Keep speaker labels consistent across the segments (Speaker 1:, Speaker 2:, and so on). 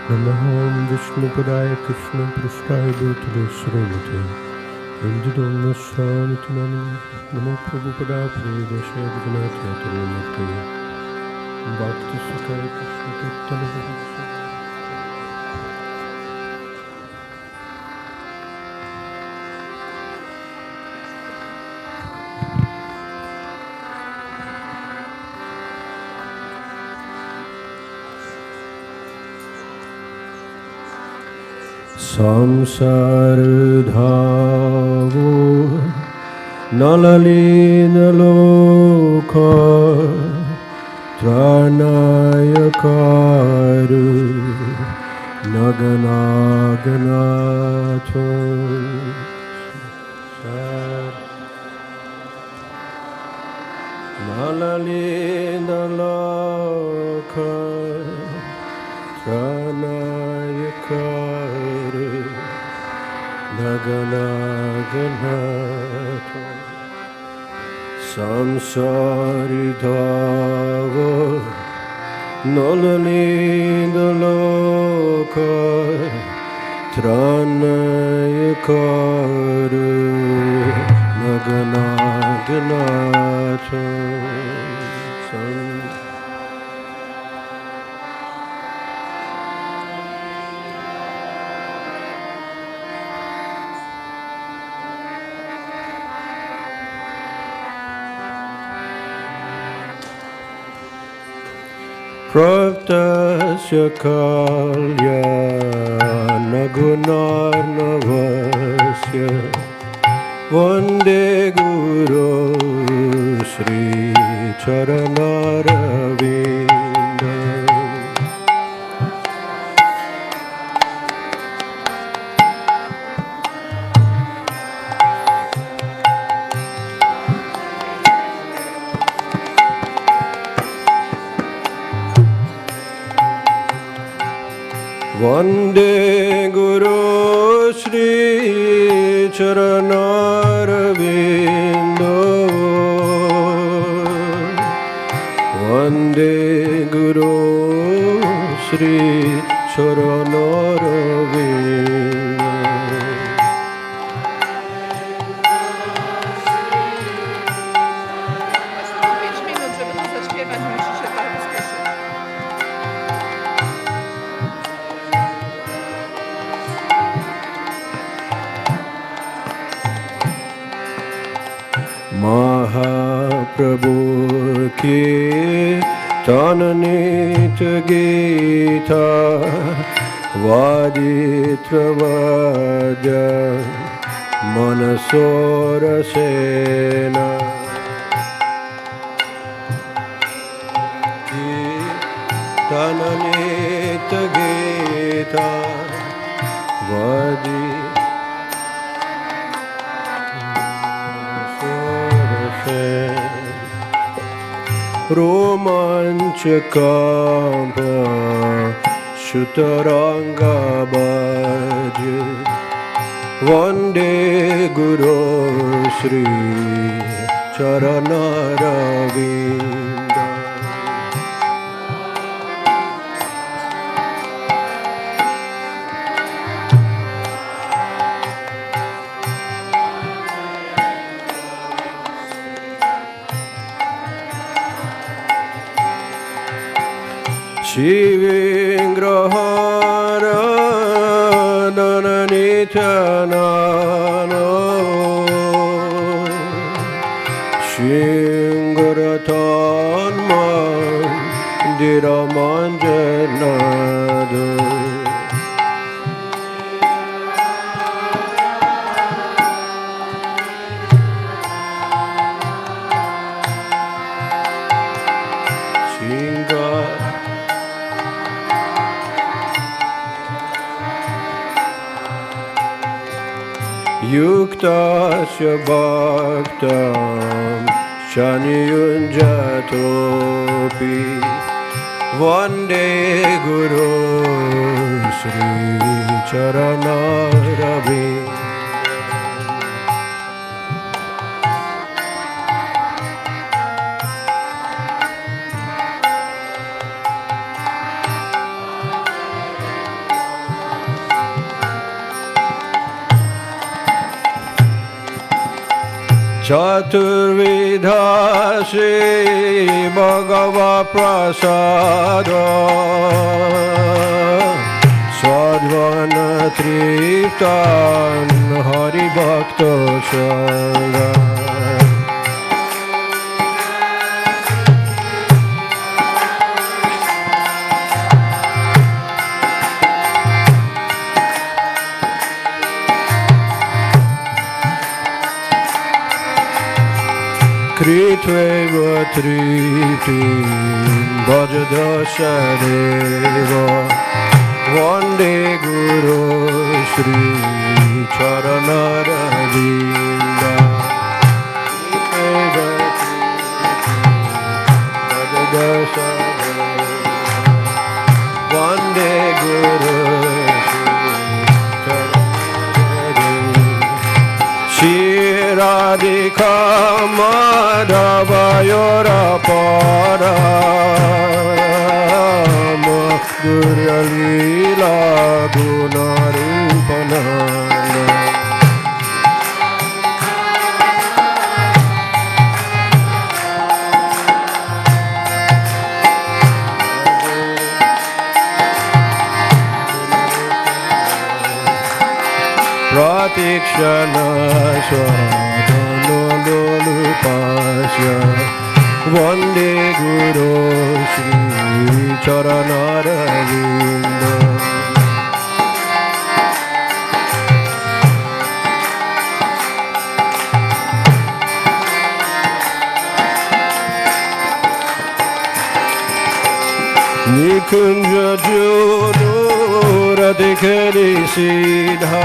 Speaker 1: Namaham Vishnu Padaya Krishna Prasthaya Bhutale Srimate Indradyumna Swami Tunani Namo Prabhupada Prabhupada Vinatya Taramate Bhakti Sakaya Krishna Kirtan. Samsar dhavo nalalina loka tranayakaru naganaganato nalalina loka tranayakaru naganaganato samsari dhava nalalina loka tranayakaru naganaganato Praptasya kalyana gunarnavasya Vande Guru Sri Charanaravinda Vande Guru Sri Charanaravindo Vande Guru Sri Charanaravindo Mahaprabhu ki tananit gita vaditra vadya manasora sena ki tananit gita vaditra Romanchakamba Shutaranga Bhaji Vande Guru Sri Charanaravinda Shivingrahara Nananityanano Shingaratan Mandiramanjanado Yuktasya bhaktam Shaniyunjatopi Vande Guru Sri Charanaravinda Chaturvidha Shri Bhagava Prasada Sadvana Triptan Hari Bhakta Sangha Kritveva Tripti Bhajadasha Deva Vande Guru Shri Charanara Vinda Kritveva Tripti Bhajadasha Deva Vande Guru Radhika Madhavayora Para Madhurya Leela Gunarupana Pratikshana Swadhana Lolupasya Vande Guru Shri Charanara Vinda Nikunja Juru Radhikari Siddha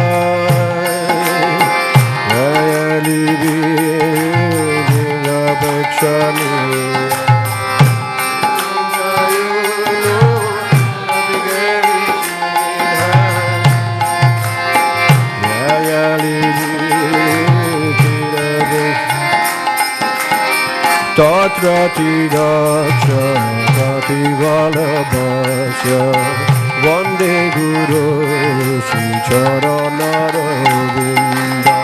Speaker 1: Tatra Tidaksha Tati Valabhasya Vande Guru Shri Charanara Vinda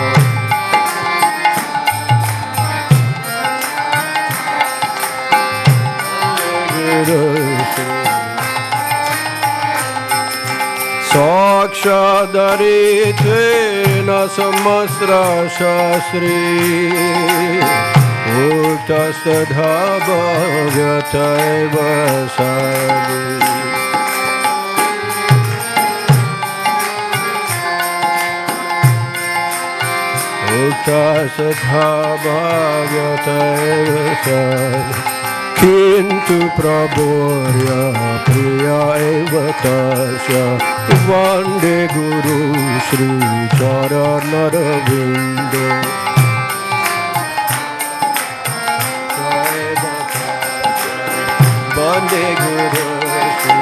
Speaker 1: Sakshadaritena Samasra Shastri Utastadha Bhavyataiva Sadi Utastadha Bhavyataiva Sadi Kintu Prabhurya Priya Eva Tasya Vande Guru Shri Charanara Vinda Vande Guru Shri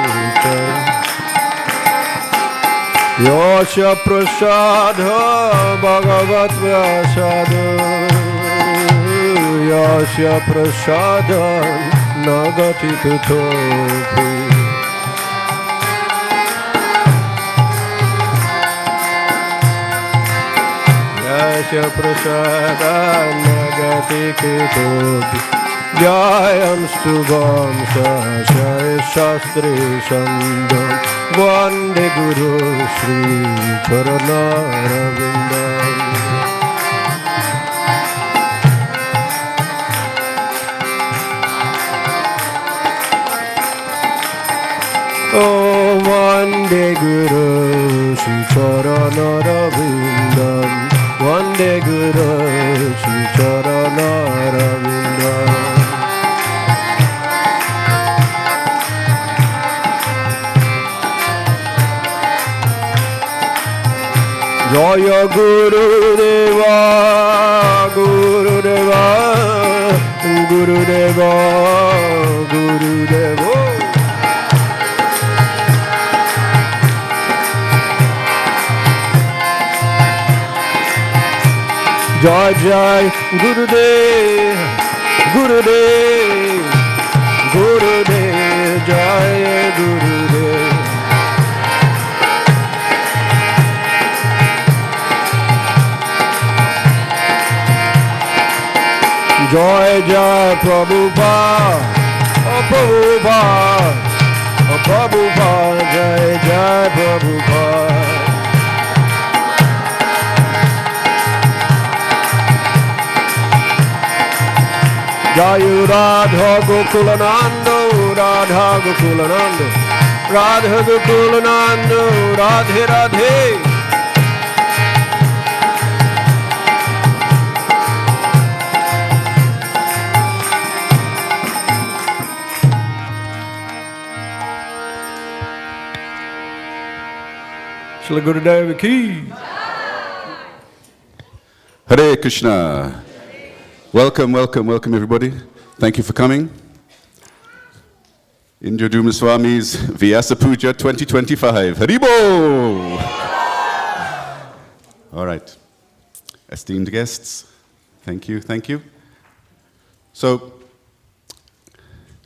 Speaker 1: Yasya Prasada Bhagavat Vyasada Yasya Prasada Nagati Kutopi Yasya Prasada Nagati Kutopi Jayam Subham Sashaya Shastri Sandam Vande Guru Shri Charanara Vindam Oh Vande Guru Shri Charanara Vindam Vande Guru Shri Charanara Vindam Jaya Guru Deva, Guru Deva, Guru Deva, Guru Deva. Jai Jai Guru Dev, Guru Dev, Guru Dev, Jai Guru Dev. Joy Jai Prabhupada, oh Prabhupada, oh Prabhupada, Jai Jai Prabhupada. Jai Radha Gokulananda, Radha Gokulananda, Radha Gokulananda, Radhe Radhe. Shri Gurudev ki.
Speaker 2: Hare Krishna. Welcome, welcome, welcome everybody. Thank you for coming. Indradyumna Swami's Viasapuja 2025. Haribo! All right. Esteemed guests, thank you, thank you. So,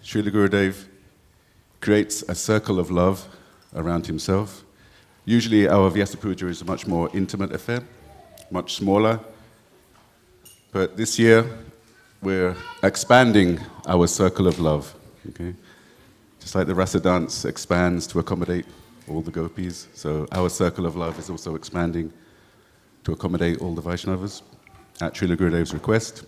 Speaker 2: Srila Gurudev creates a circle of love around himself. Usually our Viasapuja is a much more intimate affair, much smaller. But this year, we're expanding our circle of love, okay? Just like the Rasa dance expands to accommodate all the gopis, so our circle of love is also expanding to accommodate all the Vaishnavas at Srila Gurudev's request.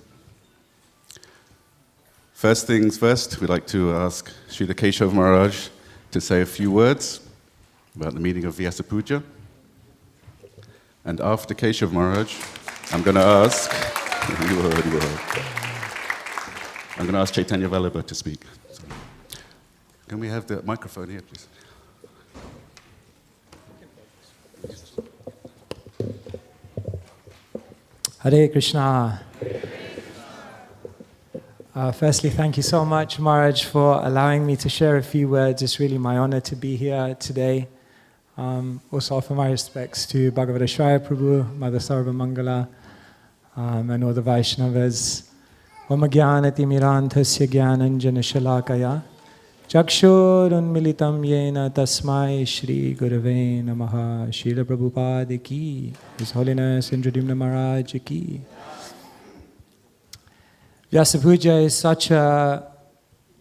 Speaker 2: First things first, we'd like to ask Srila Keshav Maharaj to say a few words about the meaning of Viasapuja. And after Keshav Maharaj, I'm going to ask, I'm going to ask Chaitanya Vallabha to speak. So, can we have the microphone here, please?
Speaker 3: Hare Krishna. Firstly, thank you so much, Maharaj, for allowing me to share a few words. It's really my honor to be here today. Also offer my respects to Bhagavata Shraya Prabhu, Mother Sarva Mangala, and all the Vaishnavas. Om Jnanati Mirantasya Jnananjana Shalakaya Chakshur Unmilitam Yena Tasmai Shri Gurave Namaha. Srila Prabhupada ki, His Holiness Indradyumna Maharaj ki. Vyasapuja is such an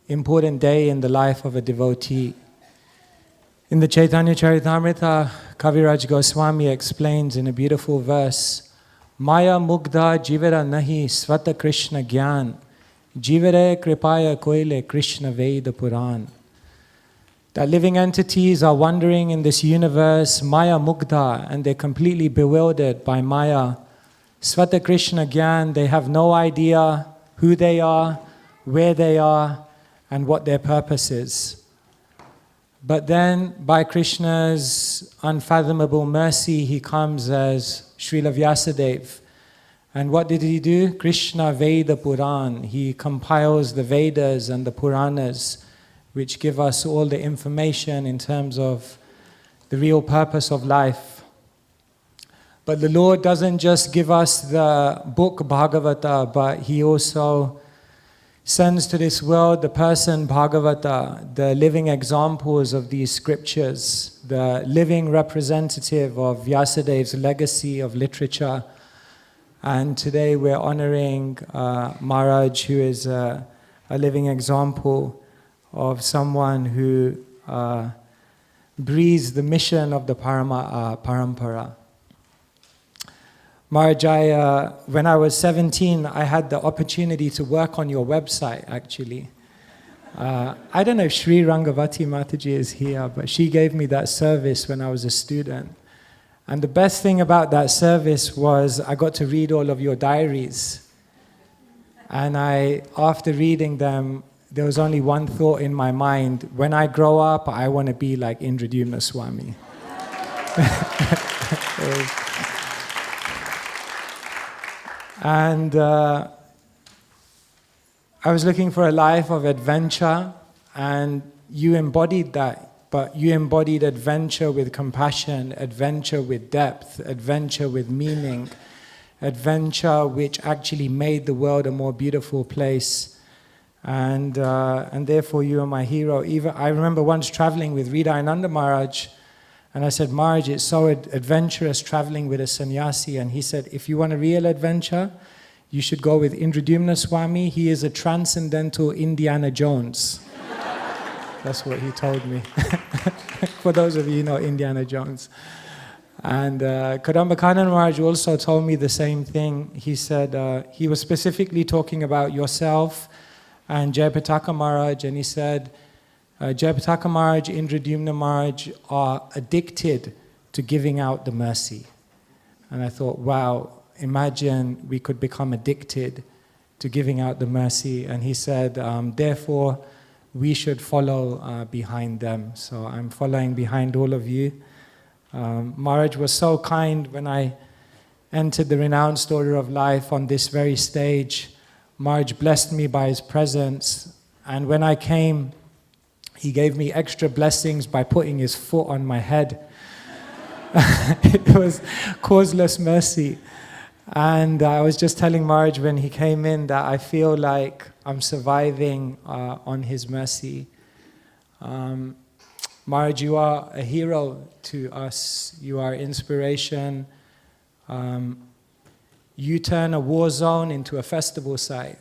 Speaker 3: important day in the life of a devotee. In the Chaitanya Charitamrita, Kaviraj Goswami explains in a beautiful verse, Maya Mugdha Jivara Nahi Svata Krishna Gyan, Jivare Kripaya Koile Krishna Veda Puran. That living entities are wandering in this universe, Maya Mugdha, and they're completely bewildered by Maya. Svata Krishna Gyan, they have no idea who they are, where they are, and what their purpose is. But then, by Krishna's unfathomable mercy, he comes as Srila Vyasadeva. And what did he do? Krishna Veda Puran. He compiles the Vedas and the Puranas, which give us all the information in terms of the real purpose of life. But the Lord doesn't just give us the book Bhagavata, but He also sends to this world the person Bhagavata, the living examples of these scriptures, the living representative of Vyasadeva's legacy of literature. And today we're honoring Maharaj, who is a living example of someone who breathes the mission of the Parampara. Maharaj, when I was 17, I had the opportunity to work on your website, actually. I don't know if Sri Rangavati Mataji is here, but she gave me that service when I was a student. And the best thing about that service was I got to read all of your diaries. And after reading them, there was only one thought in my mind. When I grow up, I want to be like Indradyumna Swami. And I was looking for a life of adventure, and you embodied that. But you embodied adventure with compassion, adventure with depth, adventure with meaning, adventure which actually made the world a more beautiful place. And therefore you are my hero. Even I remember once traveling with Hridayananda Maharaj, and I said, Maharaj, it's so adventurous traveling with a sannyasi. And he said, if you want a real adventure, you should go with Indradyumna Swami. He is a transcendental Indiana Jones. That's what he told me. For those of you who know Indiana Jones. And Kadambakanan Maharaj also told me the same thing. He said, he was specifically talking about yourself and Jayapataka Maharaj, and he said, Jayapataka Maharaj, Indradyumna Maharaj are addicted to giving out the mercy. And I thought, wow, imagine we could become addicted to giving out the mercy. And he said, therefore, we should follow behind them. So I'm following behind all of you. Maharaj was so kind when I entered the renounced order of life on this very stage. Maharaj blessed me by his presence. And when I came, he gave me extra blessings by putting his foot on my head. It was causeless mercy. And I was just telling Maharaj when he came in that I feel like I'm surviving on his mercy. Maharaj, you are a hero to us. You are inspiration. You turn a war zone into a festival site.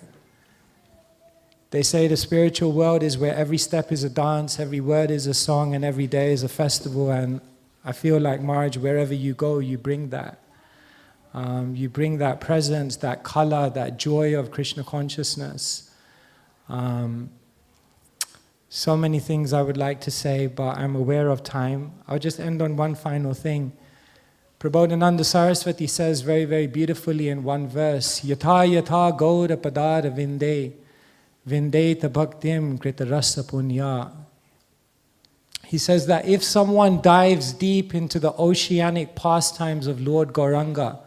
Speaker 3: They say the spiritual world is where every step is a dance, every word is a song, and every day is a festival. And I feel like, Maharaj, wherever you go, you bring that. You bring that presence, that color, that joy of Krishna consciousness. So many things I would like to say, but I'm aware of time. I'll just end on one final thing. Prabodhananda Saraswati says very, very beautifully in one verse, Yatha yatha gaura padara vinde, vindeta bhaktim krita rasa punya. He says that if someone dives deep into the oceanic pastimes of Lord Gauranga,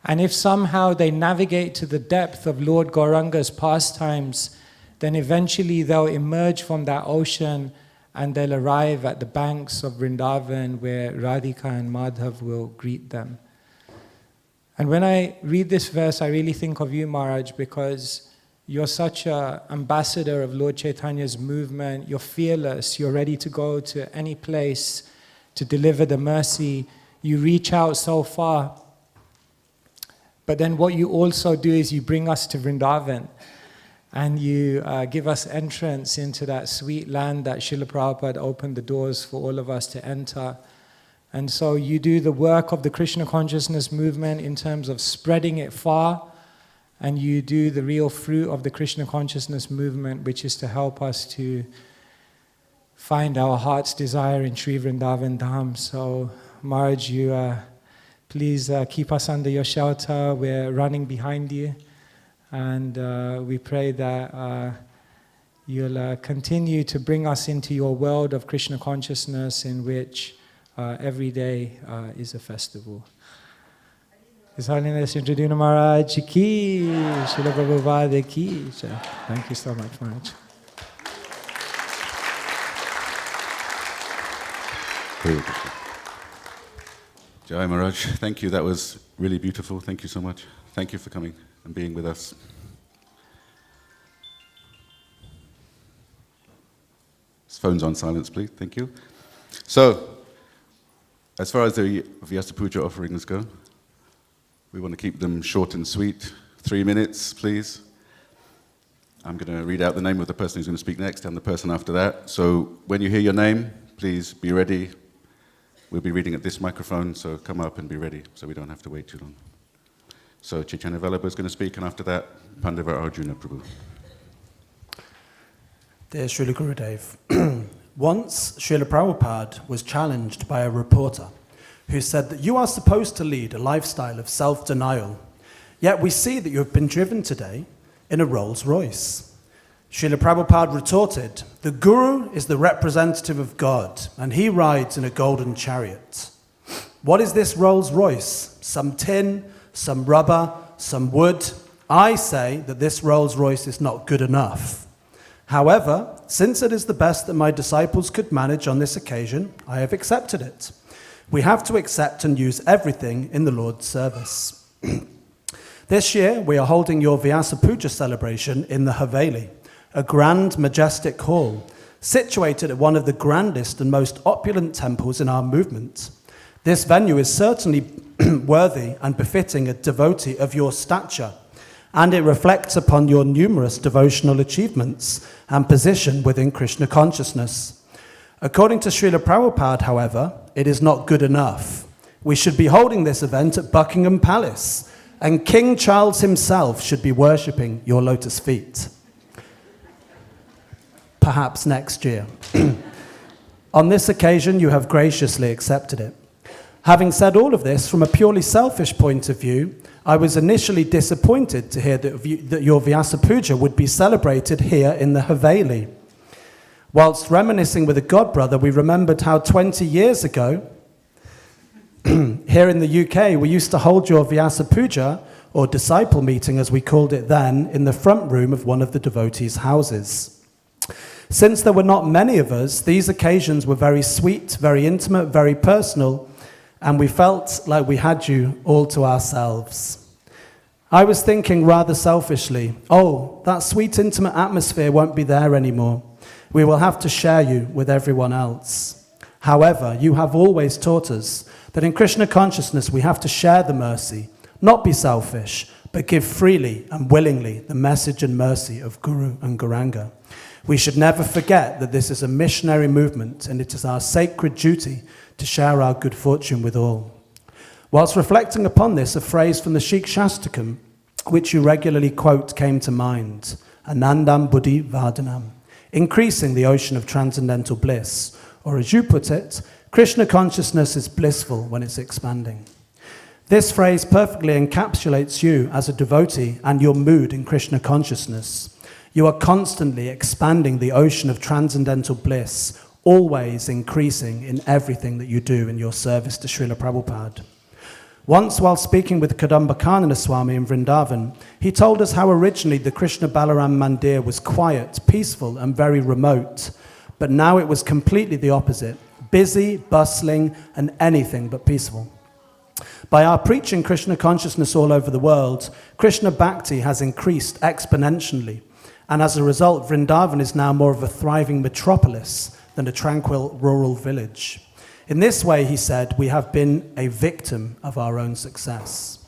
Speaker 3: and if somehow they navigate to the depth of Lord Gauranga's pastimes, then eventually they'll emerge from that ocean and they'll arrive at the banks of Vrindavan where Radhika and Madhav will greet them. And when I read this verse, I really think of you, Maharaj, because you're such an ambassador of Lord Chaitanya's movement. You're fearless. You're ready to go to any place to deliver the mercy. You reach out so far. But then what you also do is you bring us to Vrindavan and you give us entrance into that sweet land that Srila Prabhupada opened the doors for all of us to enter. And so you do the work of the Krishna consciousness movement in terms of spreading it far, and you do the real fruit of the Krishna consciousness movement, which is to help us to find our heart's desire in Sri Vrindavan Dham. So Maharaj, you please keep us under your shelter. We're running behind you. And we pray that you'll continue to bring us into your world of Krishna consciousness in which every day is a festival. His Holiness Indradyumna Maharaj ki, Srila Prabhupada ki. Thank you so much, Maharaj.
Speaker 2: Jai Maharaj, thank you. That was really beautiful. Thank you so much. Thank you for coming and being with us. This phone's on silence, please. Thank you. So, as far as the Viasapuja offerings go, we want to keep them short and sweet. 3 minutes, please. I'm going to read out the name of the person who's going to speak next and the person after that. So, when you hear your name, please be ready. We'll be reading at this microphone, so come up and be ready, so we don't have to wait too long. So Chaitanya Vallabha is going to speak, and after that, Pandava Arjuna Prabhu.
Speaker 4: Dear Srila Gurudev, once Srila Prabhupada was challenged by a reporter who said that you are supposed to lead a lifestyle of self-denial, yet we see that you have been driven today in a Rolls Royce. Srila Prabhupada retorted, the Guru is the representative of God, and he rides in a golden chariot. What is this Rolls Royce? Some tin, some rubber, some wood? I say that this Rolls Royce is not good enough. However, since it is the best that my disciples could manage on this occasion, I have accepted it. We have to accept and use everything in the Lord's service. This year, we are holding your Viasapuja celebration in the Haveli, a grand, majestic hall, situated at one of the grandest and most opulent temples in our movement. This venue is certainly worthy and befitting a devotee of your stature, and it reflects upon your numerous devotional achievements and position within Krishna consciousness. According to Srila Prabhupada, however, it is not good enough. We should be holding this event at Buckingham Palace, and King Charles himself should be worshipping your lotus feet. Perhaps next year. On this occasion, you have graciously accepted it. Having said all of this, from a purely selfish point of view, I was initially disappointed to hear that your Viasapuja would be celebrated here in the Haveli. Whilst reminiscing with a godbrother, we remembered how 20 years ago, here in the UK, we used to hold your Viasapuja, or disciple meeting as we called it then, in the front room of one of the devotees' houses. Since there were not many of us, these occasions were very sweet, very intimate, very personal, and we felt like we had you all to ourselves. I was thinking rather selfishly, oh, that sweet, intimate atmosphere won't be there anymore. We will have to share you with everyone else. However, you have always taught us that in Krishna consciousness we have to share the mercy, not be selfish, but give freely and willingly the message and mercy of Guru and Gauranga. We should never forget that this is a missionary movement and it is our sacred duty to share our good fortune with all. Whilst reflecting upon this, a phrase from the Shikshastakam, which you regularly quote, came to mind. Anandam Buddhi Vardhanam, increasing the ocean of transcendental bliss. Or as you put it, Krishna consciousness is blissful when it's expanding. This phrase perfectly encapsulates you as a devotee and your mood in Krishna consciousness. You are constantly expanding the ocean of transcendental bliss, always increasing in everything that you do in your service to Srila Prabhupada. Once, while speaking with Kadamba Swami in Vrindavan, he told us how originally the Krishna Balaram Mandir was quiet, peaceful, and very remote, but now it was completely the opposite, busy, bustling, and anything but peaceful. By our preaching Krishna consciousness all over the world, Krishna Bhakti has increased exponentially, and as a result, Vrindavan is now more of a thriving metropolis than a tranquil rural village. In this way, he said, we have been a victim of our own success.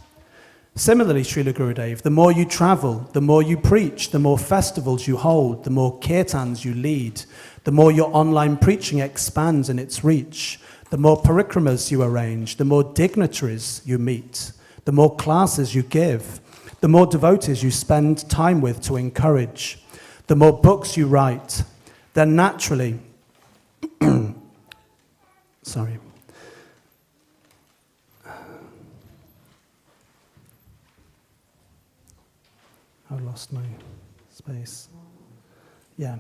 Speaker 4: Similarly, Srila Gurudev, the more you travel, the more you preach, the more festivals you hold, the more kirtans you lead, the more your online preaching expands in its reach, the more parikramas you arrange, the more dignitaries you meet, the more classes you give, the more devotees you spend time with to encourage, the more books you write, then naturally, sorry. I lost my space. Yeah,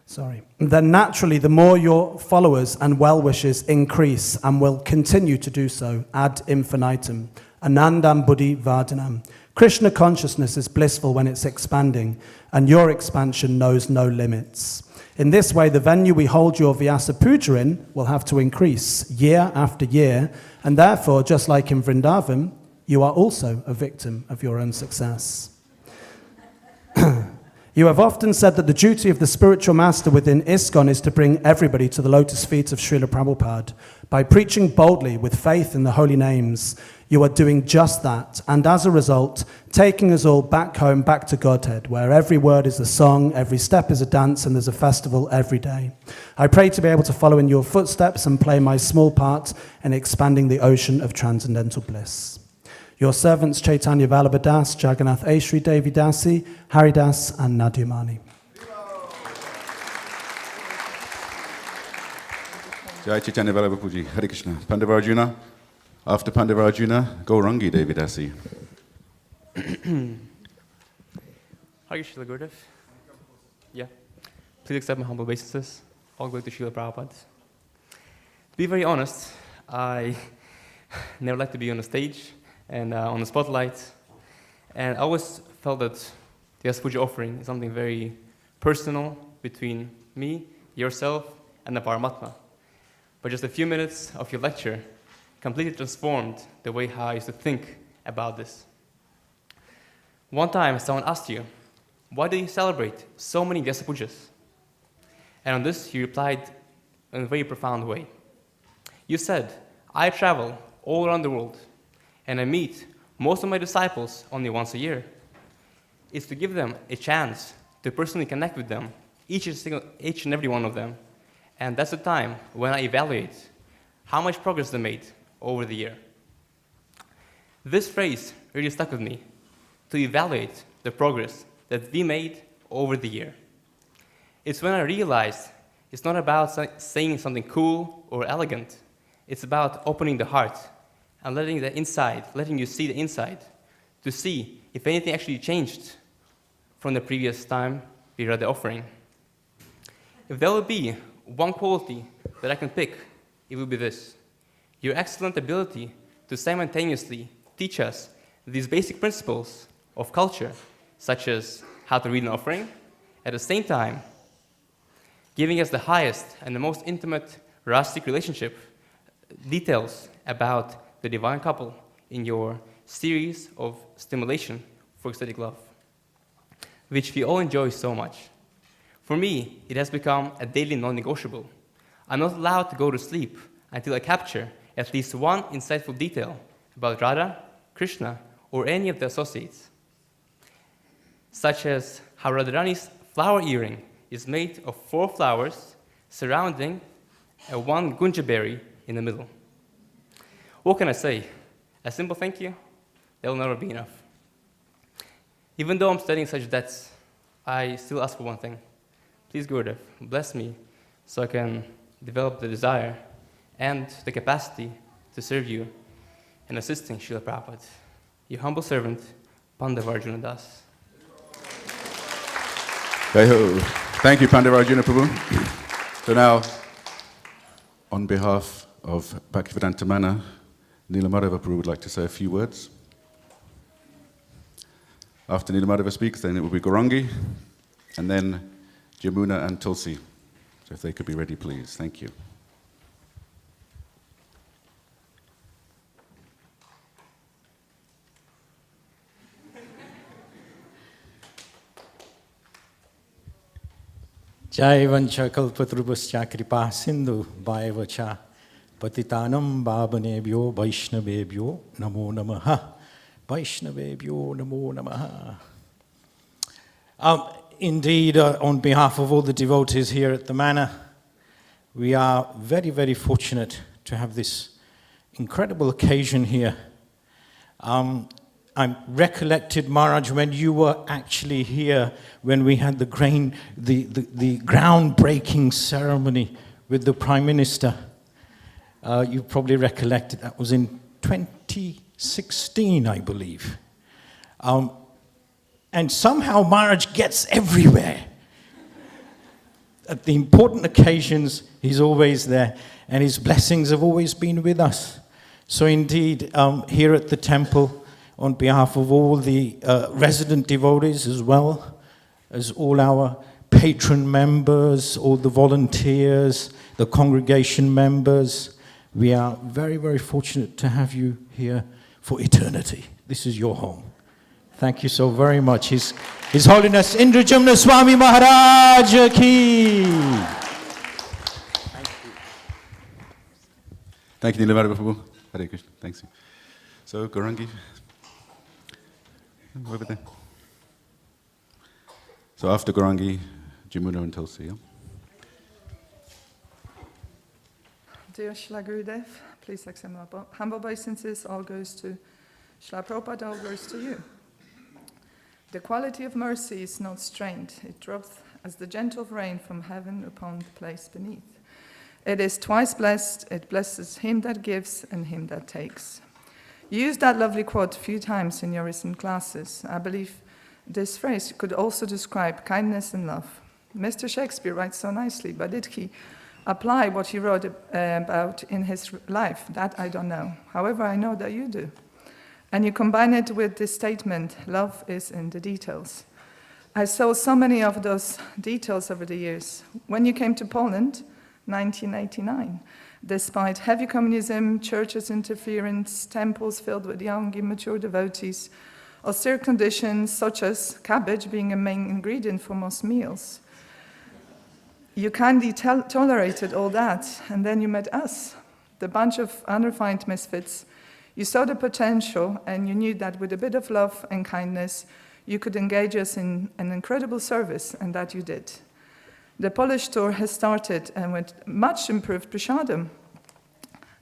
Speaker 4: sorry. Then naturally, the more your followers and well-wishers increase and will continue to do so ad infinitum. Anandam Buddhi Vardhanam. Krishna consciousness is blissful when it's expanding, and your expansion knows no limits. In this way, the venue we hold your Viasapuja in will have to increase year after year, and therefore, just like in Vrindavan, you are also a victim of your own success. You have often said that the duty of the spiritual master within ISKCON is to bring everybody to the lotus feet of Srila Prabhupada. By preaching boldly with faith in the holy names, you are doing just that, and as a result, taking us all back home, back to Godhead, where every word is a song, every step is a dance, and there's a festival every day. I pray to be able to follow in your footsteps and play my small part in expanding the ocean of transcendental bliss. Your servants Chaitanya Vallabha Das, Jagannath Ashri Devi Dasi, Haridas, and Nadyumani.
Speaker 2: Jai Chaitanya Vallabha Puji, Hare Krishna. Pandavarjuna, after Pandavarjuna, Gaurangi Devi Dasi.
Speaker 5: Hare Krishna Gurudev. Yeah. Please accept my humble obeisances. All glory to Srila Prabhupada. To be very honest, I never like to be on the stage and on the spotlight. And I always felt that the Viasapuja offering is something very personal between me, yourself, and the Paramatma. But just a few minutes of your lecture completely transformed the way how I used to think about this. One time, someone asked you, why do you celebrate so many Viasapujas? And on this, you replied in a very profound way. You said, I travel all around the world, and I meet most of my disciples only once a year. is to give them a chance to personally connect with them, each and every one of them. And that's the time when I evaluate how much progress they made over the year. This phrase really stuck with me, to evaluate the progress that we made over the year. It's when I realized it's not about saying something cool or elegant. It's about opening the heart and letting you see the inside, to see if anything actually changed from the previous time we read the offering. If there would be one quality that I can pick, it would be this: your excellent ability to simultaneously teach us these basic principles of culture, such as how to read an offering, at the same time giving us the highest and the most intimate rustic relationship details about the divine couple in your series of stimulation for ecstatic love, which we all enjoy so much. For me, it has become a daily non-negotiable. I'm not allowed to go to sleep until I capture at least one insightful detail about Radha, Krishna, or any of the associates, such as how Radharani's flower earring is made of 4 flowers surrounding one gunja berry in the middle. What can I say? A simple thank you, that will never be enough. Even though I'm studying such depths, I still ask for one thing. Please, Gurudev, bless me so I can develop the desire and the capacity to serve you and assisting Srila Prabhupada. Your humble servant, Pandav Arjuna Das.
Speaker 2: Thank you, Pandav Arjuna Prabhu. So now, on behalf of Bhaktivedanta Mana, Nilamadeva Prabhu would like to say a few words. After Nilamadeva speaks, then it will be Gaurangi, and then Jamuna and Tulsi. So if they could be ready, please. Thank you.
Speaker 6: Jai Vancha Kalpatrubhascha Kripa Sindhu Bhaivacha Patitanam Bhavanebhyo Vaishnavebhyo Namo Namaha Vaishnavebhyo Namo Namaha. Indeed, on behalf of all the devotees here at the Manor, we are very, very fortunate to have this incredible occasion here. I recollected, Maharaj, when you were actually here, when we had the groundbreaking ceremony with the Prime Minister. You probably recollected that was in 2016, I believe. And somehow Maharaj gets everywhere. At the important occasions, he's always there, and his blessings have always been with us. So indeed, here at the temple, on behalf of all the resident devotees, as well as all our patron members, all the volunteers, the congregation members, we are very, very fortunate to have you here for eternity. This is your home. Thank you so very much. His Holiness Indradyumna Swami Maharaj ki.
Speaker 2: Thank you, Nilamadeva Prabhu. Hare Krishna. Thanks. So, Gaurangi. Over there. So after Gaurangi, Jamuna and Tulsi. Yeah?
Speaker 7: Dear Srila Gurudev, please accept my humble obeisances. All goes to Srila Prabhupada, all goes to you. The quality of mercy is not strained. It drops as the gentle rain from heaven upon the place beneath. It is twice blessed. It blesses him that gives and him that takes. You used that lovely quote a few times in your recent classes. I believe this phrase could also describe kindness and love. Mr. Shakespeare writes so nicely, but did he apply what he wrote about in his life? That I don't know. However, I know that you do. And you combine it with this statement, love is in the details. I saw so many of those details over the years. When you came to Poland, 1989, despite heavy communism, churches' interference, temples filled with young, immature devotees, austere conditions such as cabbage being a main ingredient for most meals. You kindly tolerated all that, and then you met us, the bunch of unrefined misfits. You saw the potential, and you knew that with a bit of love and kindness, you could engage us in an incredible service, and that you did. The Polish tour has started and with much improved prasadam.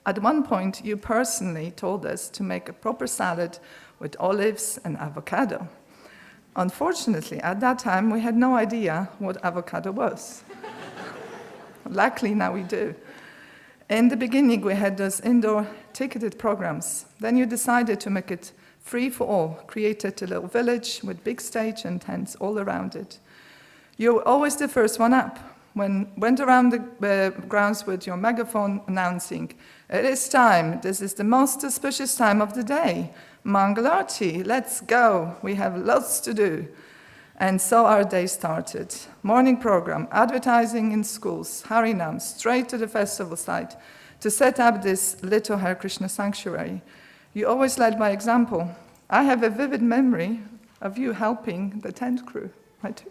Speaker 7: At one point, you personally told us to make a proper salad with olives and avocado. Unfortunately, at that time, we had no idea what avocado was. Luckily, now we do. In the beginning, we had those indoor ticketed programs. Then you decided to make it free for all, created a little village with big stage and tents all around it. You were always the first one up. Went around the grounds with your megaphone announcing, "It is time, this is the most auspicious time of the day. Mangalarti, let's go, we have lots to do." And so our day started. Morning program, advertising in schools, Harinam, straight to the festival site to set up this little Hare Krishna sanctuary. You always led by example. I have a vivid memory of you helping the tent crew, I do.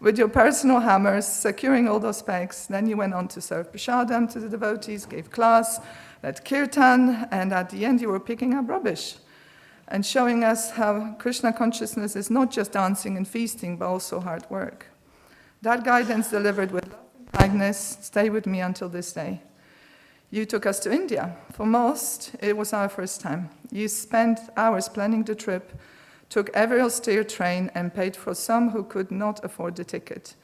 Speaker 7: With your personal hammers, securing all those pegs. Then you went on to serve prasadam to the devotees, gave class, led kirtan, and at the end you were picking up rubbish and showing us how Krishna consciousness is not just dancing and feasting, but also hard work. That guidance delivered with love and kindness stay with me until this day. You took us to India. For most, it was our first time. You spent hours planning the trip, took every austere train, and paid for some who could not afford the ticket.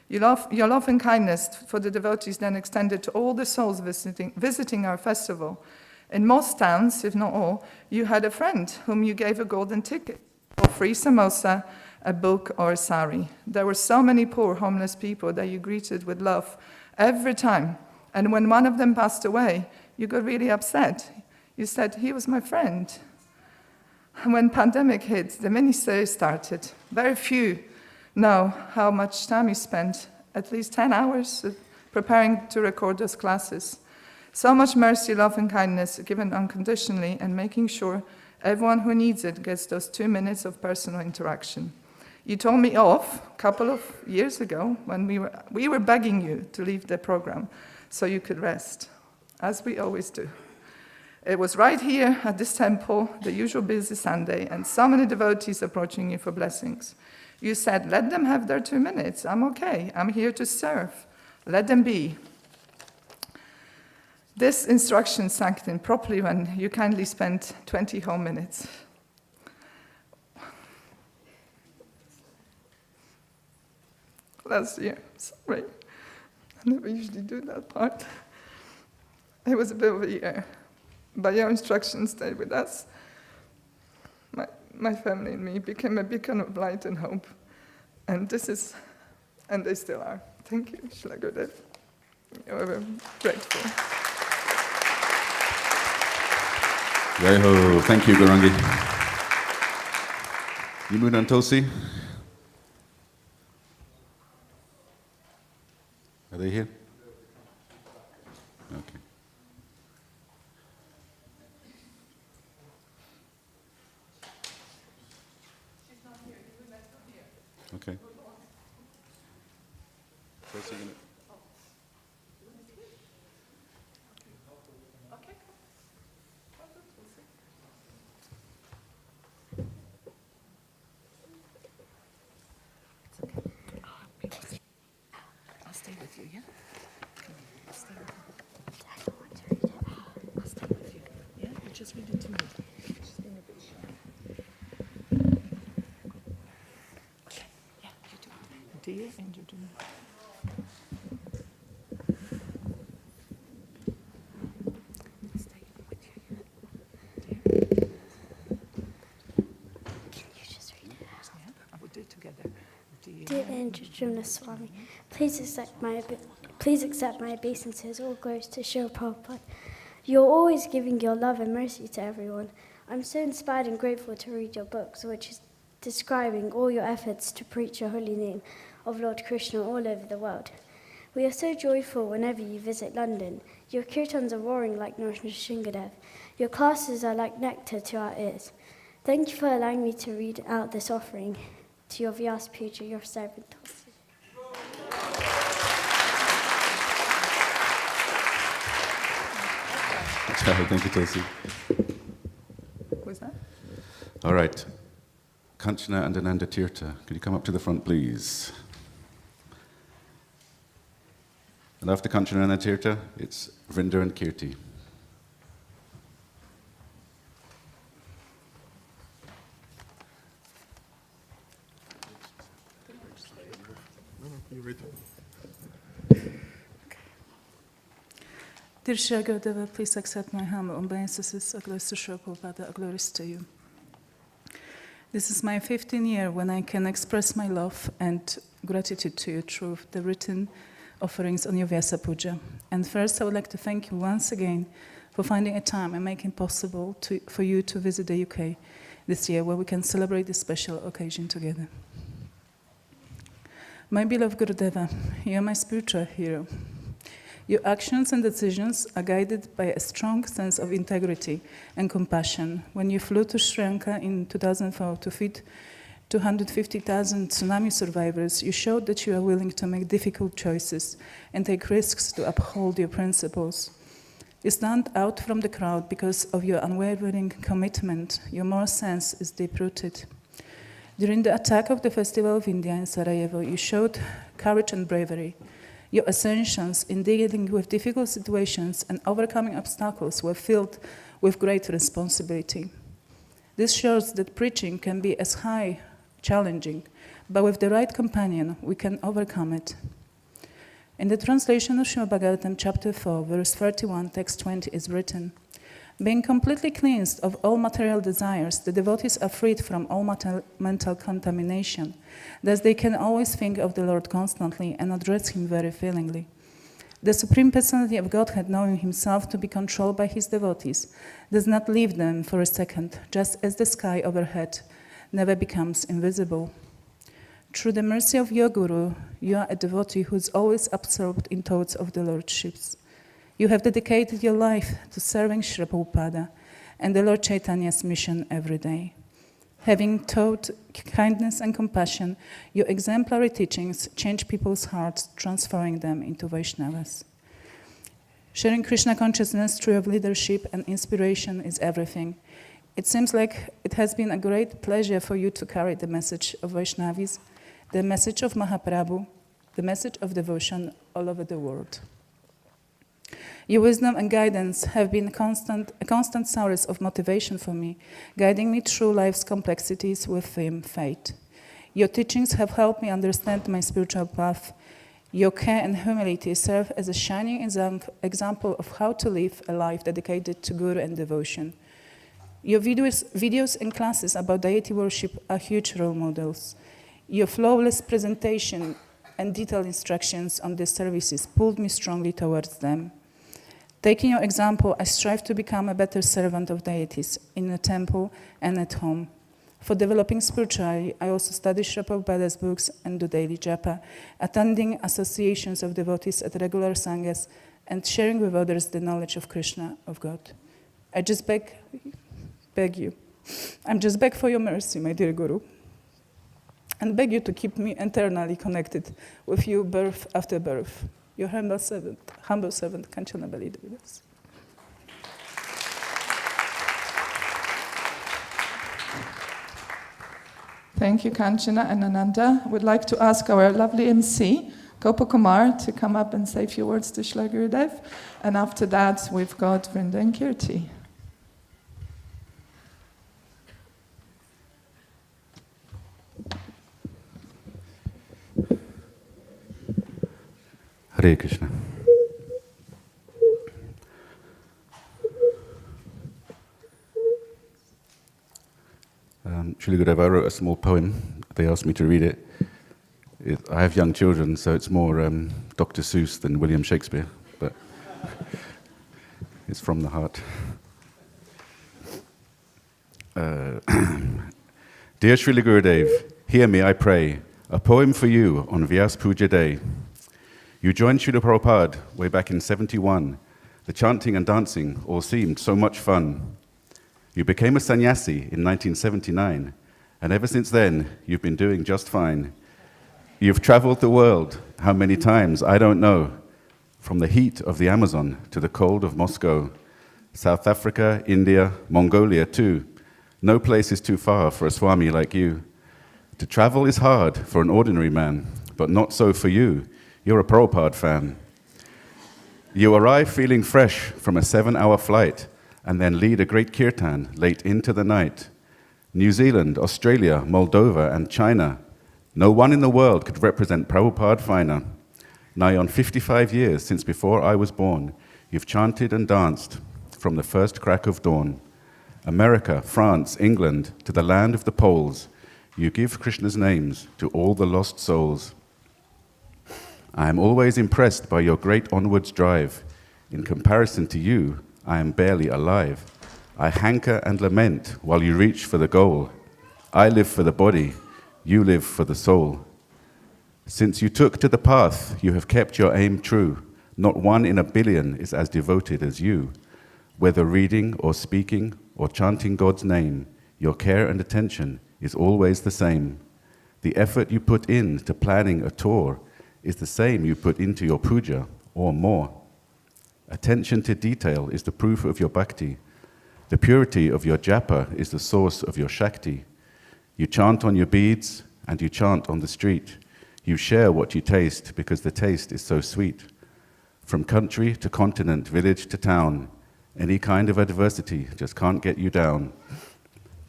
Speaker 7: Your love and kindness for the devotees then extended to all the souls visiting our festival. In most towns, if not all, you had a friend whom you gave a golden ticket, or free samosa, a book, or a sari. There were so many poor homeless people that you greeted with love every time. And when one of them passed away, you got really upset. You said, "He was my friend." When pandemic hit, the mini-series started. Very few know how much time you spent, at least 10 hours, preparing to record those classes. So much mercy, love, and kindness given unconditionally, and making sure everyone who needs it gets those 2 minutes of personal interaction. You told me off a couple of years ago when we were begging you to leave the program so you could rest, as we always do. It was right here at this temple, the usual busy Sunday, and so many devotees approaching you for blessings. You said, "Let them have their 2 minutes. I'm okay. I'm here to serve. Let them be." This instruction sank in properly when you kindly spent 20 whole minutes. Last year, sorry, I never usually do that part. It was a bit of a year, but your instructions stayed with us. My family and me became a beacon of light and hope, and they still are. Thank you, Shila Gurudev. We're grateful.
Speaker 2: Jai Ho. Thank you, Gaurangi. Yamuna and Tulsi? Are they here? Okay.
Speaker 7: She's not here. Yamuna's not here.
Speaker 2: Okay. Tulsi, you gonna-
Speaker 7: Okay, I'll stay with you, yeah? I'll stay with you. I'll stay with you. Yeah, you just read it to me. Just being a bit shy. Okay, yeah, you do. Dear Indradyumna. Stay with you, yeah? Dear.
Speaker 8: Can you just read it out?
Speaker 7: Yeah, I will do it together.
Speaker 8: Dear Indradyumna Swami, please accept my obeisances. All glories to Srila Prabhupada. You're always giving your love and mercy to everyone. I'm so inspired and grateful to read your books, which is describing all your efforts to preach your holy name of Lord Krishna all over the world. We are so joyful whenever you visit London. Your kirtans are roaring like Nrsimhadev. Your classes are like nectar to our ears. Thank you for allowing me to read out this offering to your Viasapuja, your servant.
Speaker 2: Thank you, Tulsi.
Speaker 7: Who's that?
Speaker 2: All right. Kanchana and Ananda Tirtha, could you come up to the front, please? And after Kanchana and Ananda Tirtha, it's Vrinda and Kirti.
Speaker 9: Dear Sri Gurudeva, please accept my humble obeisances, a glories to Sri Prabhupada, a glories to you. This is my 15th year when I can express my love and gratitude to you through the written offerings on your Viasapuja. And first, I would like to thank you once again for finding a time and making possible for you to visit the UK this year, where we can celebrate this special occasion together. My beloved Gurudeva, you are my spiritual hero. Your actions and decisions are guided by a strong sense of integrity and compassion. When you flew to Sri Lanka in 2004 to feed 250,000 tsunami survivors, you showed that you are willing to make difficult choices and take risks to uphold your principles. You stand out from the crowd because of your unwavering commitment. Your moral sense is deep-rooted. During the attack of the Festival of India in Sarajevo, you showed courage and bravery. Your ascensions in dealing with difficult situations and overcoming obstacles were filled with great responsibility. This shows that preaching can be as high, challenging, but with the right companion, we can overcome it. In the translation of Srimad Bhagavatam, chapter 4, verse 31, text 20 is written, being completely cleansed of all material desires, the devotees are freed from all mental contamination. Thus they can always think of the Lord constantly and address Him very feelingly. The Supreme Personality of Godhead, knowing Himself to be controlled by His devotees, does not leave them for a second, just as the sky overhead never becomes invisible. Through the mercy of your Guru, you are a devotee who is always absorbed in thoughts of the Lordships. You have dedicated your life to serving Sri Prabhupada and the Lord Chaitanya's mission every day. Having taught kindness and compassion, your exemplary teachings change people's hearts, transforming them into Vaishnavas. Sharing Krishna consciousness through your leadership and inspiration is everything. It seems like it has been a great pleasure for you to carry the message of Vaishnavis, the message of Mahaprabhu, the message of devotion all over the world. Your wisdom and guidance have been a constant source of motivation for me, guiding me through life's complexities with faith. Your teachings have helped me understand my spiritual path. Your care and humility serve as a shining example of how to live a life dedicated to Guru and devotion. Your videos and classes about deity worship are huge role models. Your flawless presentation and detailed instructions on these services pulled me strongly towards them. Taking your example, I strive to become a better servant of deities in the temple and at home. For developing spirituality, I also study Sri Prabhupada's books and do daily japa, attending associations of devotees at regular sanghas, and sharing with others the knowledge of Krishna, of God. I just beg you. I'm just beg for your mercy, my dear Guru, and beg you to keep me eternally connected with you birth after birth. Your humble servant, Kanchana Balidevidas.
Speaker 7: Thank you, Kanchana and Ananda. I would like to ask our lovely MC, Gopakumar, to come up and say a few words to Shri Gurudev. And after that, we've got Vrinda and Kirti.
Speaker 2: Hare Krishna. Shri Gurudev, I wrote a small poem. They asked me to read it. I have young children, so it's more Dr. Seuss than William Shakespeare, but it's from the heart. Dear Shri Gurudev, hear me, I pray, a poem for you on Viasapuja day. You joined Srila Prabhupada way back in 71. The chanting and dancing all seemed so much fun. You became a sannyasi in 1979, and ever since then, you've been doing just fine. You've traveled the world, how many times, I don't know, from the heat of the Amazon to the cold of Moscow, South Africa, India, Mongolia too. No place is too far for a Swami like you. To travel is hard for an ordinary man, but not so for you. You're a Prabhupada fan. You arrive feeling fresh from a 7-hour flight and then lead a great kirtan late into the night. New Zealand, Australia, Moldova, and China. No one in the world could represent Prabhupada finer. Nigh on 55 years since before I was born, you've chanted and danced from the first crack of dawn. America, France, England, to the land of the Poles, you give Krishna's names to all the lost souls. I am always impressed by your great onwards drive. In comparison to you, I am barely alive. I hanker and lament while you reach for the goal. I live for the body, you live for the soul. Since you took to the path, you have kept your aim true. Not one in a billion is as devoted as you. Whether reading or speaking or chanting God's name, your care and attention is always the same. The effort you put in to planning a tour is the same you put into your puja, or more. Attention to detail is the proof of your bhakti. The purity of your japa is the source of your shakti. You chant on your beads, and you chant on the street. You share what you taste, because the taste is so sweet. From country to continent, village to town, any kind of adversity just can't get you down.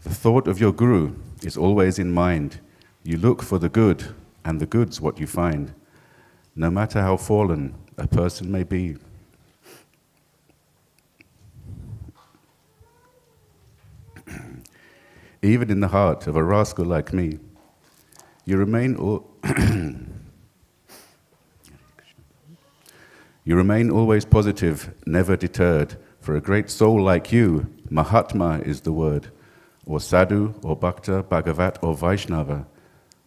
Speaker 2: The thought of your guru is always in mind. You look for the good, and the good's what you find. No matter how fallen a person may be. Even in the heart of a rascal like me, you remain always positive, never deterred. For a great soul like you, Mahatma is the word, or Sadhu, or Bhakta, Bhagavat, or Vaishnava.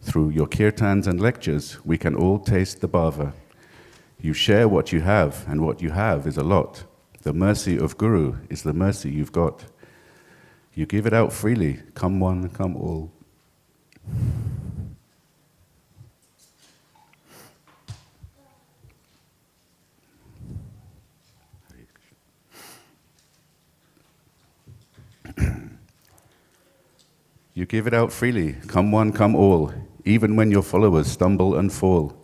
Speaker 2: Through your kirtans and lectures, we can all taste the bhava. You share what you have, and what you have is a lot. The mercy of Guru is the mercy you've got. You give it out freely, come one, come all. You give it out freely, come one, come all, even when your followers stumble and fall.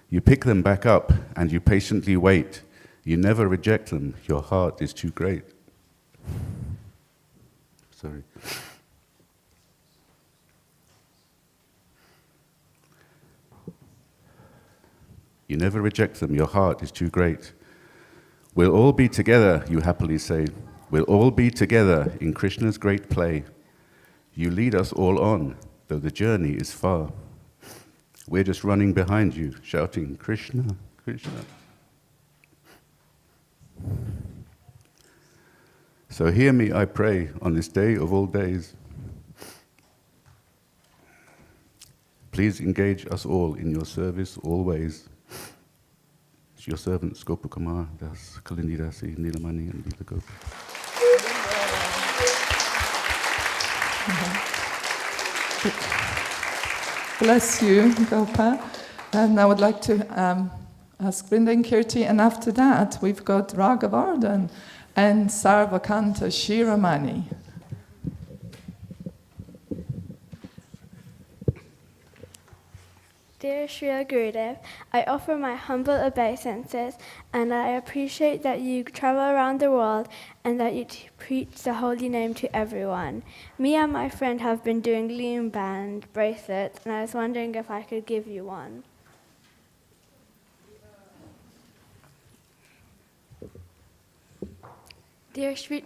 Speaker 2: You pick them back up and you patiently wait. You never reject them, your heart is too great. Sorry. You never reject them, your heart is too great. We'll all be together, you happily say. We'll all be together in Krishna's great play. You lead us all on, though the journey is far. We're just running behind you, shouting, Krishna, Krishna. So hear me, I pray, on this day of all days. Please engage us all in your service always. It's your servants, Gopakumar Das, Kalindi Dasi, Nilamani, and Lila Gopa.
Speaker 7: Bless you, Gopa. And I would like to ask Vrinda and Kirti, and after that we've got Raghavardhan and Sarvakanta Shiramani.
Speaker 8: Dear Srila Gurudev, I offer my humble obeisances, and I appreciate that you travel around the world and that you preach the holy name to everyone. Me and my friend have been doing loom band bracelets, and I was wondering if I could give you one. Dear Sri...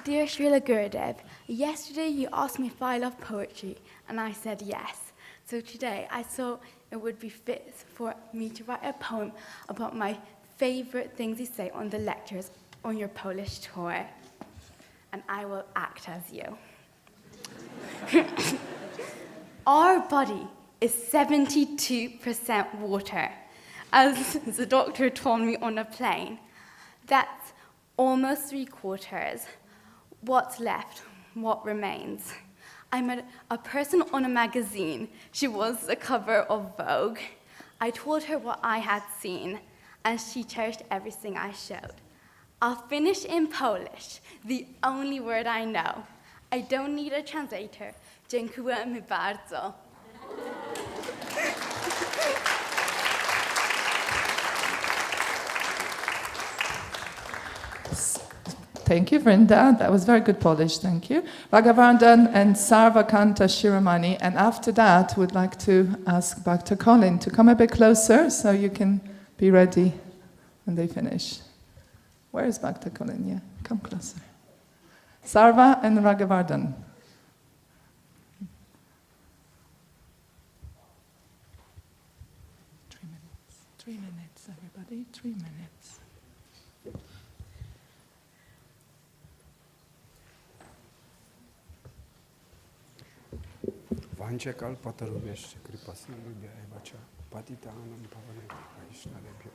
Speaker 8: Dear Srila Gurudev, yesterday you asked me if I love poetry, and I said yes. So today I thought it would be fit for me to write a poem about my favorite things you say on the lectures on your Polish tour. And I will act as you. Our body is 72% water, as the doctor told me on a plane. That's almost 3/4. What's left? What remains? I met a person on a magazine. She was the cover of Vogue. I told her what I had seen, and she cherished everything I showed.
Speaker 10: I'll finish in Polish, the only word I know. I don't need a translator. Dziękujemy bardzo.
Speaker 7: Thank you, Vrinda. That was very good Polish, thank you. Bhagavandan and Sarvakanta Shiromani. And after that, we'd like to ask Bhakta Colin to come a bit closer so you can be ready when they finish. Where is Bhakta Colin? Yeah, come closer. Sarva and Raghavardhan. Three minutes, everybody, 3 minutes.
Speaker 1: Vanchakalpatarubhyascha kripasindhubhya evacha patitanam pavanebhyo vaishnavebhyo.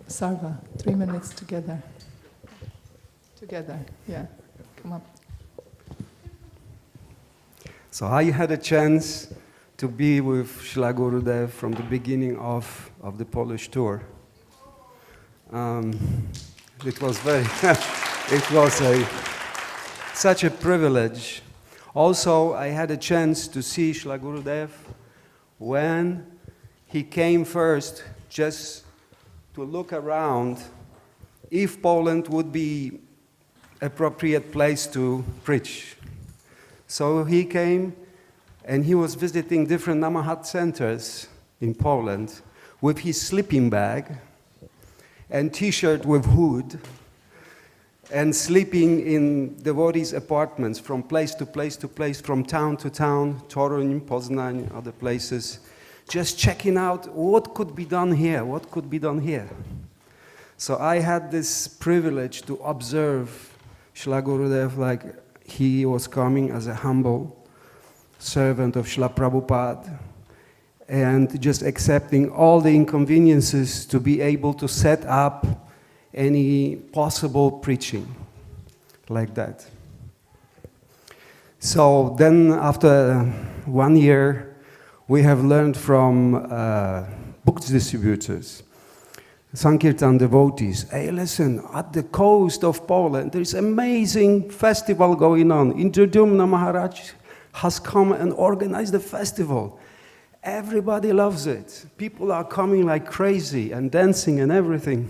Speaker 7: Sarva, 3 minutes together. Together, yeah. Come up.
Speaker 1: So I had a chance to be with Srila Gurudev from the beginning of the Polish tour. It was such a privilege. Also, I had a chance to see Srila Gurudev when he came first, just to look around if Poland would be appropriate place to preach. So he came and he was visiting different Namahat centers in Poland with his sleeping bag and t-shirt with hood and sleeping in devotees' apartments from place to place to place, from town to town, Toruń, Poznań, other places, just checking out what could be done here, what could be done here. So I had this privilege to observe Srila Gurudev like he was coming as a humble servant of Srila Prabhupada and just accepting all the inconveniences to be able to set up any possible preaching like that. So then after 1 year, we have learned from book distributors, Sankirtan devotees, hey listen, at the coast of Poland, there is amazing festival going on. Indradyumna Maharaj has come and organized the festival. Everybody loves it. People are coming like crazy and dancing and everything.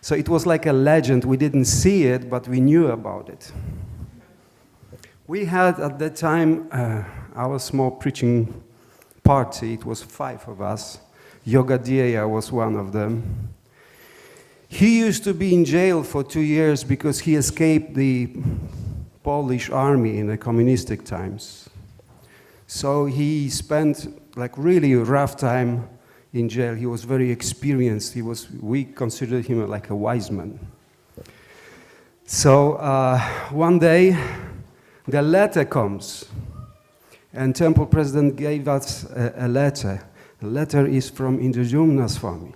Speaker 1: So it was like a legend. We didn't see it, but we knew about it. We had at that time our small preaching party. It was 5 of us. Yogadhyaya was one of them. He used to be in jail for 2 years because he escaped the Polish army in the communistic times. So he spent like really a rough time in jail. He was very experienced. We considered him like a wise man. So one day, the letter comes, and temple president gave us a letter. The letter is from Indradyumna Swami.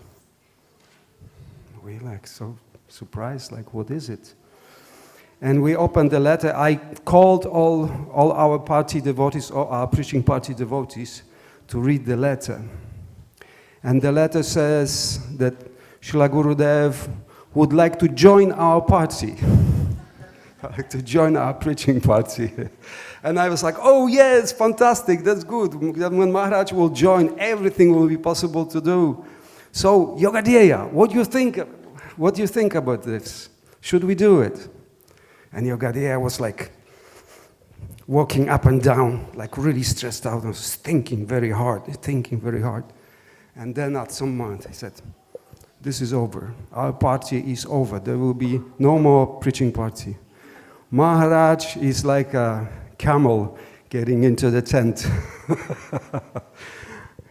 Speaker 1: We like so surprised, like what is it? And we opened the letter. I called all our party devotees, all our preaching party devotees, to read the letter. And the letter says that Srila Gurudev would like to join our party, to join our preaching party. And I was like, oh yes, fantastic, that's good. When Maharaj will join, everything will be possible to do. So, Yogadhyaya, what do you think about this? Should we do it? And Yogadhyaya was like walking up and down, like really stressed out, and was thinking very hard. And then at some moment I said, this is over. Our party is over. There will be no more preaching party. Maharaj is like a camel getting into the tent.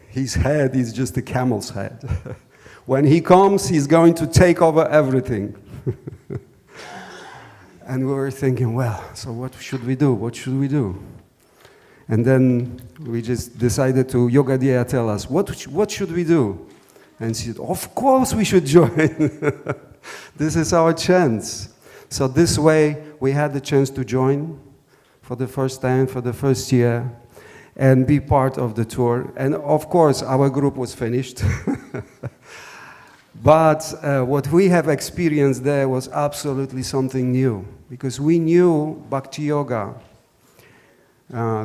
Speaker 1: His head is just a camel's head. When he comes, he's going to take over everything. And we were thinking, well, so what should we do? What should we do? And then we just decided to, Yogadhyaya tell us, what should we do? And she said, of course we should join. This is our chance. So this way, we had the chance to join for the first time, for the first year, and be part of the tour. And of course, our group was finished. But what we have experienced there was absolutely something new, because we knew Bhakti Yoga,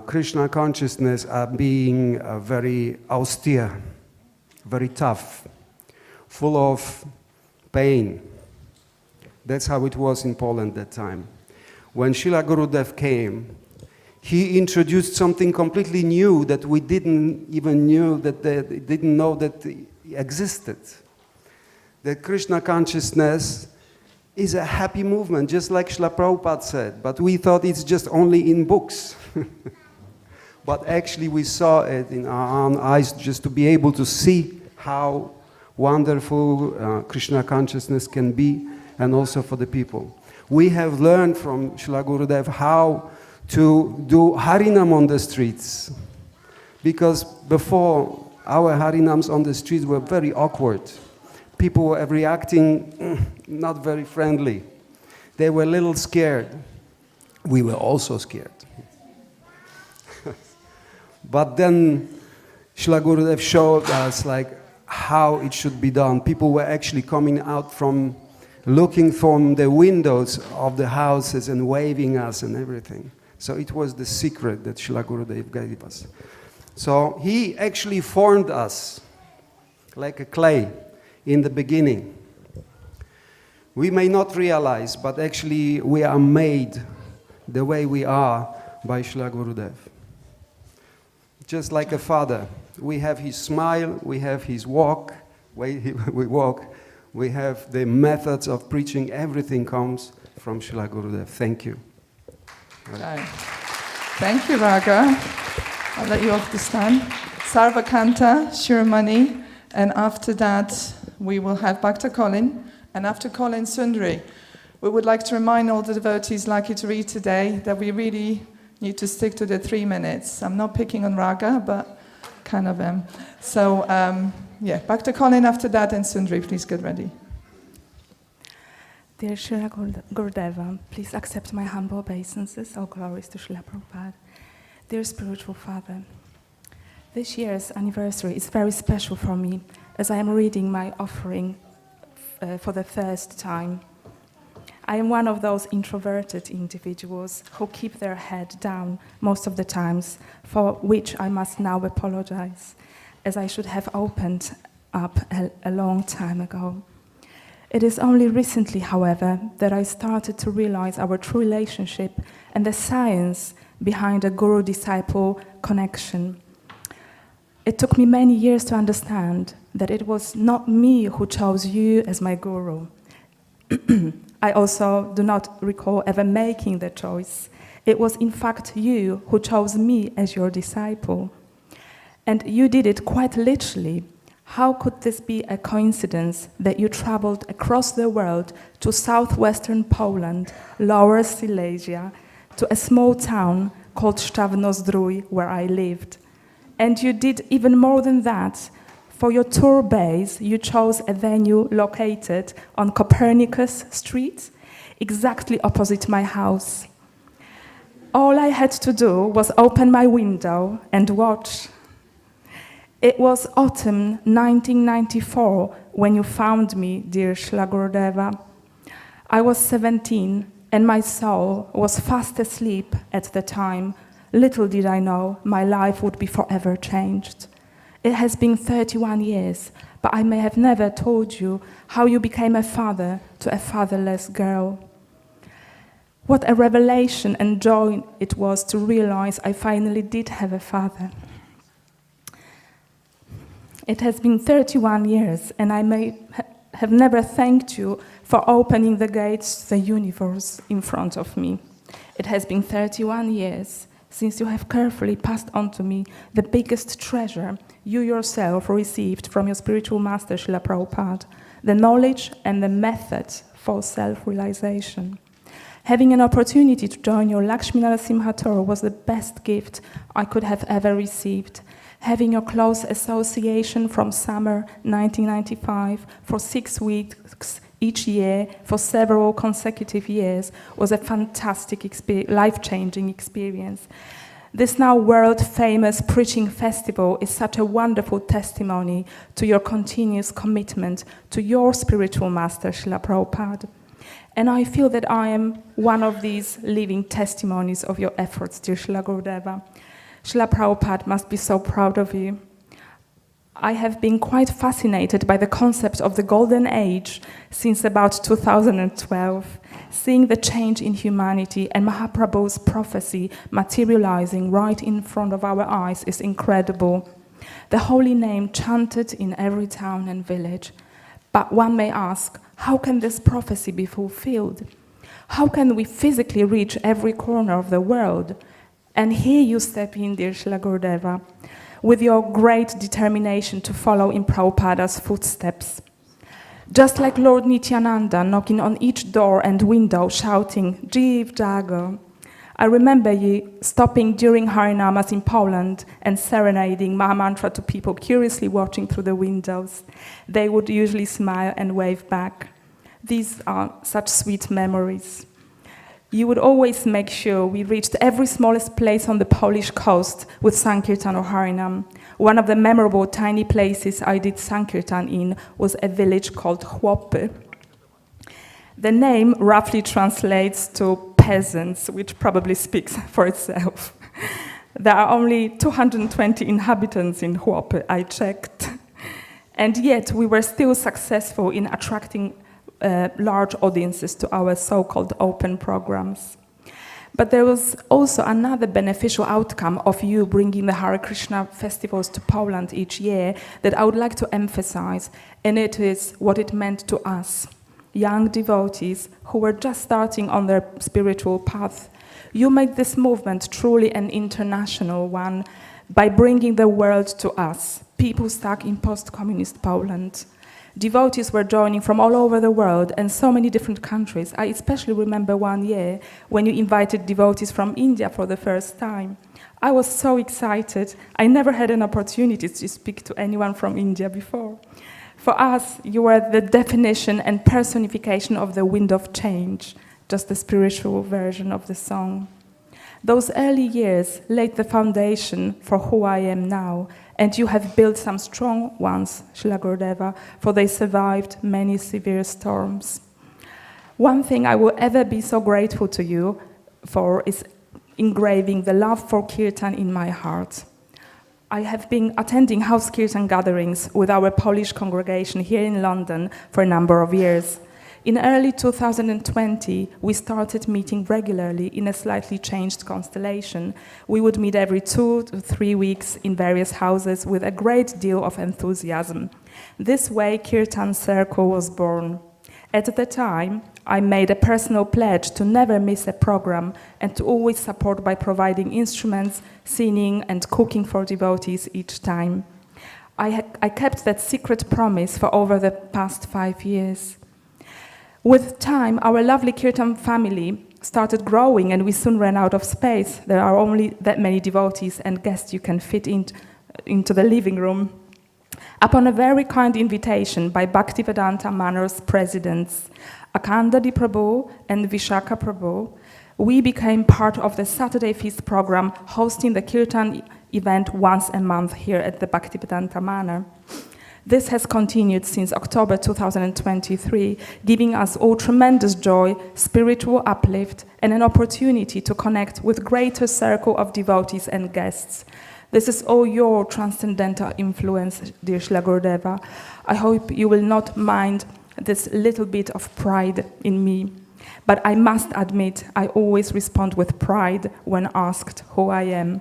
Speaker 1: Krishna consciousness being very austere, very tough, full of pain. That's how it was in Poland that time. When Srila Gurudev came, he introduced something completely new that we didn't even know that existed. That Krishna consciousness is a happy movement, just like Srila Prabhupada said, but we thought it's just only in books. But actually we saw it in our own eyes, just to be able to see how wonderful Krishna consciousness can be, and also for the people. We have learned from Srila Gurudev how to do Harinam on the streets, because before our Harinams on the streets were very awkward. People were reacting not very friendly. They were a little scared. We were also scared. But then Srila Gurudev showed us how it should be done. People were actually coming out from looking from the windows of the houses and waving us and everything. So it was the secret that Srila Gurudev gave us. So he actually formed us like a clay in the beginning. We may not realize, but actually we are made the way we are by Srila Gurudev. Just like a father, we have his smile, we have his walk, we walk, we have the methods of preaching, everything comes from Srila Gurudev. Thank you.
Speaker 7: Okay. Thank you, Raga. I'll let you off the stand. Sarvakanta, Shiromani, and after that we will have Bhakta Colin, and after Colin, Sundari. We would like to remind all the devotees likely to read today that we really need to stick to the 3 minutes. I'm not picking on Raga, but kind of am. So, Bhakta Colin after that, and Sundari, please get ready.
Speaker 11: Dear Srila Gurudeva, please accept my humble obeisances. All glories to Srila Prabhupada. Dear Spiritual Father, this year's anniversary is very special for me, as I am reading my offering for the first time. I am one of those introverted individuals who keep their head down most of the times, for which I must now apologize, as I should have opened up a long time ago. It is only recently, however, that I started to realize our true relationship and the science behind a guru-disciple connection. It took me many years to understand that it was not me who chose you as my guru. I also do not recall ever making the choice. It was in fact you who chose me as your disciple. And you did it quite literally. How could this be a coincidence that you traveled across the world to southwestern Poland, Lower Silesia, to a small town called Szczawno-Zdrój, where I lived? And you did even more than that. For your tour base, you chose a venue located on Copernicus Street, exactly opposite my house. All I had to do was open my window and watch. It was autumn 1994 when you found me, dear Srila Gurudeva. I was 17 and my soul was fast asleep at the time. Little did I know my life would be forever changed. It has been 31 years, but I may have never told you how you became a father to a fatherless girl. What a revelation and joy it was to realize I finally did have a father. It has been 31 years, and I may have never thanked you for opening the gates to the universe in front of me. It has been 31 years since you have carefully passed on to me the biggest treasure you yourself received from your spiritual master, Srila Prabhupada, the knowledge and the method for self-realization. Having an opportunity to join your Lakshmi Narasimha tour was the best gift I could have ever received. Having your close association from summer 1995 for 6 weeks each year for several consecutive years was a fantastic, life-changing experience. This now world-famous preaching festival is such a wonderful testimony to your continuous commitment to your spiritual master, Srila Prabhupada. And I feel that I am one of these living testimonies of your efforts, dear Srila Gurudeva. Srila Prabhupada must be so proud of you. I have been quite fascinated by the concept of the golden age since about 2012. Seeing the change in humanity and Mahaprabhu's prophecy materializing right in front of our eyes is incredible. The holy name chanted in every town and village. But one may ask, how can this prophecy be fulfilled? How can we physically reach every corner of the world? And here you step in, dear Srila Gurudeva, with your great determination to follow in Prabhupada's footsteps. Just like Lord Nityananda knocking on each door and window shouting, Jiv Jago. I remember you stopping during Harinamas in Poland and serenading Mahamantra to people curiously watching through the windows. They would usually smile and wave back. These are such sweet memories. You would always make sure we reached every smallest place on the Polish coast with Sankirtan or Harinam. One of the memorable tiny places I did Sankirtan in was a village called Chłopy. The name roughly translates to peasants, which probably speaks for itself. There are only 220 inhabitants in Chłopy, I checked. And yet we were still successful in attracting large audiences to our so-called open programs. But there was also another beneficial outcome of you bringing the Hare Krishna festivals to Poland each year that I would like to emphasize, and it is what it meant to us, young devotees who were just starting on their spiritual path. You made this movement truly an international one by bringing the world to us, people stuck in post-communist Poland. Devotees were joining from all over the world and so many different countries. I especially remember one year when you invited devotees from India for the first time. I was so excited. I never had an opportunity to speak to anyone from India before. For us, you were the definition and personification of the wind of change, just the spiritual version of the song. Those early years laid the foundation for who I am now, and you have built some strong ones, Srila Gurudeva, for they survived many severe storms. One thing I will ever be so grateful to you for is engraving the love for kirtan in my heart. I have been attending house kirtan gatherings with our Polish congregation here in London for a number of years. In early 2020, we started meeting regularly in a slightly changed constellation. We would meet every 2 to 3 weeks in various houses with a great deal of enthusiasm. This way, Kirtan Circle was born. At the time, I made a personal pledge to never miss a program and to always support by providing instruments, singing, and cooking for devotees each time. I kept that secret promise for over the past 5 years. With time, our lovely Kirtan family started growing and we soon ran out of space. There are only that many devotees and guests you can fit into the living room. Upon a very kind invitation by Bhaktivedanta Manor's presidents, Akandadi Prabhu and Vishaka Prabhu, we became part of the Saturday Feast program, hosting the Kirtan event once a month here at the Bhaktivedanta Manor. This has continued since October 2023, giving us all tremendous joy, spiritual uplift, and an opportunity to connect with greater circle of devotees and guests. This is all your transcendental influence, dear Srila Gurudeva. I hope you will not mind this little bit of pride in me. But I must admit, I always respond with pride when asked who I am.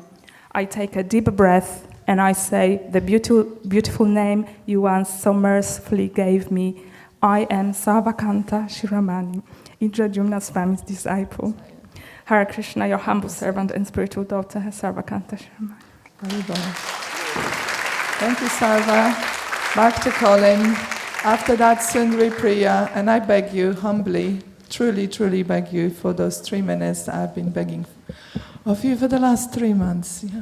Speaker 11: I take a deep breath and I say the beautiful name you once so mercifully gave me. I am Sarvakanta Shiromani, Indradyumna Swami's disciple. Hare Krishna, your humble servant and spiritual daughter, Sarvakanta Shiromani.
Speaker 7: Thank you, Sarva. Back to Colin. After that, Sundari Priya, and I beg you humbly, truly, truly beg you for those 3 minutes that I've been begging of you for the last 3 months. Yeah.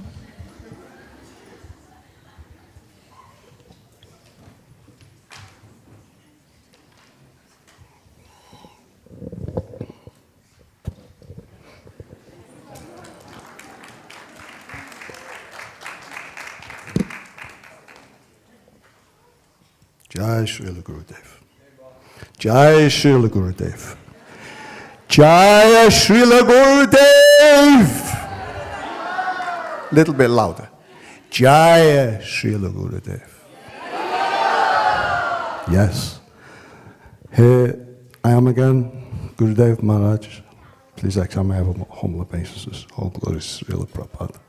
Speaker 12: Jai Srila Gurudev. Jai Srila Gurudev. Jai Srila Gurudev. Little bit louder. Jai Srila Gurudev. Yes. Here I am again, Gurudev Maharaj. Please accept my humble obeisances. All glory to Srila Prabhupada.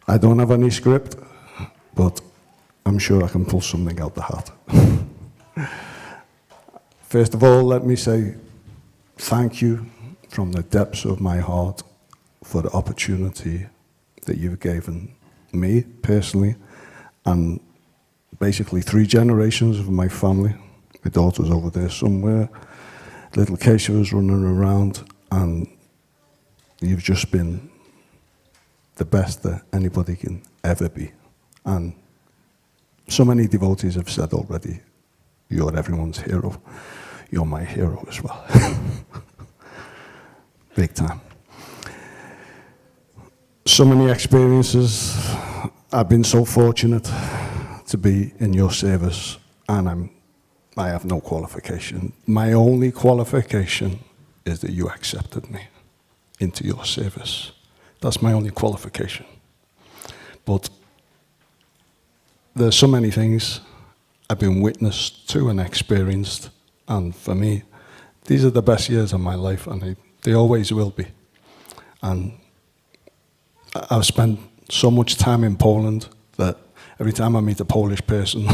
Speaker 12: I don't have any script, but I'm sure I can pull something out the hat. First of all, let me say thank you from the depths of my heart for the opportunity that you've given me personally, and basically 3 generations of my family. My daughter's over there somewhere. Little Keisha was running around, and you've just been the best that anybody can ever be. And so many devotees have said already, you're everyone's hero. You're my hero as well. Big time. So many experiences. I've been so fortunate to be in your service, and I have no qualification. My only qualification is that you accepted me into your service. That's my only qualification. But there's so many things I've been witnessed to and experienced, and for me, these are the best years of my life, and they always will be. And I've spent so much time in Poland that every time I meet a Polish person,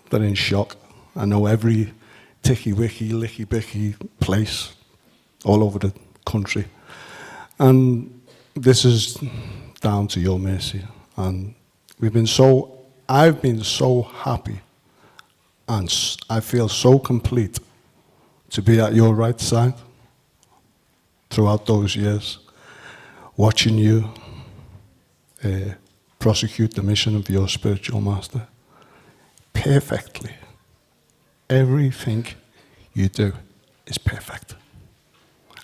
Speaker 12: they're in shock. I know every ticky-wicky, licky-bicky place all over the country. And this is down to your mercy. And I've been so happy, and I feel so complete to be at your right side throughout those years, watching you prosecute the mission of your spiritual master perfectly. Everything you do is perfect.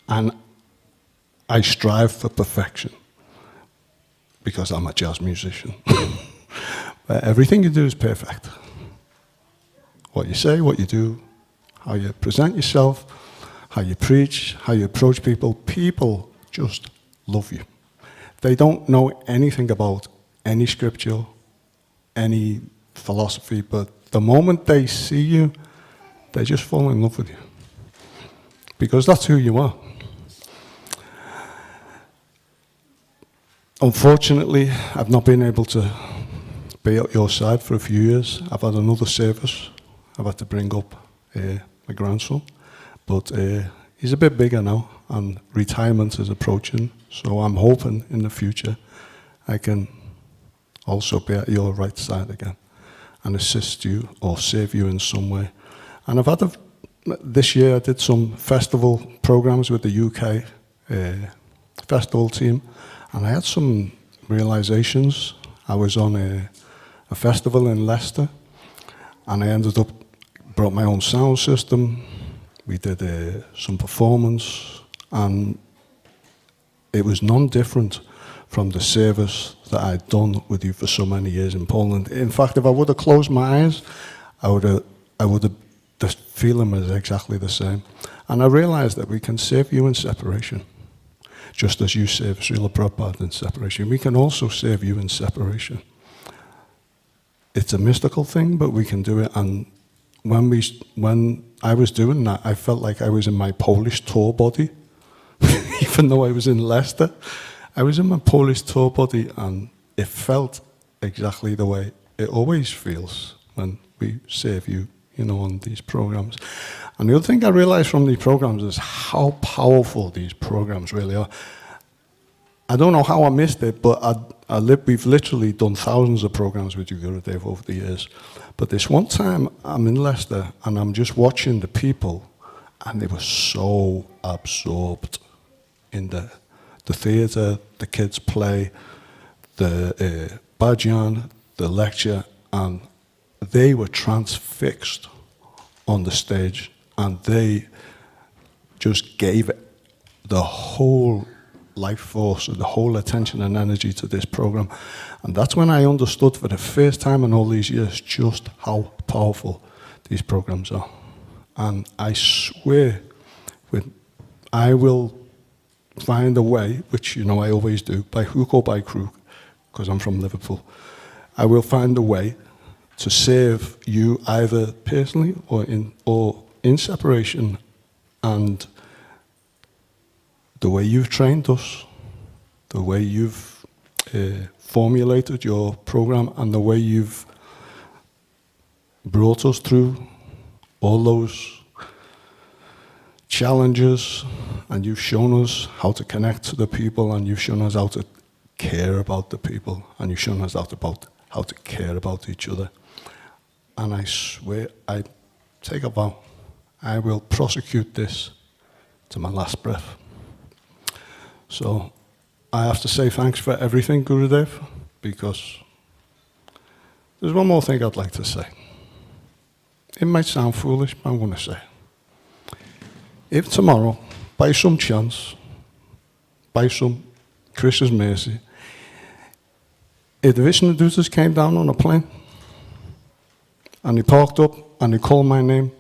Speaker 12: And I strive for perfection because I'm a jazz musician. But everything you do is perfect. What you say, what you do, how you present yourself, how you preach, how you approach people. People just love you. They don't know anything about any scripture, any philosophy, but the moment they see you, they just fall in love with you. Because that's who you are. Unfortunately, I've not been able to be at your side for a few years. I've had another service. I've had to bring up my grandson. But he's a bit bigger now, and retirement is approaching. So I'm hoping in the future I can also be at your right side again and assist you or serve you in some way. And this year I did some festival programs with the UK festival team, and I had some realizations. I was on a festival in Leicester, and I ended up brought my own sound system. We did some performance, and it was none different from the service that I'd done with you for so many years in Poland. In fact, if I would have closed my eyes, I would have. The feeling was exactly the same. And I realized that we can serve you in separation, just as you serve Srila Prabhupada in separation. We can also serve you in separation. It's a mystical thing, but we can do it. And when I was doing that, I felt like I was in my Polish tour body, even though I was in Leicester. I was in my Polish tour body, and it felt exactly the way it always feels when we serve you, on these programs. And the other thing I realized from these programs is how powerful these programs really are. I don't know how I missed it, but we've literally done thousands of programs with you, Gurudev, over the years. But this one time, I'm in Leicester, and I'm just watching the people, and they were so absorbed in the theatre, the kids' play, the bhajan, the lecture, and they were transfixed on the stage, and they just gave the whole life force, the whole attention and energy to this program. And that's when I understood for the first time in all these years just how powerful these programs are. And I swear, I will find a way, which you know I always do, by hook or by crook, because I'm from Liverpool, I will find a way to serve you either personally or in separation. And the way you've trained us, the way you've formulated your program, and the way you've brought us through all those challenges, and you've shown us how to connect to the people, and you've shown us how to care about the people, and you've shown us how to care about each other. And I swear, I take a vow, I will prosecute this to my last breath. So I have to say thanks for everything, Gurudev, because there's one more thing I'd like to say. It might sound foolish, but I'm going to say it. If tomorrow, by some chance, by some Krishna's mercy, if the Vishnudutas came down on a plane and he parked up and he called my name,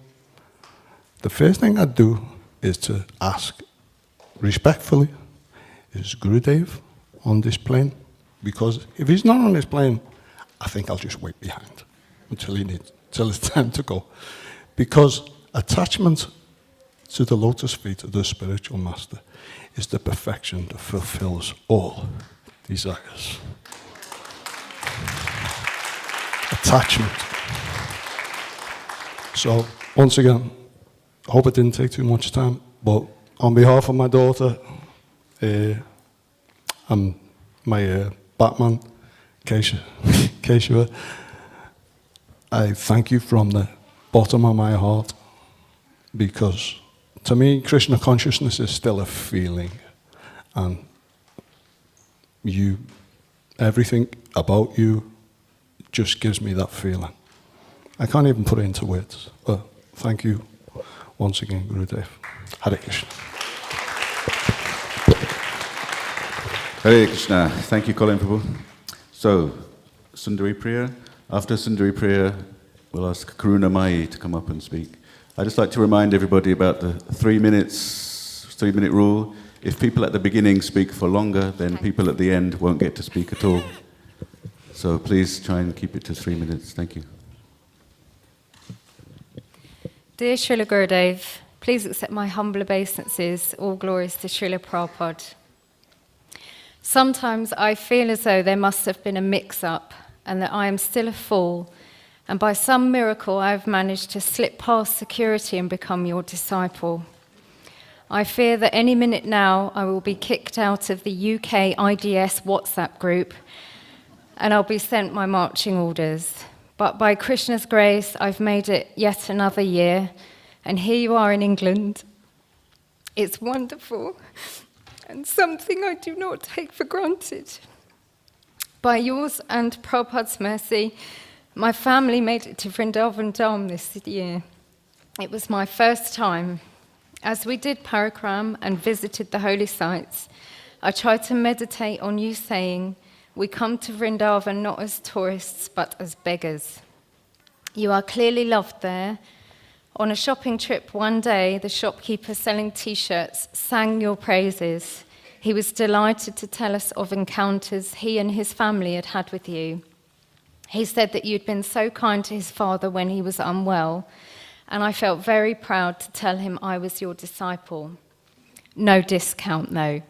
Speaker 12: the first thing I'd do is to ask respectfully, is Gurudev on this plane? Because if he's not on this plane, I think I'll just wait behind until it's time to go. Because attachment to the lotus feet of the spiritual master is the perfection that fulfills all desires. Attachment. So, once again, I hope it didn't take too much time, but on behalf of my daughter, and my Batman, Keshava, I thank you from the bottom of my heart, because to me, Krishna consciousness is still a feeling, and everything about you just gives me that feeling. I can't even put it into words, but thank you once again, Gurudev. Hare Krishna.
Speaker 2: Hare Krishna. Thank you, Colin Prabhu. So, Sundari Priya. After Sundari Priya, we'll ask Karuna Mai to come up and speak. I'd just like to remind everybody about the 3-minute rule. If people at the beginning speak for longer, then people at the end won't get to speak at all. So please try and keep it to 3 minutes. Thank you.
Speaker 13: Dear Srila Gurudev, please accept my humble obeisances. All glories to Srila Prabhupada. Sometimes I feel as though there must have been a mix-up and that I am still a fool, and by some miracle I have managed to slip past security and become your disciple. I fear that any minute now I will be kicked out of the UK IDS WhatsApp group and I'll be sent my marching orders. But by Krishna's grace, I've made it yet another year, and here you are in England. It's wonderful, and something I do not take for granted. By yours and Prabhupada's mercy, my family made it to Vrindavan Dham this year. It was my first time. As we did parikram and visited the holy sites, I tried to meditate on you saying, we come to Vrindavan not as tourists, but as beggars. You are clearly loved there. On a shopping trip one day, the shopkeeper selling T-shirts sang your praises. He was delighted to tell us of encounters he and his family had had with you. He said that you'd been so kind to his father when he was unwell, and I felt very proud to tell him I was your disciple. No discount, though.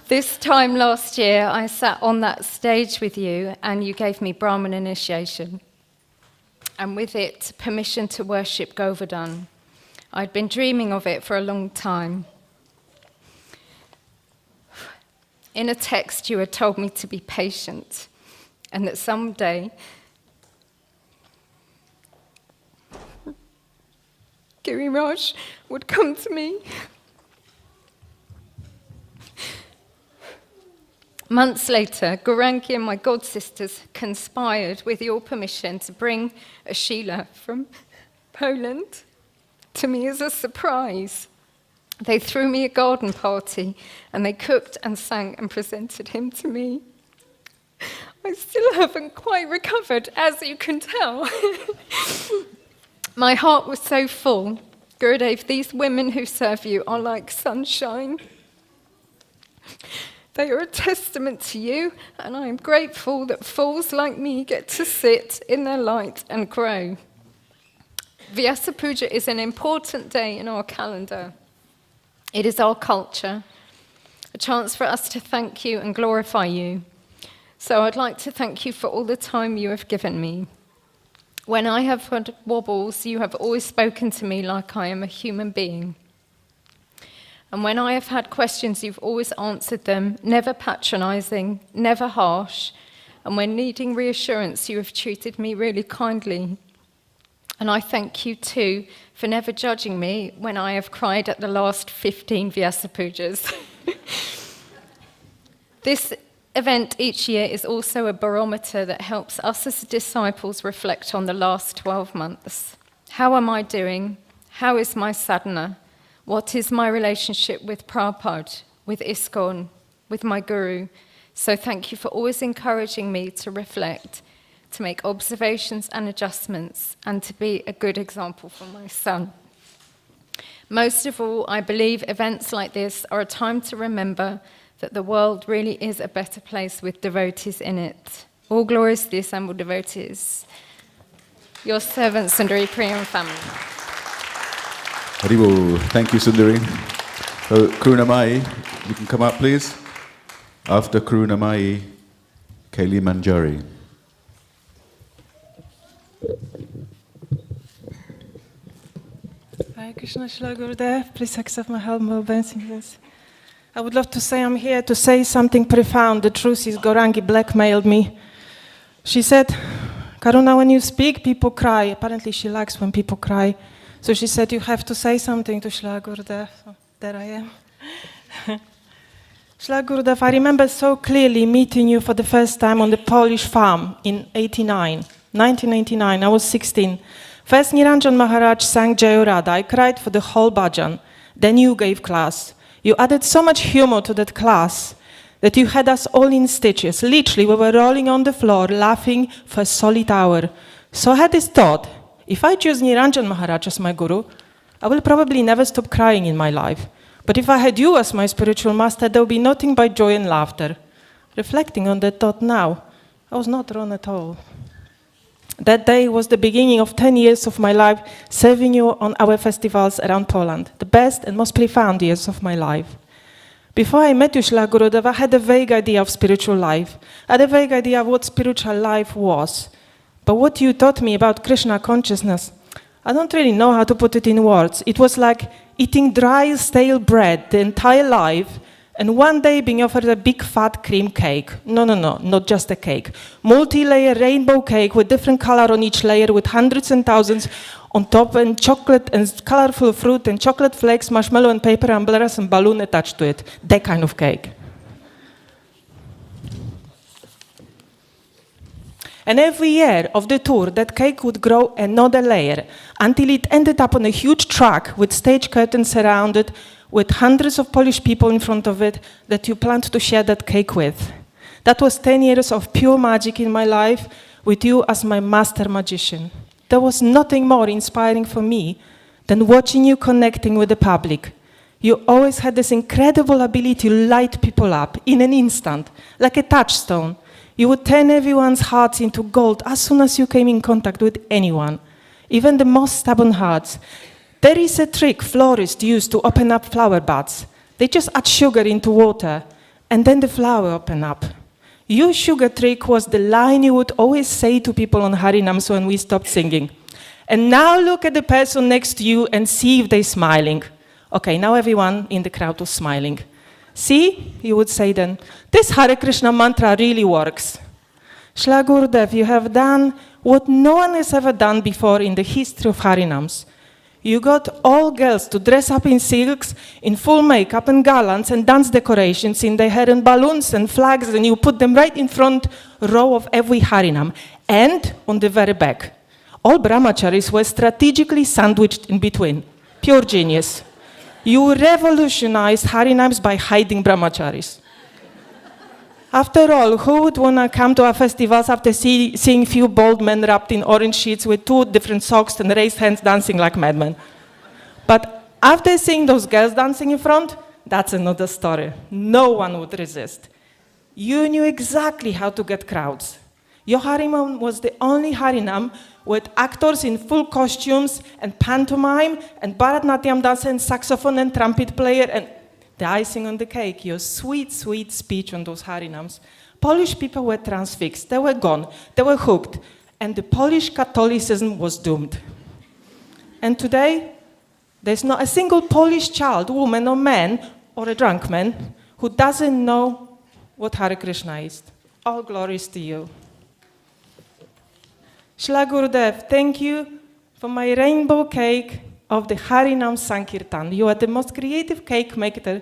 Speaker 13: This time last year, I sat on that stage with you, and you gave me Brahman initiation, and with it, permission to worship Govardhan. I'd been dreaming of it for a long time. In a text, you had told me to be patient, and that someday Giriraj would come to me. Months later, Gaurangi and my godsisters conspired with your permission to bring a Sheila from Poland to me as a surprise. They threw me a garden party, and they cooked and sang and presented him to me. I still haven't quite recovered, as you can tell. My heart was so full. Gurudev, these women who serve you are like sunshine. They are a testament to you, and I am grateful that fools like me get to sit in their light and grow. Viasapuja is an important day in our calendar. It is our culture, a chance for us to thank you and glorify you. So I'd like to thank you for all the time you have given me. When I have had wobbles, you have always spoken to me like I am a human being. And when I have had questions, you've always answered them, never patronizing, never harsh. And when needing reassurance, you have treated me really kindly. And I thank you too for never judging me when I have cried at the last 15 Vyasapujas. This event each year is also a barometer that helps us as disciples reflect on the last 12 months. How am I doing? How is my sadhana? What is my relationship with Prabhupada, with ISKCON, with my guru? So thank you for always encouraging me to reflect, to make observations and adjustments, and to be a good example for my son. Most of all, I believe events like this are a time to remember that the world really is a better place with devotees in it. All glories to the assembled devotees. Your servant, Sundari Priya and family.
Speaker 2: Haribo, thank you, Sundari. So, Karunamai, you can come up, please. After Karunamai, Kaili Manjari.
Speaker 14: Hare Krishna, Srila Gurudev, please accept my humble obeisances. I would love to say I'm here to say something profound. The truth is Gaurangi blackmailed me. She said, Karuna, when you speak, people cry. Apparently she likes when people cry. So she said, you have to say something to Srila Gurudev. So there I am. Srila Gurudev, I remember so clearly meeting you for the first time on the Polish farm in 1989. I was 16. First Niranjan Maharaj sang Jayarada. I cried for the whole bhajan. Then you gave class. You added so much humor to that class that you had us all in stitches. Literally, we were rolling on the floor, laughing for a solid hour. So I had this thought, if I choose Niranjan Maharaj as my guru, I will probably never stop crying in my life. But if I had you as my spiritual master, there would be nothing but joy and laughter. Reflecting on that thought now, I was not wrong at all. That day was the beginning of 10 years of my life serving you on our festivals around Poland, the best and most profound years of my life. Before I met you, Srila Gurudev, I had a vague idea of spiritual life. I had a vague idea of what spiritual life was. But what you taught me about Krishna consciousness, I don't really know how to put it in words. It was like eating dry, stale bread the entire life, and one day being offered a big fat cream cake. No, not just a cake. Multi-layer rainbow cake with different color on each layer, with hundreds and thousands on top, and chocolate and colorful fruit and chocolate flakes, marshmallow and paper umbrellas and balloon attached to it. That kind of cake. And every year of the tour, that cake would grow another layer until it ended up on a huge truck with stage curtains around it, with hundreds of Polish people in front of it that you planned to share that cake with. That was 10 years of pure magic in my life with you as my master magician. There was nothing more inspiring for me than watching you connecting with the public. You always had this incredible ability to light people up in an instant, like a touchstone. You would turn everyone's hearts into gold as soon as you came in contact with anyone, even the most stubborn hearts. There is a trick florists use to open up flower buds. They just add sugar into water, and then the flower open up. Your sugar trick was the line you would always say to people on Harinams when we stopped singing. And now look at the person next to you and see if they're smiling. Okay, now everyone in the crowd was smiling. See, you would say then, this Hare Krishna mantra really works. Srila Gurudev, you have done what no one has ever done before in the history of Harinams. You got all girls to dress up in silks, in full makeup and garlands and dance decorations in their hair and balloons and flags, and you put them right in front row of every Harinam and on the very back. All brahmacharis were strategically sandwiched in between. Pure genius. You revolutionized Harinams by hiding brahmacharis. After all, who would want to come to our festivals after seeing few bald men wrapped in orange sheets with 2 different socks and raised hands dancing like madmen? But after seeing those girls dancing in front, that's another story. No one would resist. You knew exactly how to get crowds. Your Harinam was the only Harinam with actors in full costumes and pantomime and Bharatnatyam dancer and saxophone and trumpet player and the icing on the cake, your sweet, sweet speech on those Harinams. Polish people were transfixed, they were gone, they were hooked, and the Polish Catholicism was doomed. And today, there's not a single Polish child, woman or man, or a drunk man, who doesn't know what Hare Krishna is. All glories to you. Shila Gurudev, thank you for my rainbow cake of the Harinam Sankirtan. You are the most creative cake maker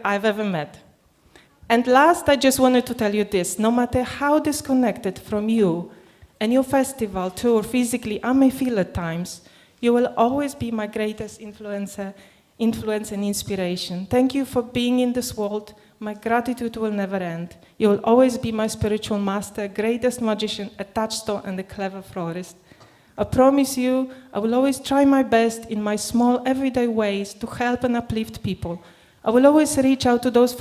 Speaker 14: I've ever met. And last, I just wanted to tell you this. No matter how disconnected from you and your festival tour physically I may feel at times, you will always be my greatest influence and inspiration. Thank you for being in this world. My gratitude will never end. You will always be my spiritual master, greatest magician, a touchstone, and a clever florist. I promise you, I will always try my best in my small, everyday ways to help and uplift people. I will always reach out to those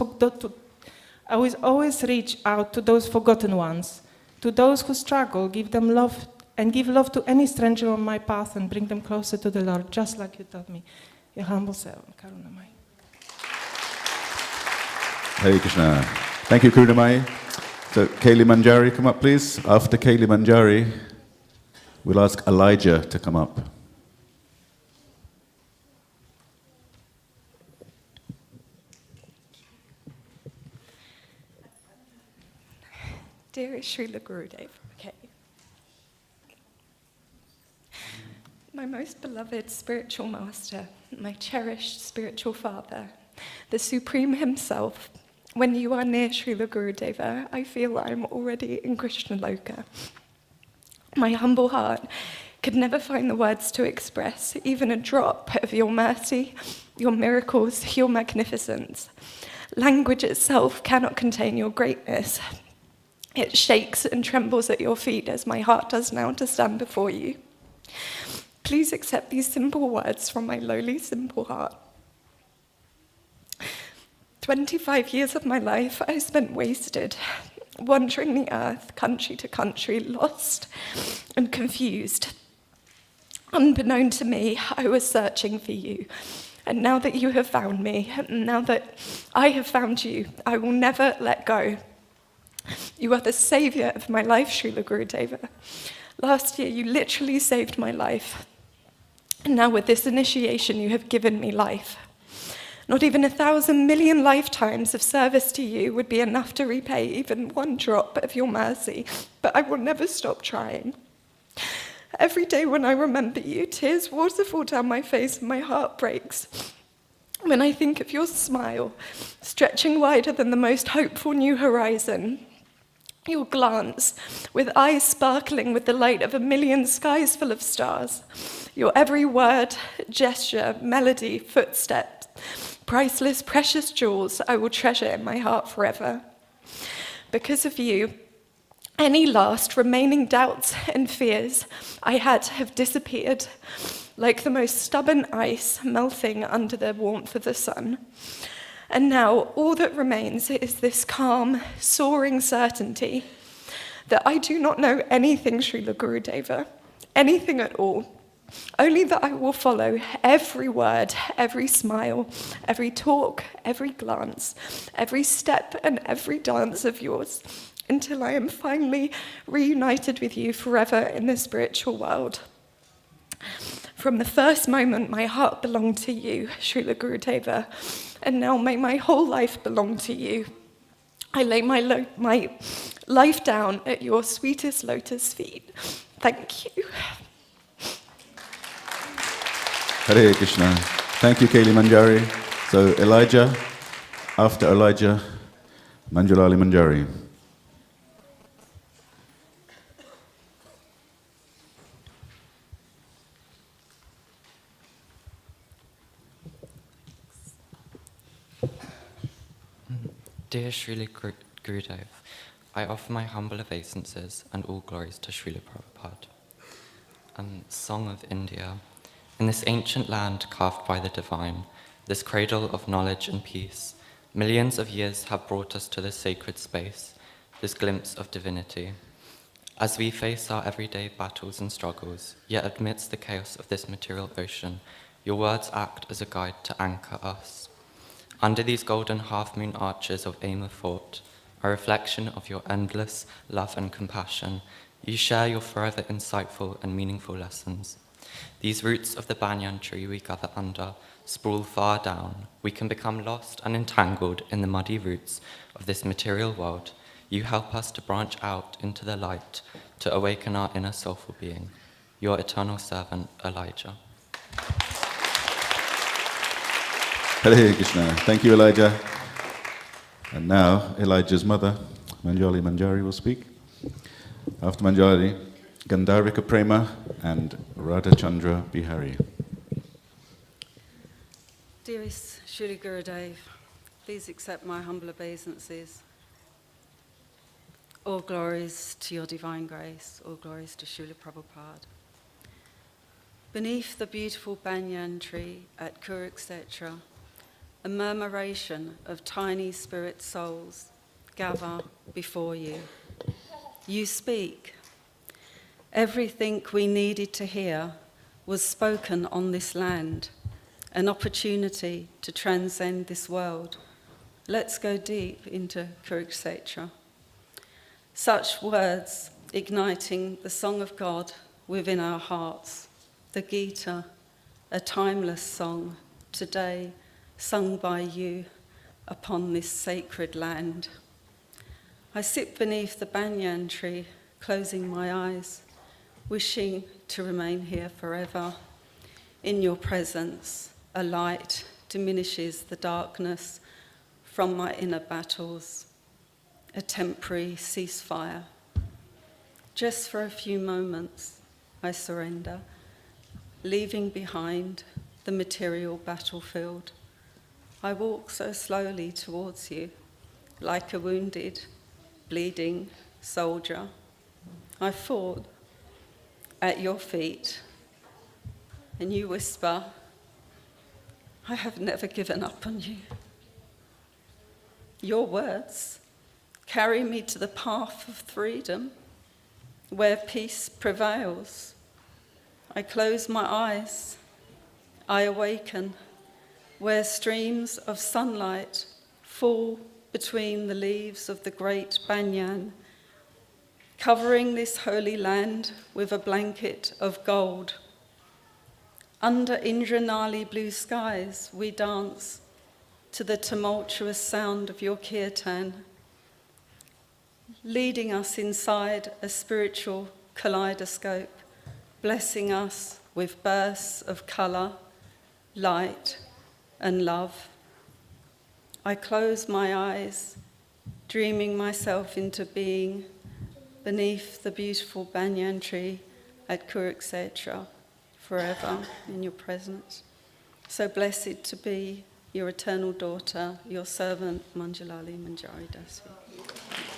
Speaker 14: forgotten ones, to those who struggle, give them love, and give love to any stranger on my path and bring them closer to the Lord, just like you taught me. Your humble servant, Karunamai.
Speaker 2: Hare Krishna. Thank you, Karunamai. So, Kaili Manjari, come up, please. After Kaili Manjari, we'll ask Elijah to come up.
Speaker 15: Dearest Srila Gurudev, okay. My most beloved spiritual master, my cherished spiritual father, the Supreme Himself, when you are near Srila Gurudeva, I feel I'm already in Krishna Loka. My humble heart could never find the words to express even a drop of your mercy, your miracles, your magnificence. Language itself cannot contain your greatness. It shakes and trembles at your feet as my heart does now to stand before you. Please accept these simple words from my lowly, simple heart. 25 years of my life I spent wasted, wandering the earth, country to country, lost and confused. Unbeknown to me, I was searching for you. And now that you have found me, now that I have found you, I will never let go. You are the savior of my life, Srila Gurudeva. Last year, you literally saved my life. And now with this initiation, you have given me life. Not even 1,000 million lifetimes of service to you would be enough to repay even one drop of your mercy, but I will never stop trying. Every day when I remember you, tears waterfall down my face and my heart breaks. When I think of your smile, stretching wider than the most hopeful new horizon, your glance, with eyes sparkling with the light of 1,000,000 skies full of stars, your every word, gesture, melody, footstep, priceless, precious jewels I will treasure in my heart forever. Because of you, any last remaining doubts and fears I had have disappeared, like the most stubborn ice melting under the warmth of the sun. And now all that remains is this calm, soaring certainty that I do not know anything, Srila Gurudeva, anything at all. Only that I will follow every word, every smile, every talk, every glance, every step and every dance of yours, until I am finally reunited with you forever in the spiritual world. From the first moment, my heart belonged to you, Srila Gurudeva, and now may my whole life belong to you. I lay my life down at your sweetest lotus feet. Thank you.
Speaker 2: Hare Krishna. Thank you, Kaili Manjari. So Elijah, after Elijah, Manjulali Manjari.
Speaker 16: Dear Srila Gurudev, I offer my humble obeisances and all glories to Srila Prabhupada. Song of India. In this ancient land carved by the divine, this cradle of knowledge and peace, millions of years have brought us to this sacred space, this glimpse of divinity. As we face our everyday battles and struggles, yet amidst the chaos of this material ocean, your words act as a guide to anchor us. Under these golden half-moon arches of aim of thought, a reflection of your endless love and compassion, you share your forever insightful and meaningful lessons. These roots of the banyan tree we gather under sprawl far down. We can become lost and entangled in the muddy roots of this material world. You help us to branch out into the light, to awaken our inner soulful being. Your eternal servant, Elijah.
Speaker 2: Hare Krishna. Thank you, Elijah. And now, Elijah's mother, Manjali Manjari, will speak. After Manjali, Gandharika Prema and Radha Chandra Bihari.
Speaker 17: Dearest Shri Gurudev, please accept my humble obeisances. All glories to your divine grace, all glories to Srila Prabhupada. Beneath the beautiful banyan tree at Kurukshetra, a murmuration of tiny spirit souls gather before you. You speak. Everything we needed to hear was spoken on this land, an opportunity to transcend this world. Let's go deep into Kurukshetra. Such words igniting the song of God within our hearts. The Gita, a timeless song, today sung by you upon this sacred land. I sit beneath the banyan tree, closing my eyes, wishing to remain here forever. In your presence, a light diminishes the darkness from my inner battles, a temporary ceasefire. Just for a few moments, I surrender, leaving behind the material battlefield. I walk so slowly towards you, like a wounded, bleeding soldier. I fall at your feet, and you whisper, I have never given up on you. Your words carry me to the path of freedom, where peace prevails. I close my eyes, I awaken, where streams of sunlight fall between the leaves of the great banyan, covering this holy land with a blanket of gold. Under Indranali blue skies, we dance to the tumultuous sound of your kirtan, leading us inside a spiritual kaleidoscope, blessing us with bursts of colour, light, and love. I close my eyes, dreaming myself into being beneath the beautiful banyan tree at Kurukshetra, forever in your presence. So blessed to be your eternal daughter, your servant, Manjalali Manjari Dasi.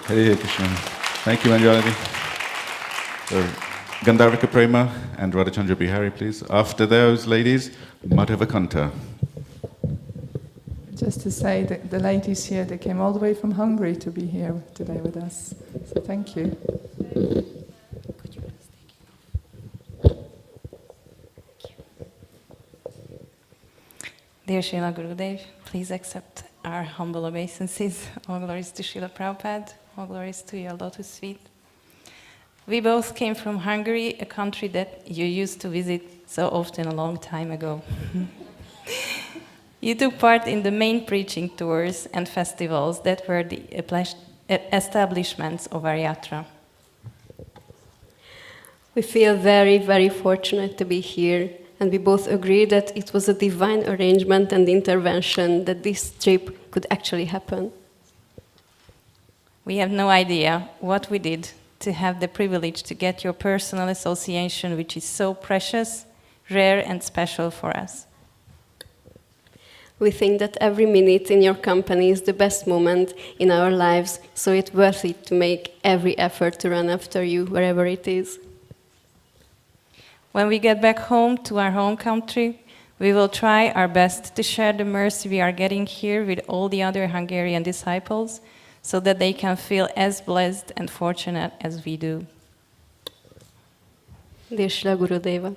Speaker 2: Hare Krishna. Thank you, Manjali. So, Gandharika Prema and Radhachandra Bihari, please. After those ladies, Madhavakanta.
Speaker 18: Just to say that the ladies here, they came all the way from Hungary to be here today with us. So thank you.
Speaker 19: Dear Srila Gurudev, please accept our humble obeisances. All glories to Srila Prabhupada, all glories to your lotus feet. We both came from Hungary, a country that you used to visit so often a long time ago. You took part in the main preaching tours and festivals that were the establishments of our yatra.
Speaker 20: We feel very, very fortunate to be here, and we both agree that it was a divine arrangement and intervention that this trip could actually happen.
Speaker 19: We have no idea what we did to have the privilege to get your personal association, which is so precious, rare, and special for us.
Speaker 20: We think that every minute in your company is the best moment in our lives, so it's worth it to make every effort to run after you wherever it is.
Speaker 19: When we get back home to our home country, we will try our best to share the mercy we are getting here with all the other Hungarian disciples, so that they can feel as blessed and fortunate as we do.
Speaker 20: Dear Srila Gurudeva,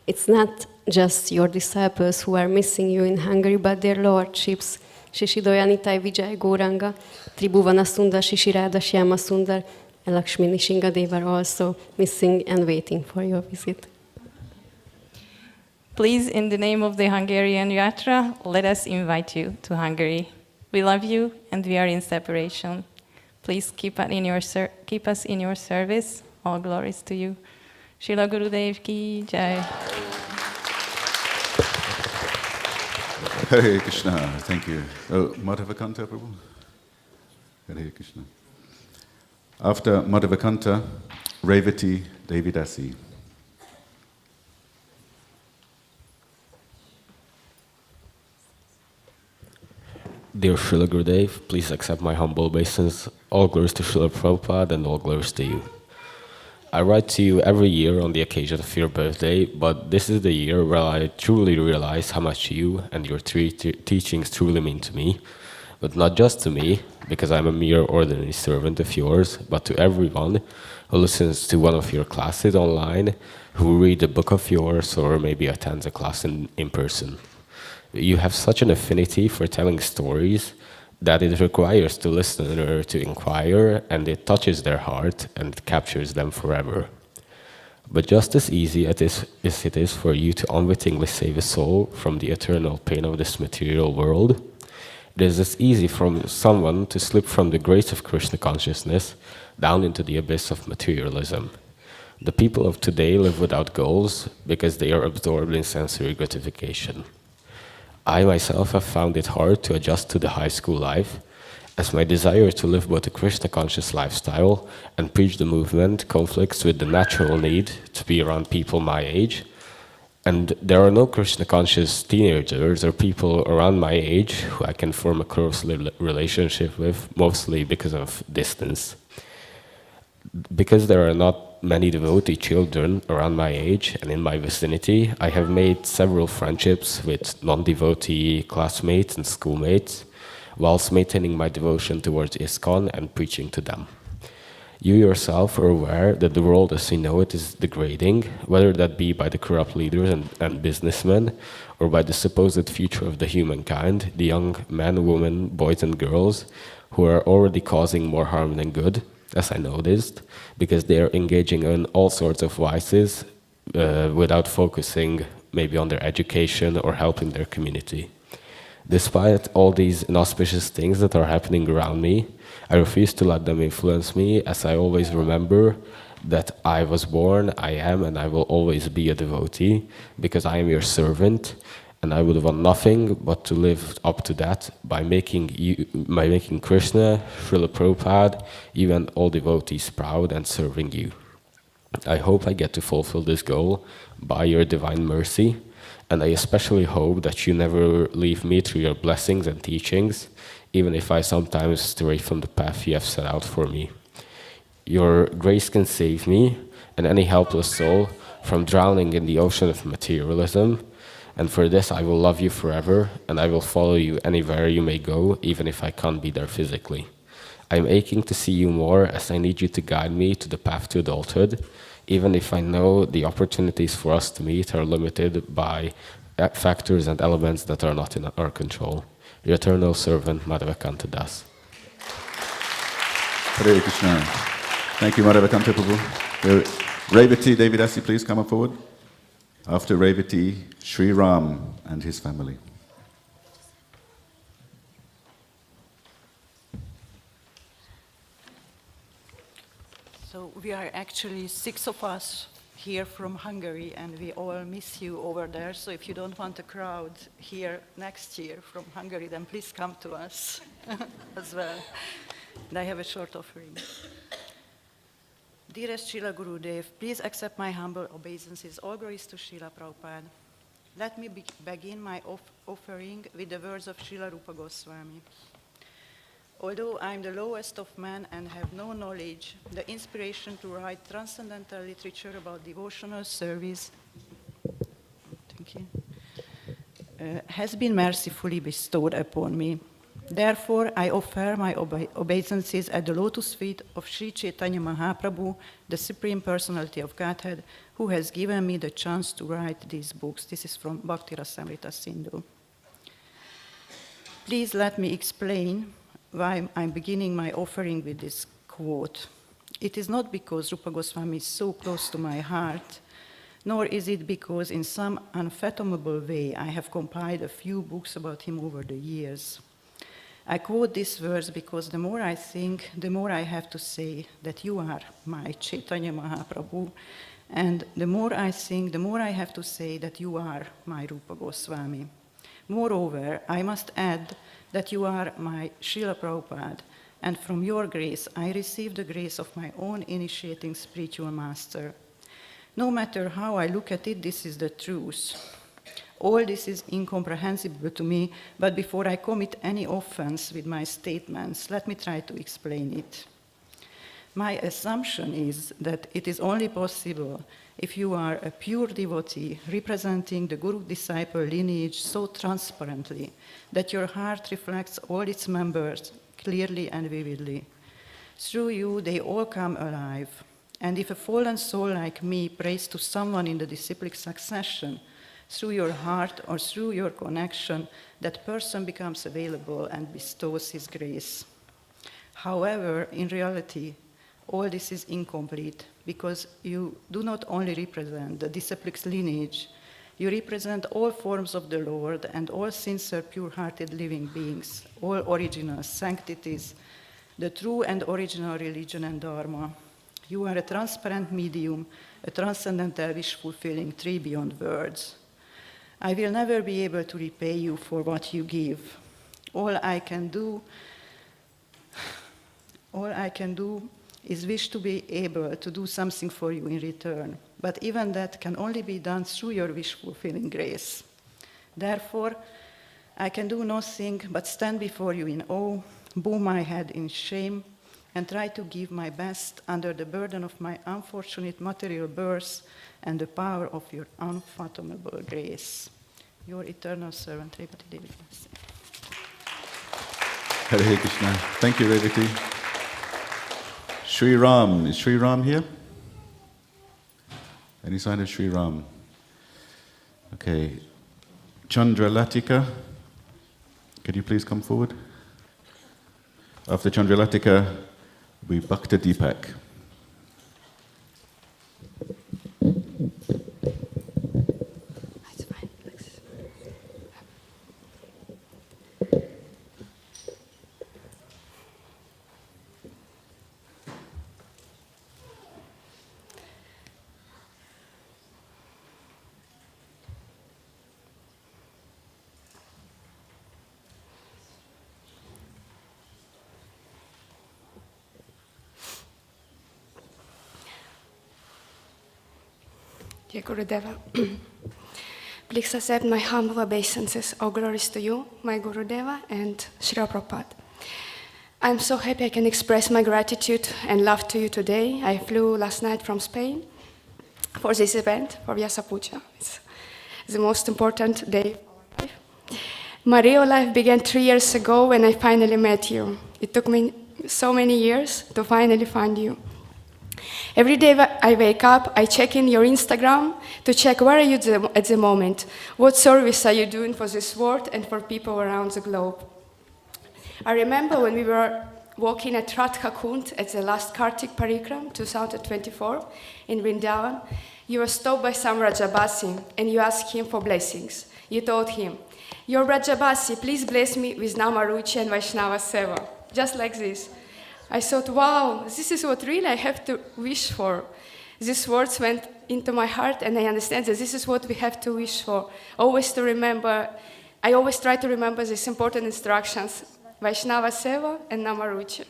Speaker 20: it's not just your disciples who are missing you in Hungary, but their lordships, Shishidoyanitai Vijay Gauranga, Tribhuvana Sundar, Shishirada Shyama Sundar, and Lakshmi Nishingadeva are also missing and waiting for your visit.
Speaker 19: Please, in the name of the Hungarian Yatra, let us invite you to Hungary. We love you and we are in separation. Please keep us in your service. All glories to you. Srila Gurudev ki jai.
Speaker 2: Hare Krishna, thank you. Oh, Madhavakanta, Prabhu? Hare Krishna. After Madhavakanta, Revati Devidasi.
Speaker 21: Dear Srila Gurudev, please accept my humble obeisance. All glories to Srila Prabhupada and all glories to you. I write to you every year on the occasion of your birthday, but this is the year where I truly realize how much you and your teachings truly mean to me. But not just to me, because I'm a mere ordinary servant of yours, but to everyone who listens to one of your classes online, who read a book of yours, or maybe attends a class in person. You have such an affinity for telling stories that it requires the listener to inquire, and it touches their heart and captures them forever. But just as easy as it is for you to unwittingly save a soul from the eternal pain of this material world, it is as easy for someone to slip from the grace of Krishna consciousness down into the abyss of materialism. The people of today live without goals because they are absorbed in sensory gratification. I myself have found it hard to adjust to the high school life, as my desire to live both a Krishna-conscious lifestyle and preach the movement conflicts with the natural need to be around people my age. And there are no Krishna-conscious teenagers or people around my age who I can form a close relationship with, mostly because of distance. Because there are not many devotee children around my age and in my vicinity, I have made several friendships with non-devotee classmates and schoolmates, whilst maintaining my devotion towards ISKCON and preaching to them. You yourself are aware that the world as you know it is degrading, whether that be by the corrupt leaders and businessmen, or by the supposed future of the humankind, the young men, women, boys and girls, who are already causing more harm than good, as I noticed, because they are engaging in all sorts of vices without focusing maybe on their education or helping their community. Despite all these inauspicious things that are happening around me, I refuse to let them influence me, as I always remember that I was born, I am, and I will always be a devotee, because I am your servant, and I would want nothing but to live up to that by making Krishna, Srila Prabhupada, even all devotees proud and serving you. I hope I get to fulfill this goal by your divine mercy, and I especially hope that you never leave me through your blessings and teachings, even if I sometimes stray from the path you have set out for me. Your grace can save me and any helpless soul from drowning in the ocean of materialism, and for this I will love you forever, and I will follow you anywhere you may go, even if I can't be there physically. I'm aching to see you more, as I need you to guide me to the path to adulthood, even if I know the opportunities for us to meet are limited by factors and elements that are not in our control. Your eternal servant, Madhavakanta Das.
Speaker 2: Hare Krishna. Thank you, Madhavakanta Prabhu. Revati Devidasi, please come up forward. After Revati, Sri Ram and his family.
Speaker 22: So we are actually 6 of us here from Hungary, and we all miss you over there. So if you don't want a crowd here next year from Hungary, then please come to us as well. And I have a short offering. Dearest Srila Gurudev, please accept my humble obeisances. All glories to Srila Prabhupada. Let me begin my offering with the words of Srila Rupa Goswami. Although I am the lowest of men and have no knowledge, the inspiration to write transcendental literature about devotional service has been mercifully bestowed upon me. Therefore, I offer my obeisances at the lotus feet of Sri Chaitanya Mahaprabhu, the Supreme Personality of Godhead, who has given me the chance to write these books. This is from Bhakti Rasamrita Sindhu. Please let me explain why I'm beginning my offering with this quote. It is not because Rupa Goswami is so close to my heart, nor is it because in some unfathomable way I have compiled a few books about him over the years. I quote this verse because the more I think, the more I have to say that you are my Chaitanya Mahaprabhu, and the more I think, the more I have to say that you are my Rupa Goswami. Moreover, I must add that you are my Srila Prabhupada, and from your grace I receive the grace of my own initiating spiritual master. No matter how I look at it, this is the truth. All this is incomprehensible to me, but before I commit any offense with my statements, let me try to explain it. My assumption is that it is only possible if you are a pure devotee representing the guru-disciple lineage so transparently that your heart reflects all its members clearly and vividly. Through you, they all come alive. And if a fallen soul like me prays to someone in the disciplic succession, through your heart or through your connection, that person becomes available and bestows his grace. However, in reality, all this is incomplete because you do not only represent the disciplic lineage, you represent all forms of the Lord and all sincere, pure-hearted living beings, all original sanctities, the true and original religion and dharma. You are a transparent medium, a transcendental wish-fulfilling tree beyond words. I will never be able to repay you for what you give. All I can do is wish to be able to do something for you in return. But even that can only be done through your wish-fulfilling grace. Therefore, I can do nothing but stand before you in awe, bow my head in shame, and try to give my best under the burden of my unfortunate material birth and the power of your unfathomable grace. Your eternal servant, Revati Devi.
Speaker 2: Hare Krishna. Thank you, Revati. Sri Ram. Is Sri Ram here? Any sign of Sri Ram? Okay. Chandralatika, could you please come forward? After Chandralatika, we Bhakta Deepak.
Speaker 3: Dear Gurudeva, please accept my humble obeisances. All glories to you, my Gurudeva, and Srila Prabhupada. I'm so happy I can express my gratitude and love to you today. I flew last night from Spain for this event, for Viasapuja. It's the most important day of our life. My real life began 3 years ago when I finally met you. It took me so many years to finally find you. Every day I wake up, I check in your Instagram to check where are you at the moment, what service are you doing for this world and for people around the globe. I remember when we were walking at Radha Kund at the last Kartik Parikram 2024 in Vrindavan, you were stopped by some Rajabasi and you asked him for blessings. You told him, "Your Rajabasi, please bless me with Namaruchi and Vaishnava Seva," just like this. I thought, wow, this is what really I have to wish for. These words went into my heart and I understand that this is what we have to wish for. Always to remember, I always try to remember these important instructions, Vaishnava Seva and Namaruchi.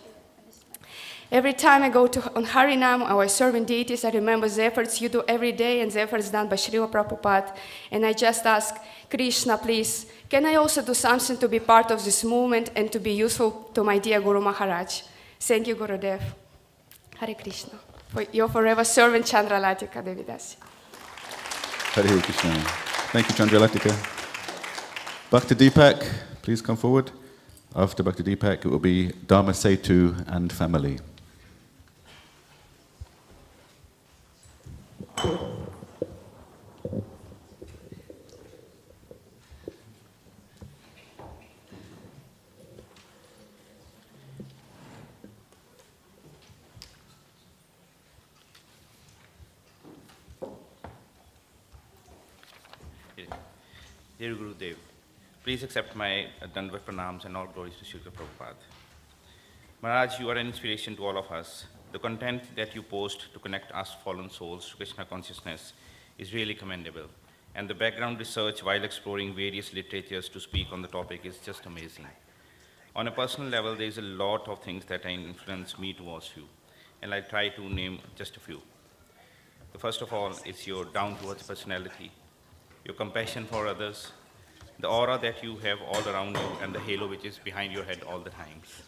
Speaker 3: Every time I go on Harinam or I serve in deities, I remember the efforts you do every day and the efforts done by Srila Prabhupada. And I just ask, Krishna, please, can I also do something to be part of this movement and to be useful to my dear Guru Maharaj? Thank you, Gurudev. Hare Krishna. For your forever servant, Chandralatika Devidasi.
Speaker 2: Hare Krishna. Thank you, Chandralatika. Bhakti Deepak, please come forward. After Bhakti Deepak, it will be Dharma Setu and family.
Speaker 4: Dear Gurudev, please accept my Dandvat Pranams and all glories to Srila Prabhupada. Maharaj, you are an inspiration to all of us. The content that you post to connect us fallen souls to Krishna consciousness is really commendable. And the background research while exploring various literatures to speak on the topic is just amazing. On a personal level, there is a lot of things that influence me towards you, and I'll try to name just a few. The first of all is your down-to-earth personality, your compassion for others, the aura that you have all around you, and the halo which is behind your head all the times.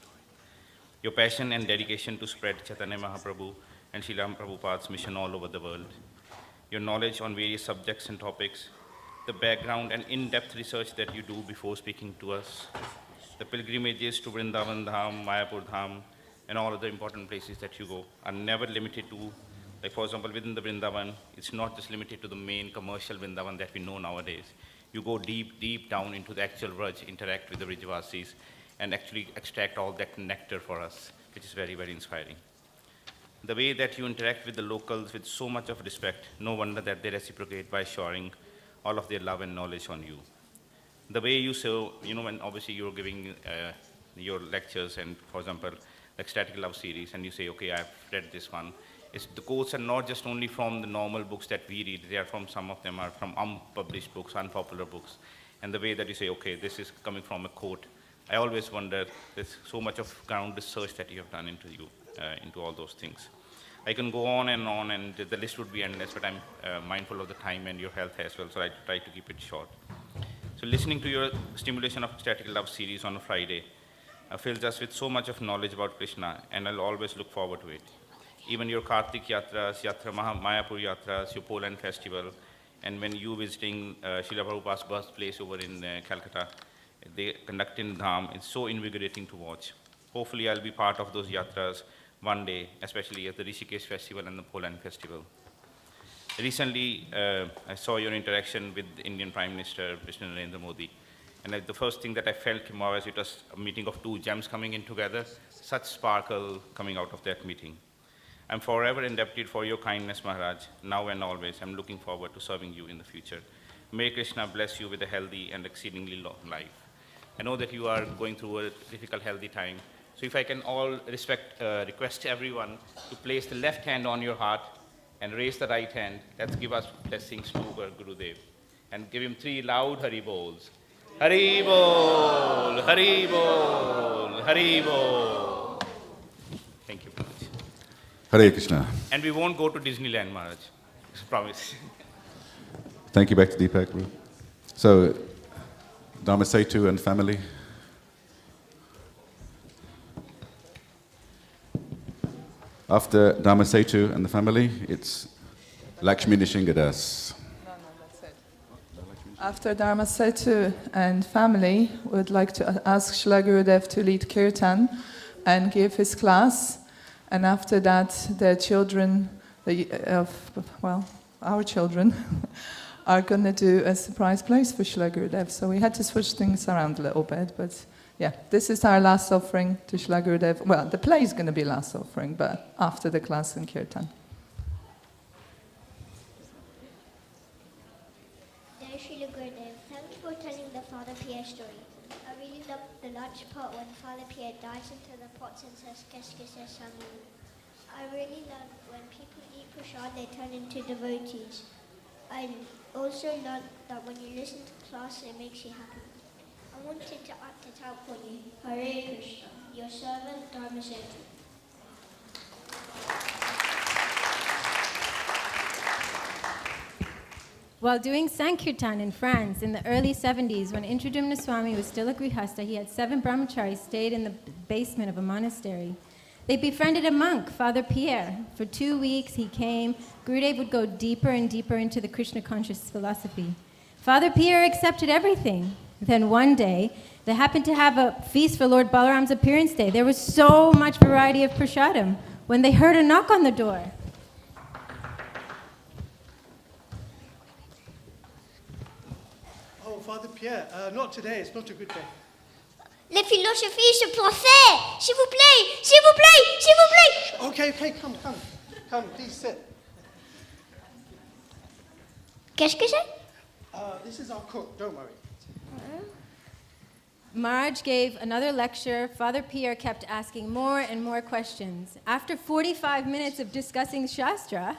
Speaker 4: Your passion and dedication to spread Chaitanya Mahaprabhu and Srila Prabhupada's mission all over the world. Your knowledge on various subjects and topics, the background and in-depth research that you do before speaking to us, the pilgrimages to Vrindavan Dham, Mayapur Dham, and all other important places that you go are never limited to, like for example, within the Vrindavan, it's not just limited to the main commercial Vrindavan that we know nowadays. You go deep, deep down into the actual Vraj, interact with the Vrijvasis, and actually extract all that nectar for us, which is very, very inspiring. The way that you interact with the locals with so much of respect, no wonder that they reciprocate by showering all of their love and knowledge on you. The way you show, when obviously you're giving your lectures and, for example, the Ecstatic Love series, and you say, okay, I've read this one. The quotes are not just only from the normal books that we read, they are from, some of them are from unpublished books, unpopular books. And the way that you say, okay, this is coming from a quote, I always wonder, there's so much of ground research that you have done into all those things. I can go on, and the list would be endless, but I'm mindful of the time and your health as well, so I try to keep it short. So listening to your stimulation of Ecstatic Love series on a Friday fills us with so much of knowledge about Krishna, and I'll always look forward to it. Even your Kartik Yatras, Mayapur Yatras, your Poland festival, and when you visiting Srila Prabhupada's birthplace over in Calcutta, they conduct in Dham, it's so invigorating to watch. Hopefully I'll be part of those yatras one day, especially at the Rishikesh festival and the Poland festival. Recently, I saw your interaction with the Indian Prime Minister, Mr. Narendra Modi, and the first thing that I felt was it was a meeting of two gems coming in together, such sparkle coming out of that meeting. I'm forever indebted for your kindness, Maharaj, now and always. I'm looking forward to serving you in the future. May Krishna bless you with a healthy and exceedingly long life. I know that you are going through a difficult, healthy time. So if I can request everyone to place the left hand on your heart and raise the right hand, let's give us blessings to our Gurudev. And give him 3 loud Hari Bols. Hari Bol, Hari Bol, Hari Bol. Thank you very much.
Speaker 2: Hare Krishna.
Speaker 4: And we won't go to Disneyland, Maharaj. Promise.
Speaker 2: Thank you, back to Deepak. So, Dharma Setu and family. After Dharma Setu and the family, it's Lakshmi Nishingadas.
Speaker 7: No, that's it. After Dharma Setu and family, we would like to ask Srila Gurudev to lead kirtan and give his class. And after that, the children our children are going to do a surprise place for Srila Gurudev. So we had to switch things around a little bit, but yeah, this is our last offering to Srila Gurudev. Well, the play is going to be last offering, but after the class in kirtan.
Speaker 5: Dear Srila Gurudev, thanks for telling the Father Pierre story. I really loved the large part when Father Pierre dives into the pots and says, "Qu'est-ce que c'est ça?" I really love when people eat prasad, they turn into devotees. I also love that when you listen to class, it makes you happy. I wanted to act it out for you. Hare Krishna, your servant Dharma Setu.
Speaker 6: While doing Sankirtan in France in the early 70s, when Indradyumna Swami was still a Grihasta, he had 7 brahmacharis stayed in the basement of a monastery. They befriended a monk, Father Pierre. For 2 weeks he came. Gurudev would go deeper and deeper into the Krishna conscious philosophy. Father Pierre accepted everything. Then one day, they happened to have a feast for Lord Balaram's appearance day. There was so much variety of prasadam when they heard a knock on the door.
Speaker 9: Oh, Father Pierre, not today. It's not a good day.
Speaker 5: Les philosophies se profèrent. S'il vous plaît, s'il vous plaît, s'il vous plaît.
Speaker 9: Okay, come, please sit.
Speaker 5: Qu'est-ce que c'est?
Speaker 9: This is our cook, don't worry.
Speaker 6: Maharaj gave another lecture. Father Pierre kept asking more and more questions. After 45 minutes of discussing Shastra,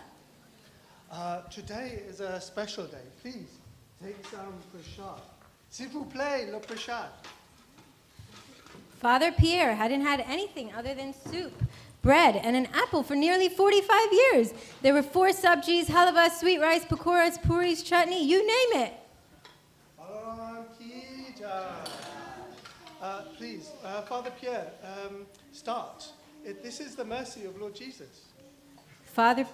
Speaker 9: Today is a special day. Please, take some prasad. S'il vous plaît, le prasad.
Speaker 6: Father Pierre hadn't had anything other than soup, bread, and an apple for nearly 45 years. There were 4 sabjis, halva, sweet rice, pakoras, puris, chutney, you name it.
Speaker 9: Please, Father Pierre, start. This is the mercy of Lord Jesus.
Speaker 6: Father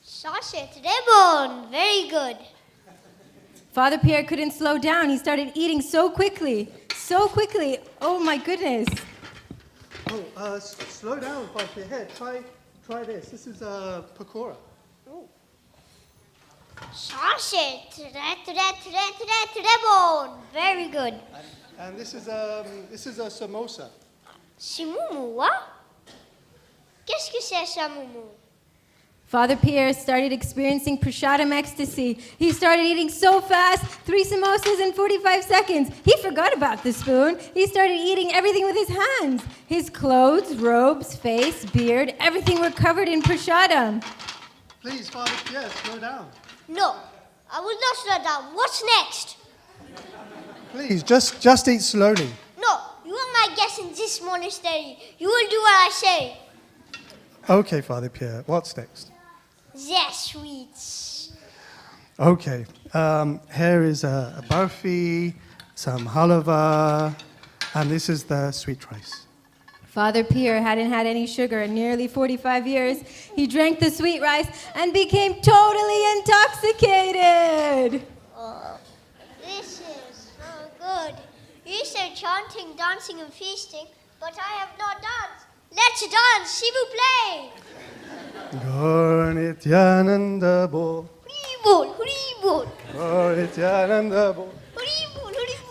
Speaker 5: Sauce, très bon. Very good.
Speaker 6: Father Pierre couldn't slow down. He started eating so quickly. Oh my goodness.
Speaker 9: Oh, slow down, Father Pierre. Here, try this. This is a pakora.
Speaker 5: Sauce, très bon. Very good.
Speaker 9: And this is a samosa.
Speaker 5: Simumu, what? Qu'est-ce que c'est ça, Mumu?
Speaker 6: Father Pierre started experiencing prasadam ecstasy. He started eating so fast, 3 samosas in 45 seconds. He forgot about the spoon. He started eating everything with his hands. His clothes, robes, face, beard, everything were covered in prasadam.
Speaker 9: Please, Father Pierre, slow down.
Speaker 5: No, I will not slow down. What's next?
Speaker 9: Please, just eat slowly.
Speaker 5: No, you are my guest in this monastery. You will do what I say.
Speaker 9: Okay, Father Pierre, what's next?
Speaker 5: The sweets.
Speaker 9: Okay, here is a barfi, some halava, and this is the sweet rice.
Speaker 6: Father Pierre hadn't had any sugar in nearly 45 years. He drank the sweet rice and became totally intoxicated.
Speaker 5: Oh, this is so good. You said chanting, dancing, and feasting, but I have not danced. Let's dance, s'il vous plaît.
Speaker 9: Gaur Nityananda Bol.
Speaker 5: Haribol.
Speaker 9: Gaur Nityananda Bol.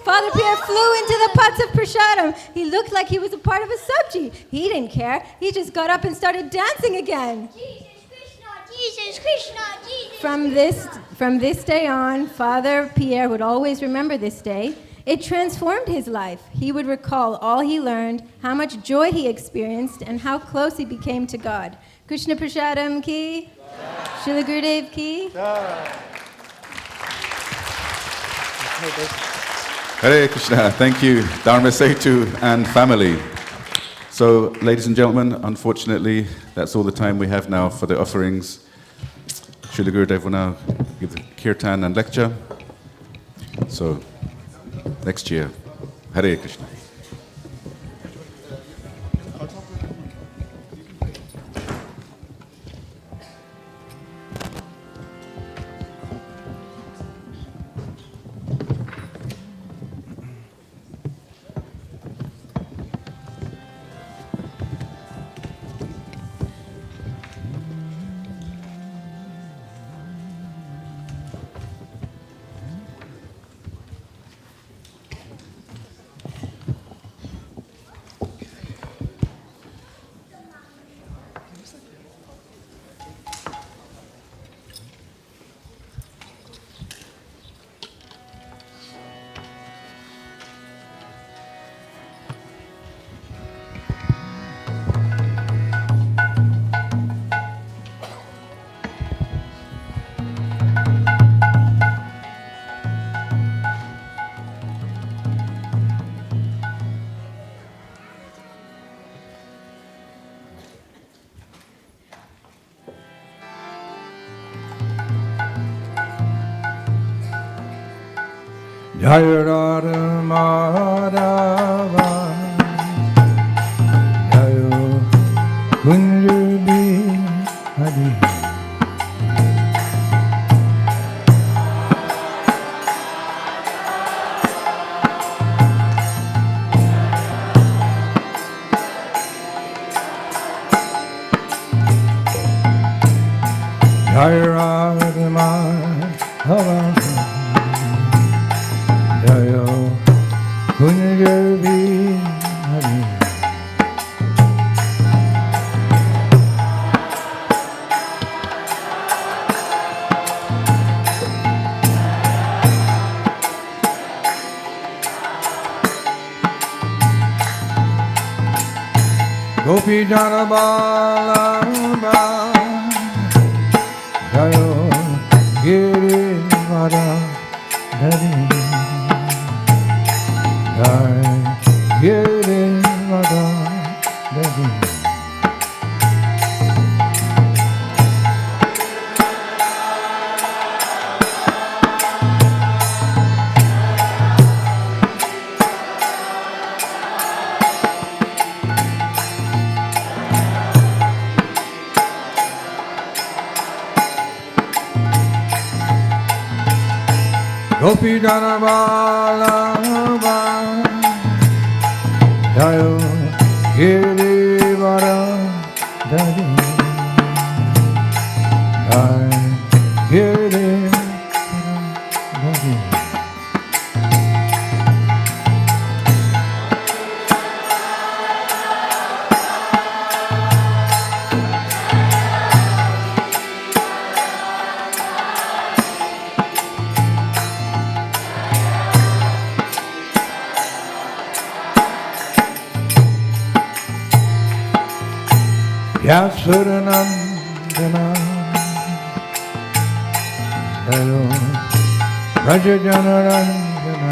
Speaker 6: Father Pierre flew into the pots of prasadam. He looked like he was a part of a sabji. He didn't care. He just got up and started dancing again.
Speaker 5: Jesus Krishna.
Speaker 6: From this day on, Father Pierre would always remember this day. It transformed his life. He would recall all he learned, how much joy he experienced, and how close he became to God. Krishna Prasadam ki, Srila Gurudev ki.
Speaker 2: Hare Krishna. Thank you, Dharma Setu and family. So, ladies and gentlemen, unfortunately, that's all the time we have now for the offerings. Srila Gurudev will now give the kirtan and lecture. So, next year. Hare Krishna.
Speaker 8: Jaya Radha Madhava Jaya Kunja Bihari Jaya Radha Madhava Jaya Kunja Bihari Gopi Jana Balaba Jaya Girivara Dhari Jaya Girivara Dhari Gopi Jana Balaba Jaya Girivara Dhari Jaya Girivara Dhari Vyasuranandana Jaya Rajajanarandana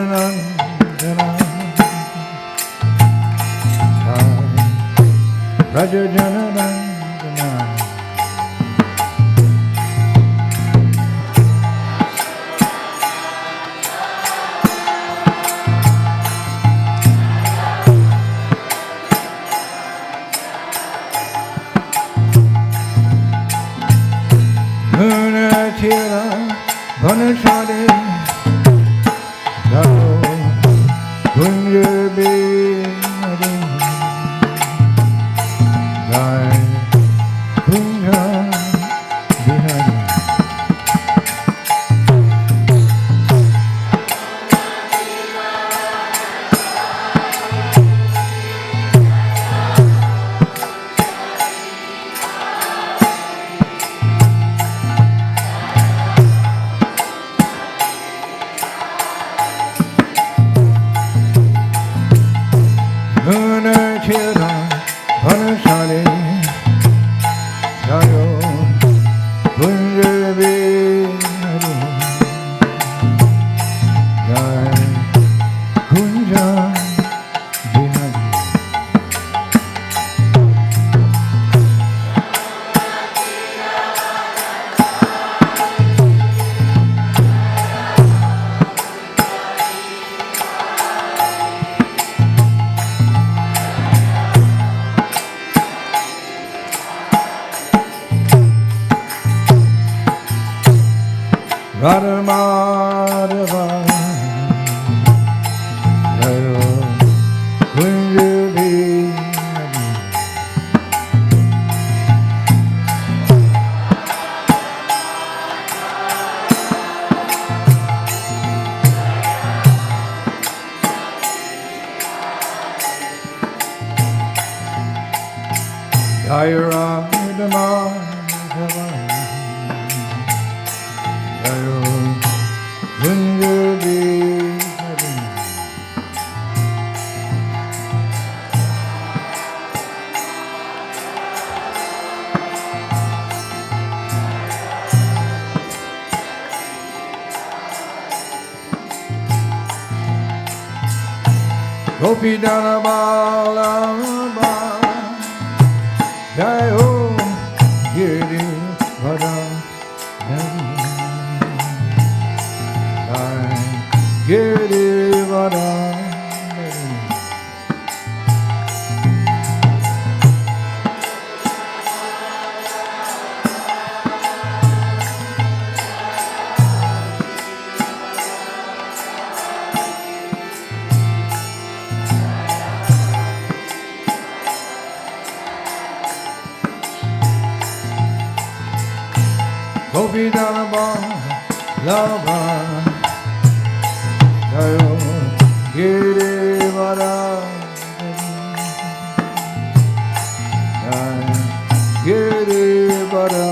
Speaker 8: Vyasuranandana Raja Janarandana Munatira Vanashade Jalo Kunjabi Jai Puja Bihari Munachira Vanashali Jayo Kunjabi Hari Jai Kunja Bihari Radha Madhava Jaya Kunja Bihari Jaya Radha Madhava Jaya Kunja Bihari Gopi Dana Bala Jai Ho Giri Vada Jai Giri Vada Gopi Dana Lava Jayo Giri Vara Giri Vara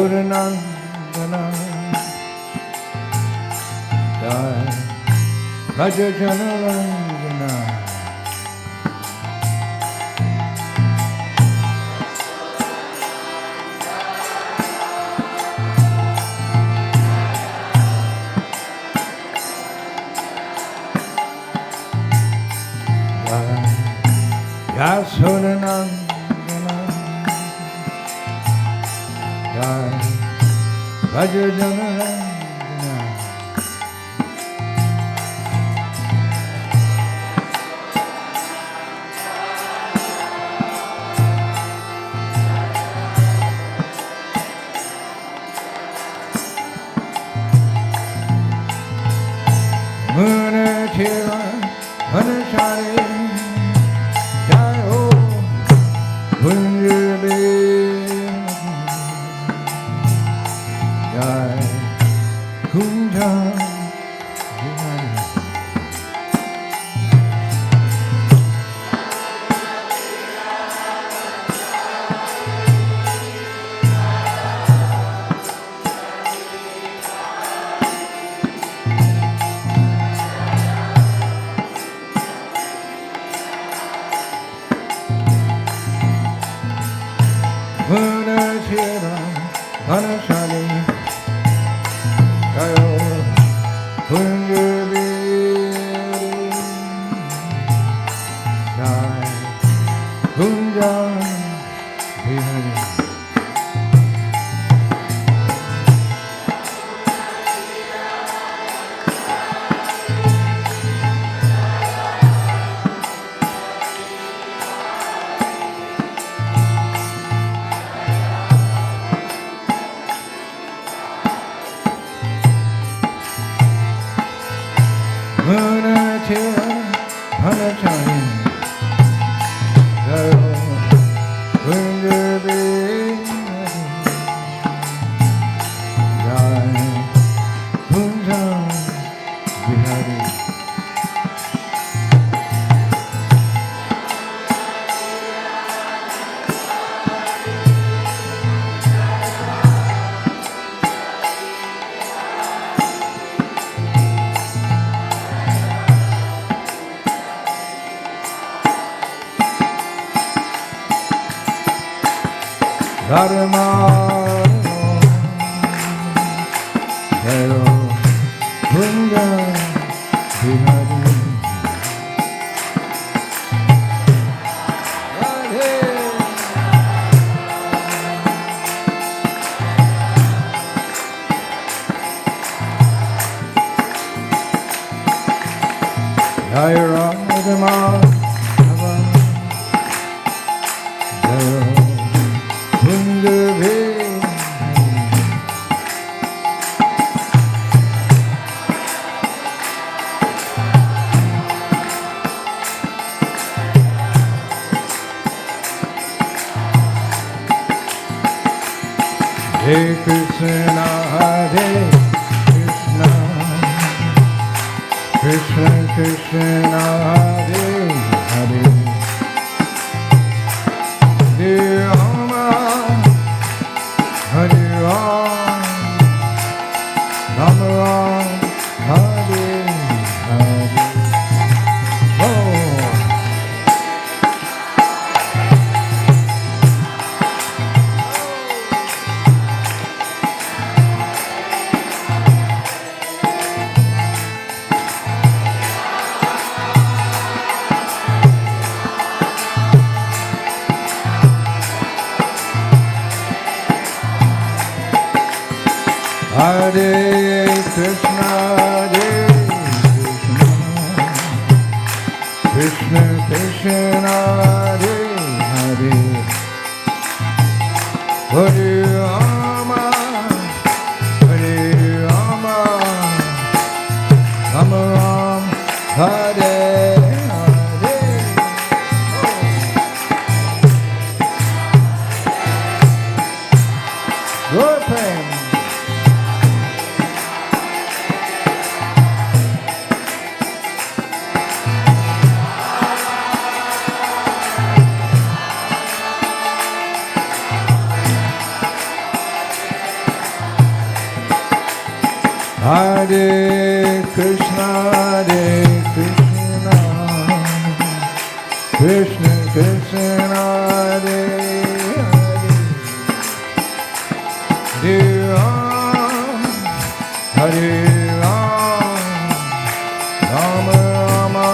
Speaker 8: Yasodanandana Jai Raja Janarandana Jai Yasodanandana Jai Raja Janarandana Muna Tira Anachari Jai Ho Punjabi Jai Kunja Muna Tira Anachari Jai Ho Punjabi Jai Kunja Bihari Muna Tira Anachari Jai Ho Punjabi Jai Kunja Bihari Dharma Jai Ho Kunja Bihari Jai Radha Jai Ho Punjabi Hare Krishna Hare Krishna Krishna Krishna Hare Hare Hare Rama Hare Krishna, Krishna Krishna, Hare Hare, Hare Rama, Hare Rama, Rama Ram, Hare Hare. Lord Prem. Hare Krishna, Krishna Krishna, Hare Hare, Hare Ram, Rama Rama,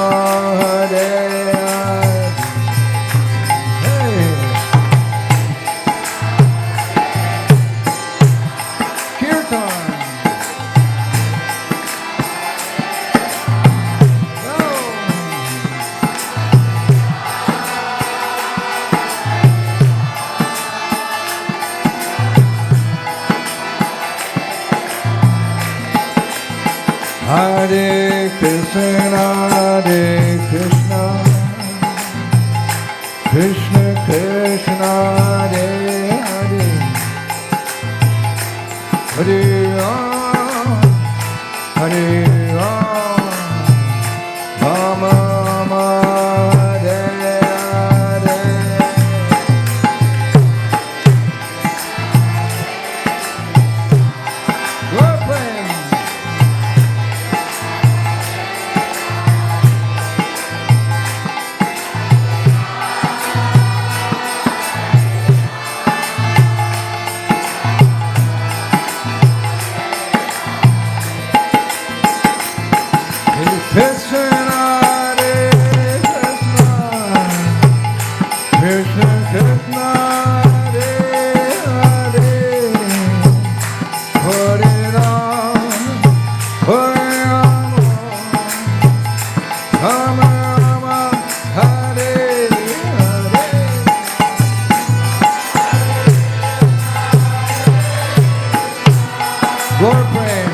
Speaker 8: Hare Hare. Kirtan. Hare Krishna, Krishna Krishna, Hare Hare, Hare Ram, Hare Ram, Rama Rama, Hare Hare. Lord Prem. Krishna, Hare Krishna, Krishna Krishna, Hare Hare, Hare Ram, Hare Rama, Rama Rama, Hare Hare. Lord Prem.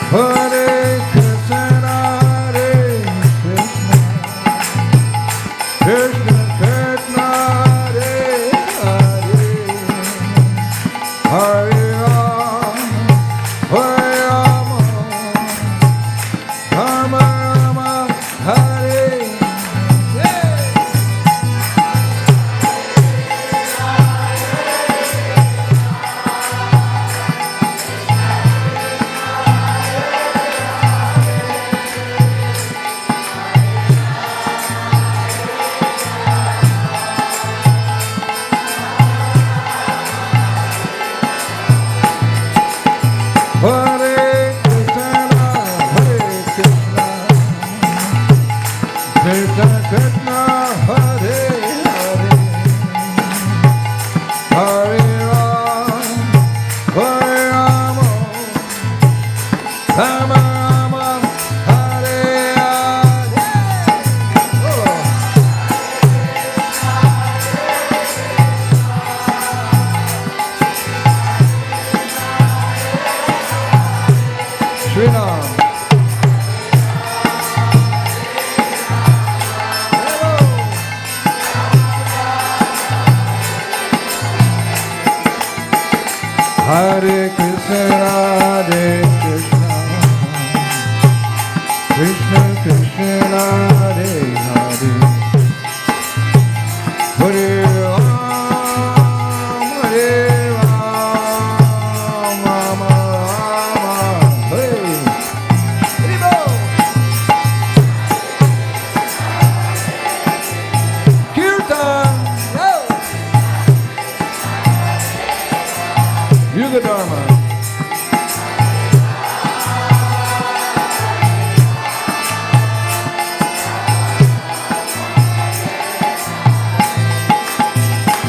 Speaker 8: Hare Krishna, Krishna Krishna, Hare Hare, Hare Ram, Hare Rama, Rama Rama, Hare Hare. Hare Krishna, Krishna Krishna, Hare Hare, Hare Ram, Hare Rama, Rama Rama, Hare Hare. Shri Ram. Hare Krishna, Krishna Krishna, Hare Hare, Hare Ram, Hare Ram, Rama Rama, Hare Hare. Kirtan. Yuga Dharma.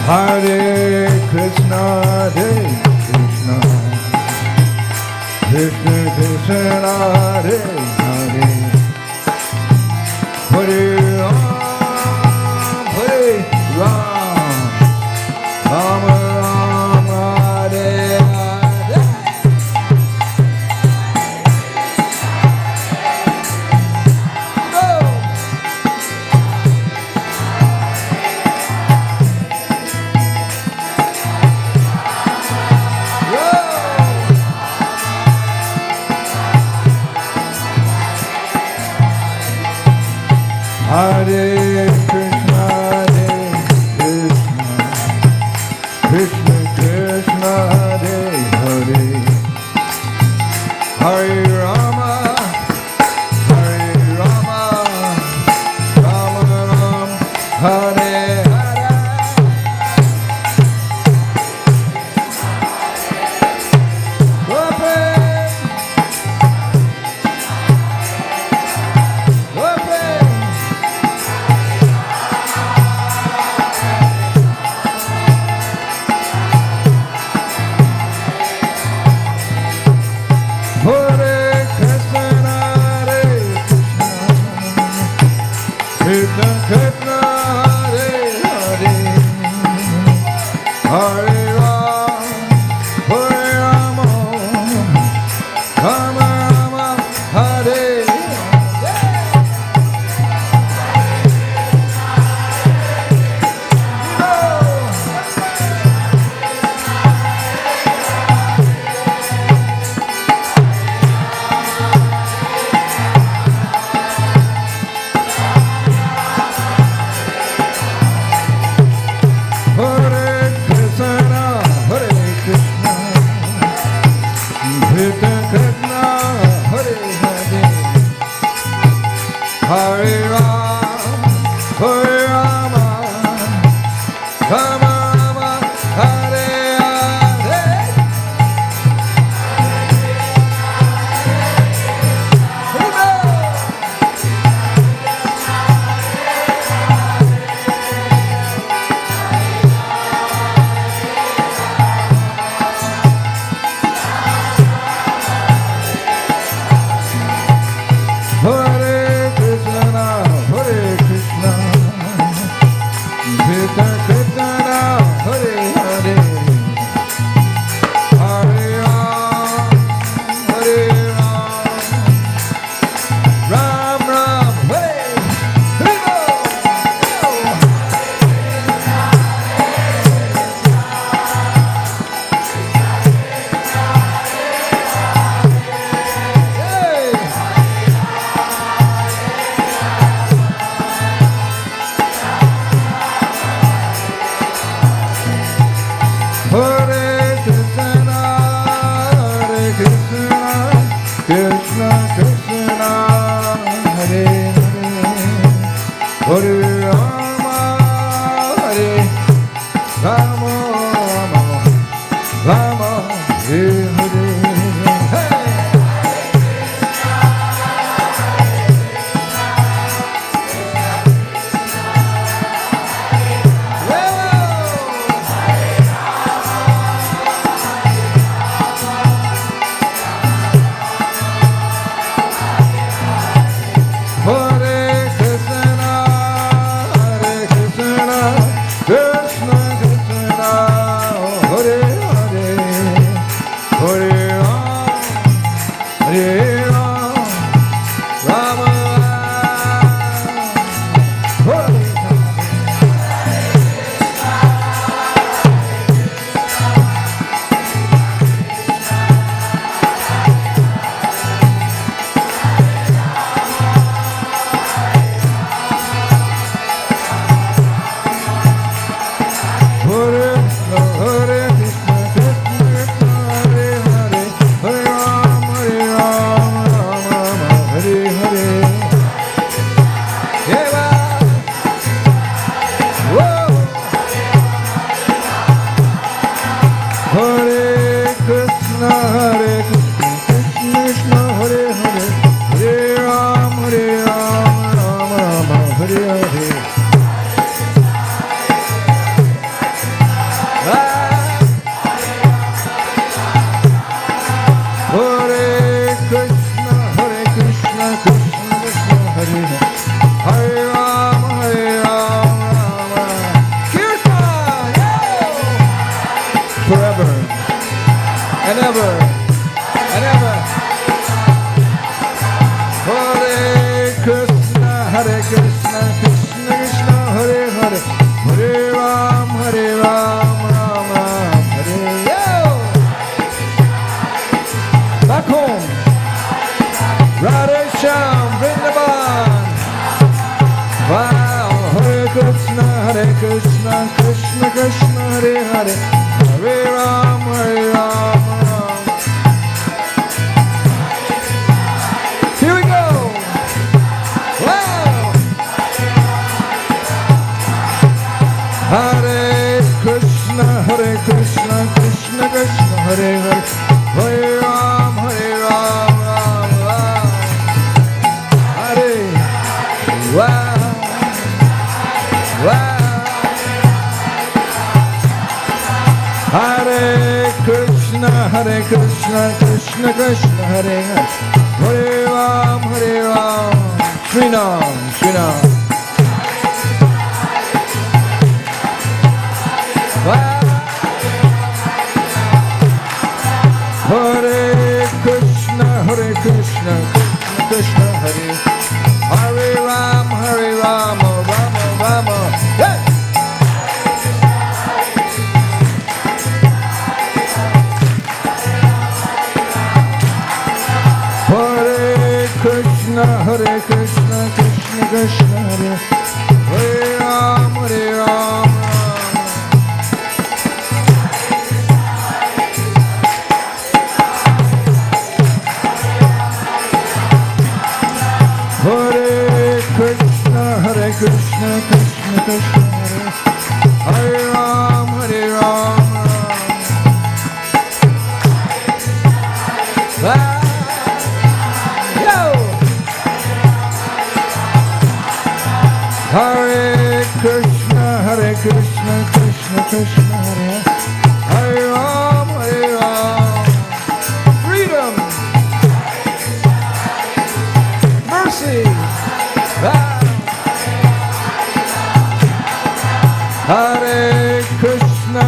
Speaker 8: Hare Krishna, Hare Krishna, Krishna Krishna, Hare Hare, Hare Ram, Hare Ram, Ram Ram, Hare Hare. Hare Krishna, Krishna Krishna, Hare Hare, Hare Rama, Hare Rama, Rama Ram, Hare Hare. Hare Krishna, Hare Krishna, Krishna Krishna, Hare Hare, Hare Ram, Hare Rama, Rama Rama, Hare Hare Krishna, Hare Krishna, Krishna Krishna, Hare Hare, Hare Ram, Hare Rama, Rama Rama, Hare Hare. Hare Krishna, Hare Krishna, Krishna Krishna, Hare Hare, Hare Ram, Hare Ram, Ram Ram, Hare Hare. Hare Ram, Ram Ram, Hare Yo! Back home. Radhe Shyam, Vrindavan. Wow, Hare Krishna, Krishna Krishna, Hare Hare, Hare Ram, Ram. Here we go. Wow. Hare Krishna, Krishna Krishna, Hare Hare, Hare Ram, Ram Ram. Hare. Wow. Wow. Hare Krishna, Krishna Krishna, Hare Hare, Hare Ram, Srinam, Srinam. Wow. Hare Krishna, Krishna Krishna, Hare Ram, Rama Rama. Hey! Hare Krishna, Krishna Krishna, Hare Ram, Ram. Hare Krishna, Krishna Krishna, Hare Ram, Ram. Hare Krishna, Krishna Krishna, Hare Ram, Ram. Freedom, mercy. Hare Krishna,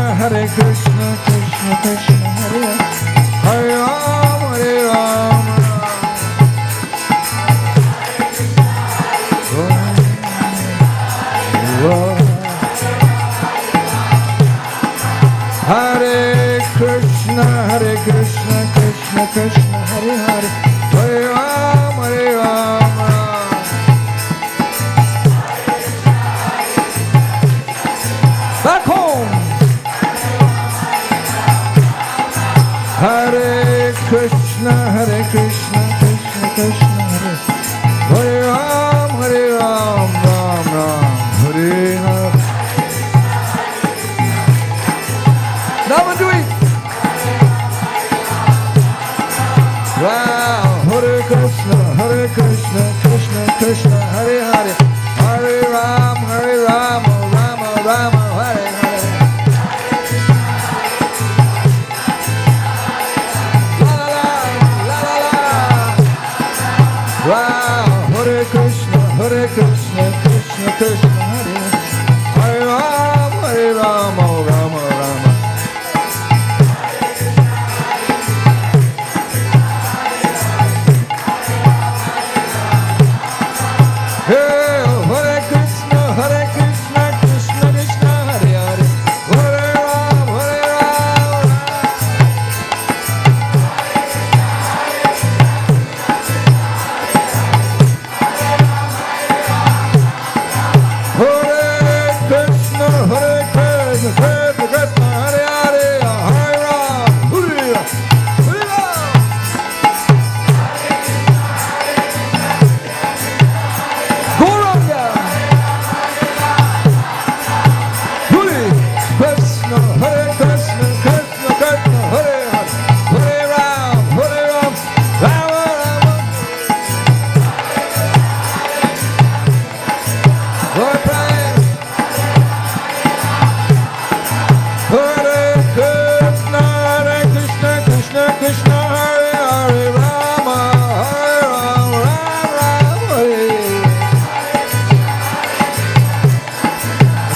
Speaker 8: Krishna Krishna, Hare Ram, Ram. Hare Krishna, Krishna Krishna, Hare Hare, Hare Ram, Ram. Back home. Hare Krishna, Krishna Krishna, Hare Ram, Ram Ram, Hare Hare. Now we're doing. Wow, Hare Krishna, Krishna Krishna, Hare Hare, Hare Ram, Rama Rama, Hare Hare. La la la, la la la. Wow, Hare Krishna, Krishna Krishna, Hare Hare Ram, Rama Rama.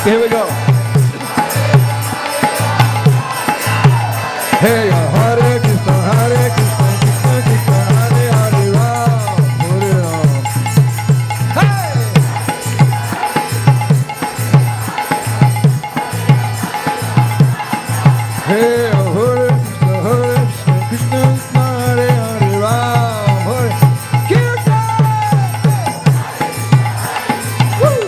Speaker 8: Here we go. Hey, Hare Krishna, Krishna Krishna, Hare Hare, Ram, Hare Ram. Hey! Hey, Hare Krishna, Krishna Krishna, Hare Hare, Ram, Hare Kirtan! Woo!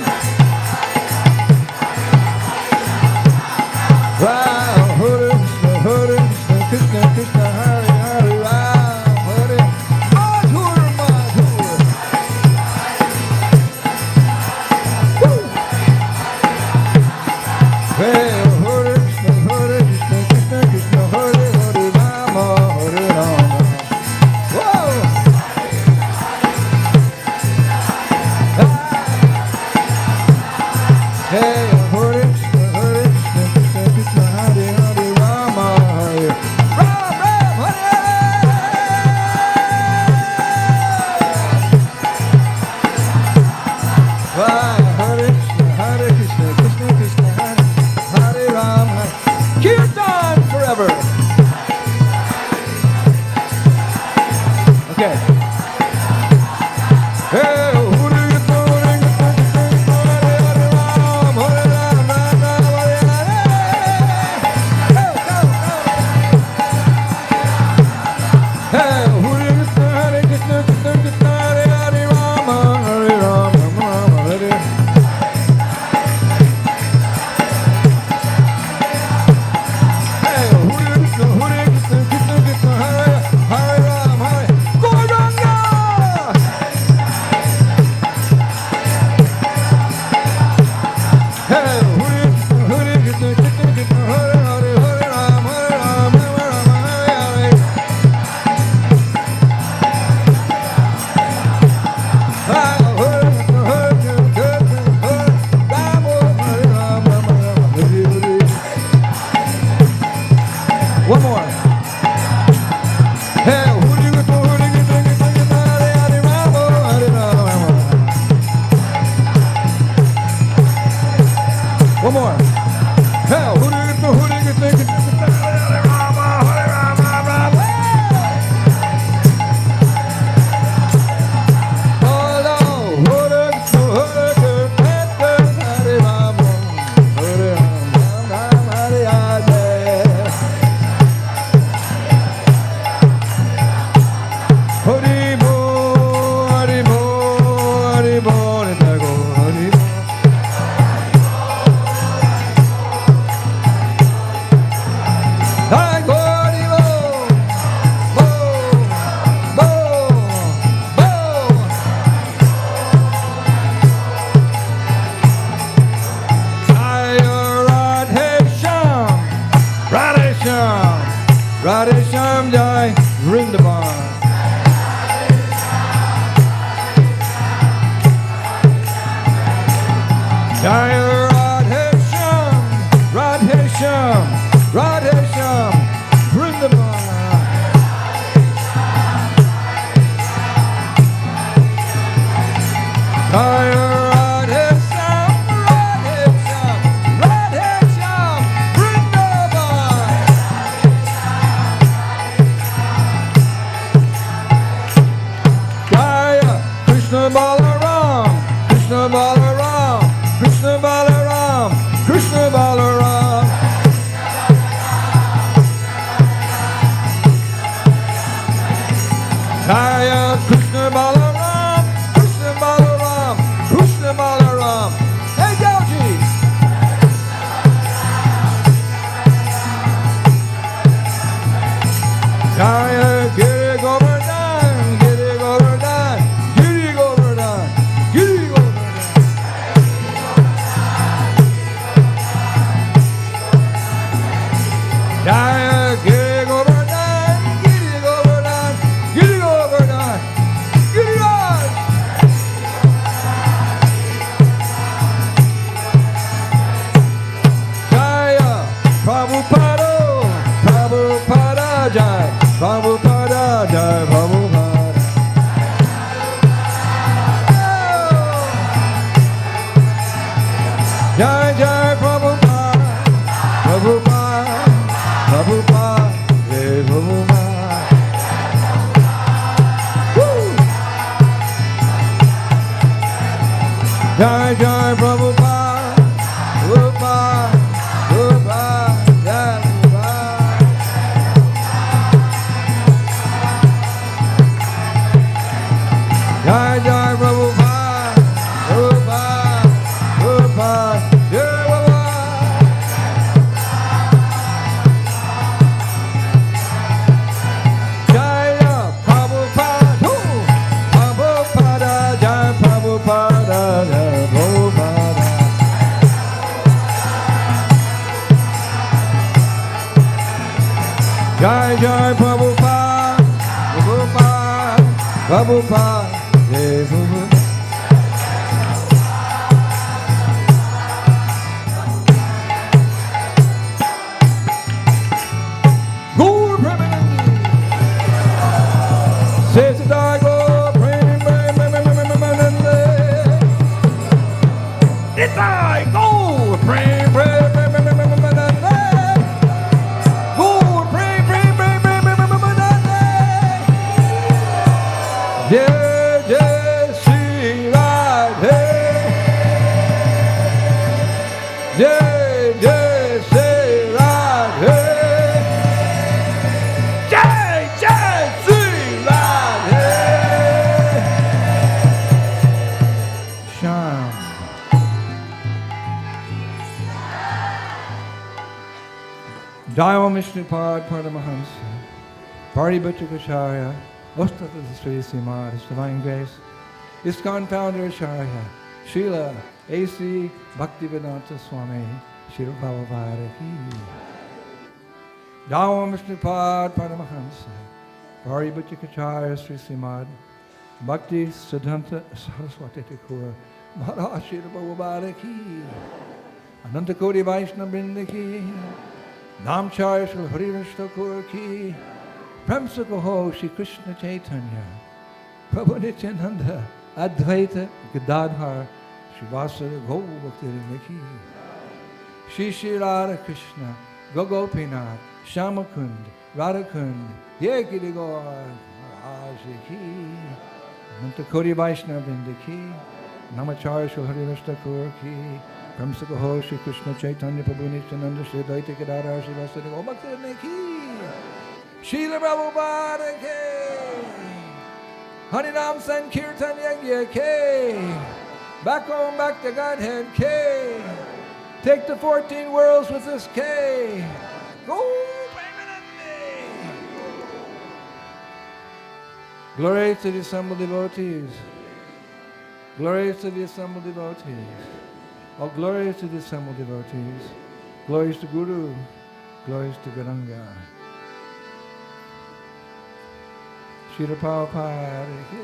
Speaker 8: Ram, Hare Krishna, Krishna Krishna, Hare Hare, Ram, Hare Madhur, Madhur. Woo! Hey, Hare Krishna, Krishna Krishna, Hare Hare, Rama, Hare Rama. Whoa! Hey, Hare Krishna, Krishna Krishna, Hare Hare, Rama, Hare Ram, Ram, Hare Hare. Hare Krishna, Krishna Krishna, Hare Ram, Hare Kirtan forever. Okay. Hey, Hare Krishna, Hare Krishna, Hare Hare, Ram, Hare Ram, Ram Ram, Hare Hare. Hey, Hare Krishna, Krishna Krishna, Hare Hare, Ram, Hare Ram, Ram Ram, Hare Hare. Hey, Hare Krishna, Krishna Krishna, Hare Hare, Ram, Hare Gauranga. Hey, Hare Krishna, Krishna Krishna, Hare Hare, Hare Ram, Hare Ram, Ram Ram, Hare Hare. One more. Hey, one more. Hey, Jai Jai Prabhupada, Prabhupada, Prabhupada, Jai Prabhupada. Gaur Premanandi, Sesada Gaur Premanandi, Nitai Gaur Premanandi, Gaur Premanandi, Jai Jai Shri Radhe, Jai Jai Shri Radhe. Jai Jai Shri Radhe. Sham. Jai Om Vishnupad Paramahamsa, Paribhuttakacharya, Ostata Sri Srimad, His Divine Grace, ISKCON Founder Acharya, Srila A.C. Bhaktivedanta Swami, Srila Prabhupada Ki. Jai Om Vishnupad Paramahamsa, Paribhuttakacharya Sri Srimad, Bhakti Siddhanta Saraswati Thakur, Maharaj Srila Prabhupada Ki, Ananta Koti Vaishnava Vrinda Ki, Namcharya Srila Haridash Thakur Ki, Prem Se Kaho Shri Krishna Chaitanya, Prabhu Nityananda, Advaita Gadadhar, Shri Vyasa Gaur Bhakti Vrinda Ki, Shri Shri Radha Krishna, Gogopinath, Shamakund, Radhakund, Yekiri Gaur, Maharaj Ki, Ananta Koti Vaishnava Vrinda Ki, Namacharya Shri Haridash Thakur Ki, Prem Se Kaho Shri Krishna Chaitanya Prabhu Nityananda, Shri Advaita Gadadhar, Shri Vyasa Gaur Bhakti Vrinda Ki, Srila Prabhupada Ki, Harinam Sankirtan Yagya Ki, back home, back to Godhead Ki, take the 14 worlds with us Ki, go Premanandi. Glory to the assembled devotees, glory to the assembled devotees, all glory to the assembled devotees, glories to Guru, glories to Gauranga. Srila Prabhupada Ki.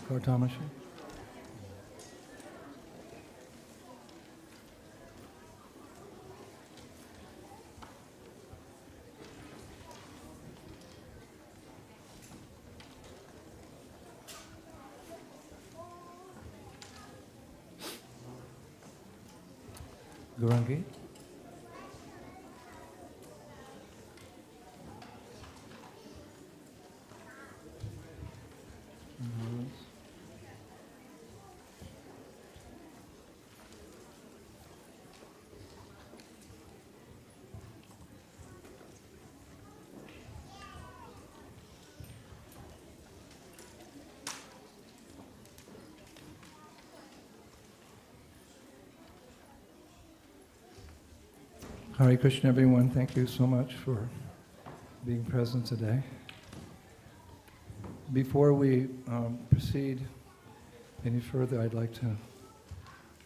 Speaker 8: Gautamashi. Gaurangi. Hare Krishna, everyone. Thank you so much for being present today. Before we proceed any further, I'd like to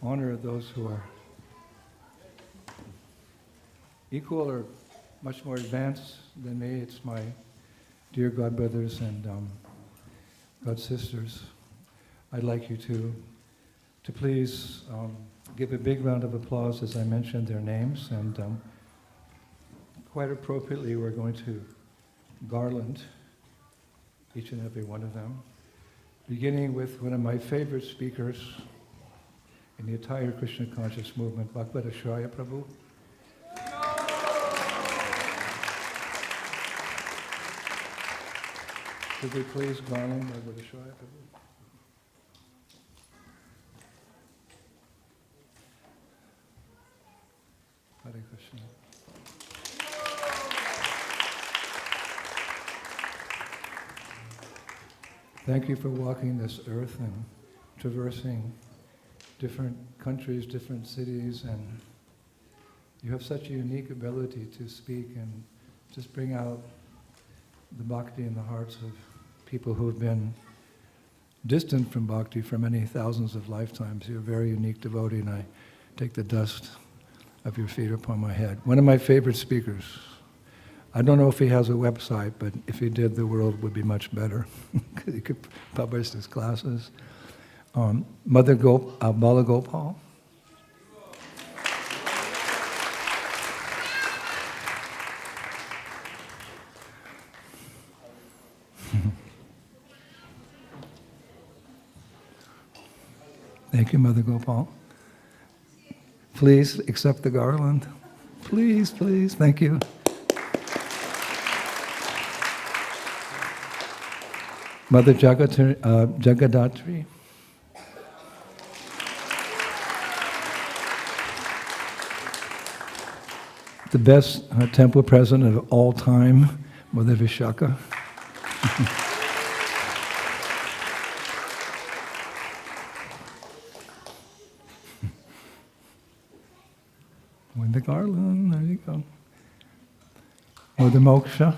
Speaker 8: honor those who are equal or much more advanced than me. It's my dear God brothers and God sisters. I'd like you to please give a big round of applause as I mentioned their names, and quite appropriately we're going to garland each and every one of them, beginning with one of my favorite speakers in the entire Krishna conscious movement, Bhagavad Ashraya Prabhu. Could we please garland Bhagavad Ashraya Prabhu? Thank you for walking this earth and traversing different countries, different cities, and you have such a unique ability to speak and just bring out the bhakti in the hearts of people who have been distant from bhakti for many thousands of lifetimes. You're a very unique devotee, and I take the dust of your feet upon my head. One of my favorite speakers. I don't know if he has a website, but if he did, the world would be much better. He could publish his classes. Mother Bala Gopal. Thank you, Mother Gopal. Please accept the garland. Please, please. Thank you. Mother Jagadatri. The best temple president of all time, Mother Vishaka. With the garland, there you go. Mother Moksha.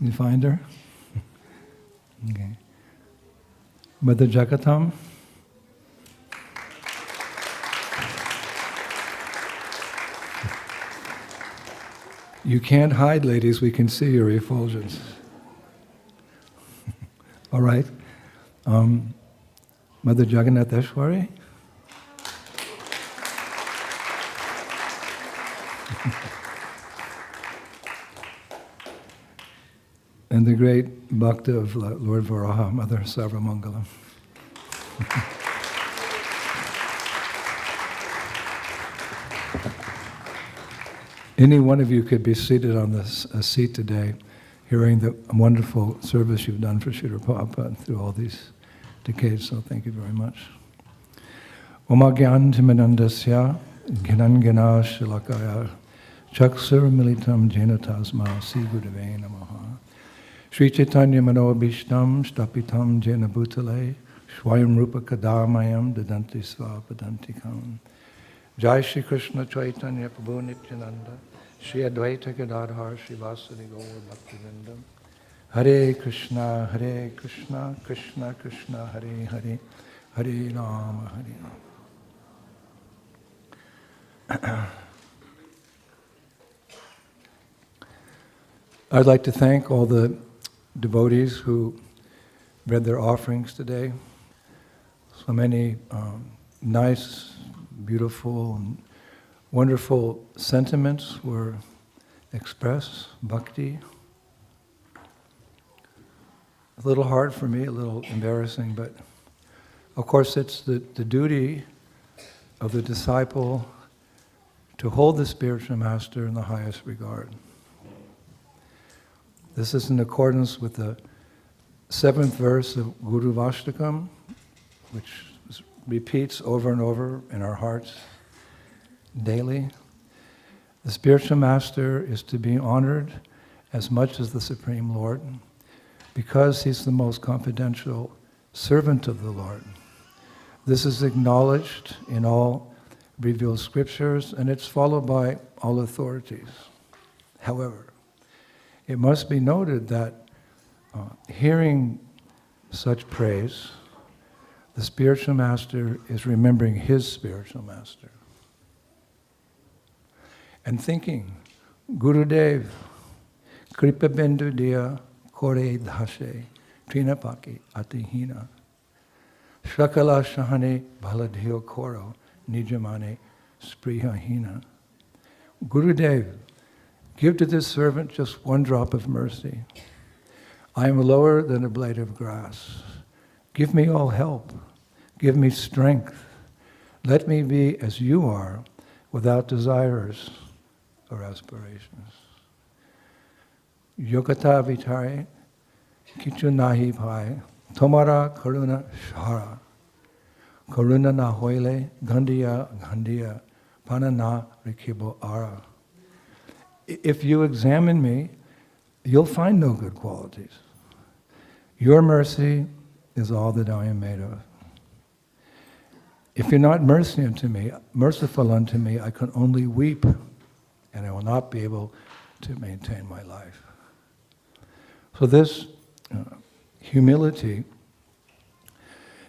Speaker 8: You find her? Okay. Mother Jagatam. You can't hide, ladies. We can see your effulgence. All right. Mother Jagannatheshwari. And the great bhakta of Lord Varaha, Mother Sarvamangalam. Any one of you could be seated on this seat today, hearing the wonderful service you've done for Srila Prabhupada through all these decades, so thank you very much. Oma Gyan Timanandasya Gyanan Gyana Shilakaya Chaksur Militam Jena Tasma Si Gurave Namaha Sri Chaitanya Manobhishtam Stapitam Jena Bhutale Swayam Rupa Kadamayam Dadanti Svapadantikam Jai Shri Krishna Chaitanya Prabhu Nityananda Shri Advaita Gadadhar Shri Vasadi Gaur Bhaktivinoda Hare Krishna Krishna Krishna Hare Hare Hare Rama Hare Rama. I'd like to thank all the devotees who read their offerings today. So many nice, beautiful, and wonderful sentiments were expressed, bhakti. A little hard for me, a little embarrassing, but of course it's the duty of the disciple to hold the spiritual master in the highest regard. This is in accordance with the 7th verse of Guru Vastakam, which repeats over and over in our hearts daily. The spiritual master is to be honored as much as the Supreme Lord because he's the most confidential servant of the Lord. This is acknowledged in all revealed scriptures and it's followed by all authorities. However, it must be noted that hearing such praise, the spiritual master is remembering his spiritual master. And thinking, Gurudev, Kripa Bindu Diya Kore Dhashe, Trinapaki Atihina, Shakala Shahane Baladhiyo Koro, Nijamane Sprihahina. Gurudev, give to this servant just one drop of mercy. I am lower than a blade of grass. Give me all help. Give me strength. Let me be as you are, without desires or aspirations. Yogata vitare, kichu nahi bhai, tomara karuna shara. Karuna na hoile, gandiya gandiya, panana rikibo ara. If you examine me, you'll find no good qualities. Your mercy is all that I am made of. If you're not merciful unto me, I can only weep, and I will not be able to maintain my life. So this humility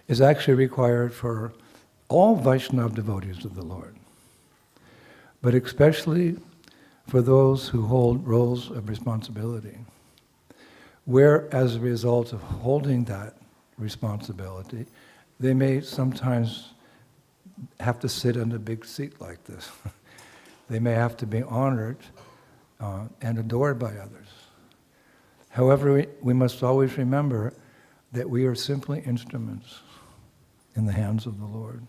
Speaker 8: is actually required for all Vaishnava devotees of the Lord, but especially for those who hold roles of responsibility, where as a result of holding that responsibility, they may sometimes have to sit in a big seat like this. They may have to be honored and adored by others. However, we must always remember that we are simply instruments in the hands of the Lord.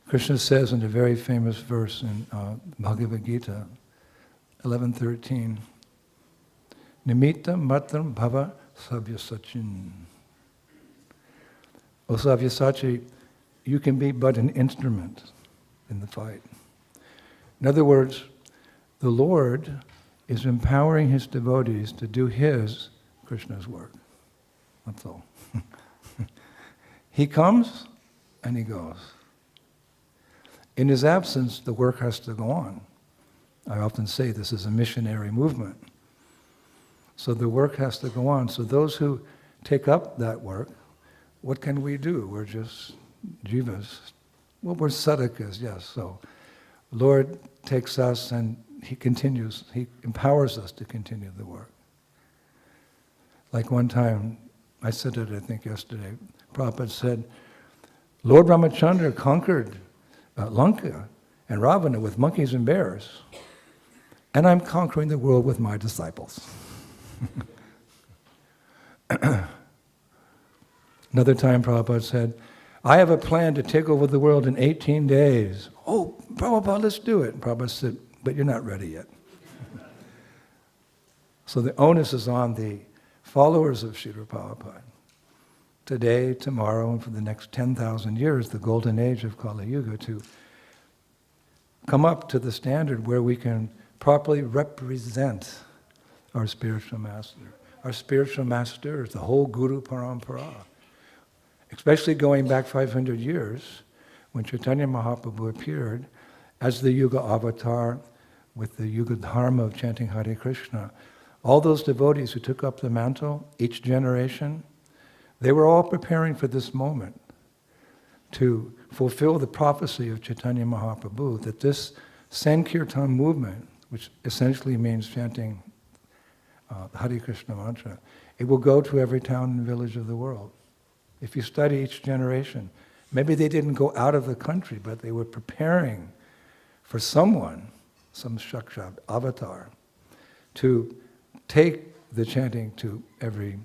Speaker 8: Krishna says in a very famous verse in Bhagavad Gita, 11:13, Nimitta matram bhava savyasachin. O Savyasachi, you can be but an instrument in the fight. In other words, the Lord is empowering his devotees to do his, Krishna's work. That's all. He comes and he goes. In his absence, the work has to go on. I often say this is a missionary movement. So the work has to go on. So those who take up that work, what can we do? We're just jivas. Well, we're sadhakas, yes. So Lord takes us and he continues, he empowers us to continue the work. Like one time, I said it I think yesterday, Prabhupada said, Lord Ramachandra conquered Lanka and Ravana with monkeys and bears, and I'm conquering the world with my disciples. Another time Prabhupada said, I have a plan to take over the world in 18 days. Oh, Prabhupada, let's do it. And Prabhupada said, but you're not ready yet. So the onus is on the followers of Srila Prabhupada. Today, tomorrow, and for the next 10,000 years, the golden age of Kali Yuga, to come up to the standard where we can properly represent our spiritual master. Our spiritual master is the whole Guru Parampara. Especially going back 500 years, when Chaitanya Mahaprabhu appeared as the Yuga avatar with the Yuga Dharma of chanting Hare Krishna. All those devotees who took up the mantle, each generation, they were all preparing for this moment to fulfill the prophecy of Chaitanya Mahaprabhu that this Sankirtan movement, which essentially means chanting the Hare Krishna mantra, it will go to every town and village of the world. If you study each generation, maybe they didn't go out of the country, but they were preparing for someone, some Shakshat avatar, to take the chanting to every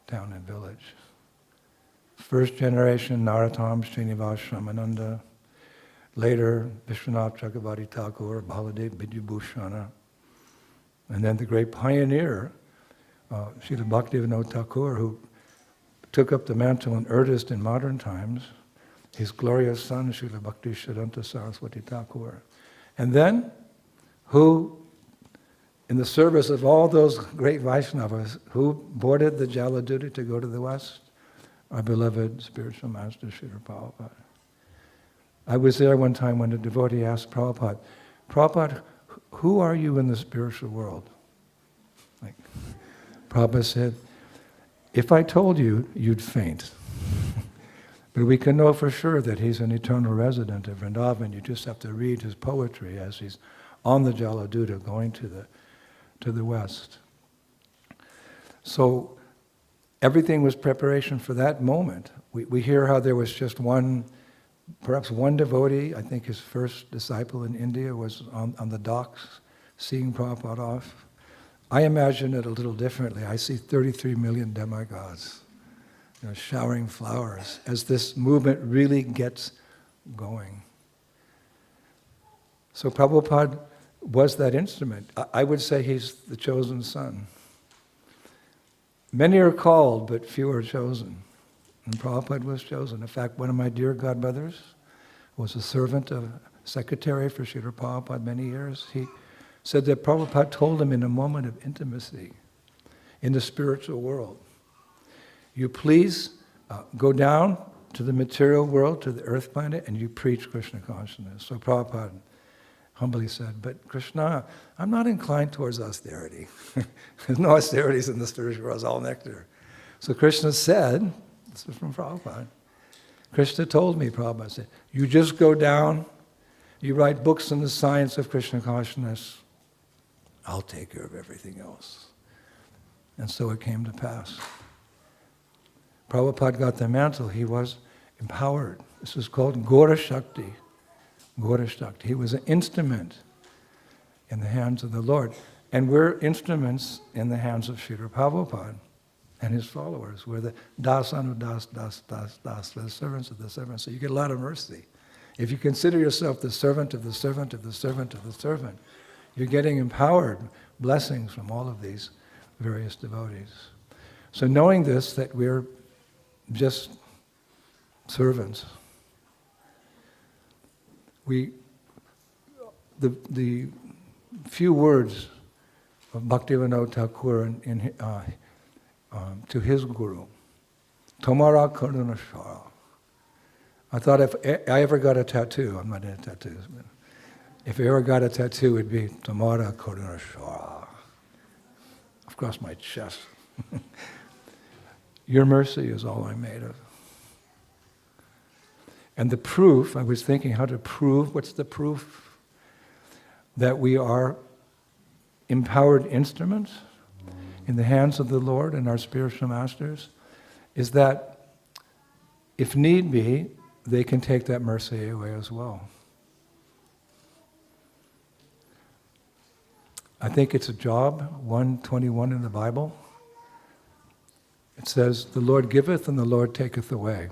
Speaker 8: town and village. First generation, Narottam Srinivas Ramananda. Later, Vishwanath Chakravarti Thakur, Baladev Vidyabhushana. And then the great pioneer, Srila Bhaktivinoda Thakur, who took up the mantle in earnest in modern times, his glorious son, Srila Bhakti Siddhanta Saraswati Thakur. And then, who, in the service of all those great Vaishnavas, who boarded the Jaladuta to go to the West? Our beloved spiritual master, Srila Prabhupada. I was there one time when a devotee asked Prabhupada, Prabhupada, who are you in the spiritual world? Prabhupada said, if I told you, you'd faint. But we can know for sure that he's an eternal resident of Vrindavan. You just have to read his poetry as he's on the Jaladuta going to the west. So everything was preparation for that moment. We hear how there was just perhaps one devotee. I think his first disciple in India was on the docks seeing Prabhupada off. I imagine it a little differently. I see 33 million demigods, showering flowers as this movement really gets going. So Prabhupada was that instrument. I would say he's the chosen son. Many are called, but few are chosen. And Prabhupada was chosen. In fact, one of my dear godbrothers was a servant of secretary for Srila Prabhupada many years. He said that Prabhupada told him in a moment of intimacy in the spiritual world, you please go down to the material world, to the earth planet, and you preach Krishna consciousness. So Prabhupada humbly said, but Krishna, I'm not inclined towards austerity. There's no austerities in the spiritual world, it's all nectar. So Krishna said, this is from Prabhupada, Krishna told me, Prabhupada said, you just go down, you write books on the science of Krishna consciousness, I'll take care of everything else. And so it came to pass. Prabhupada got the mantle, he was empowered. This is called Gora Shakti. Gora Shakti. He was an instrument in the hands of the Lord. And we're instruments in the hands of Srila Prabhupada and his followers. We're the das anu das, the servants of the servants. So you get a lot of mercy. If you consider yourself the servant of the servant of the servant of the servant, you're getting empowered blessings from all of these various devotees. So knowing this, that we're just servants, the few words of Bhaktivinoda Thakur to his guru, Tomara Karuna Shara. I thought if I ever got a tattoo, I'm not into tattoos, but if I ever got a tattoo, it'd be Tomara Karuna Shara across my chest. Your mercy is all I'm made of. And the proof, I was thinking how to prove, what's the proof that we are empowered instruments in the hands of the Lord and our spiritual masters, is that if need be, they can take that mercy away as well. I think it's a Job 1:21 in the Bible. It says, the Lord giveth and the Lord taketh away.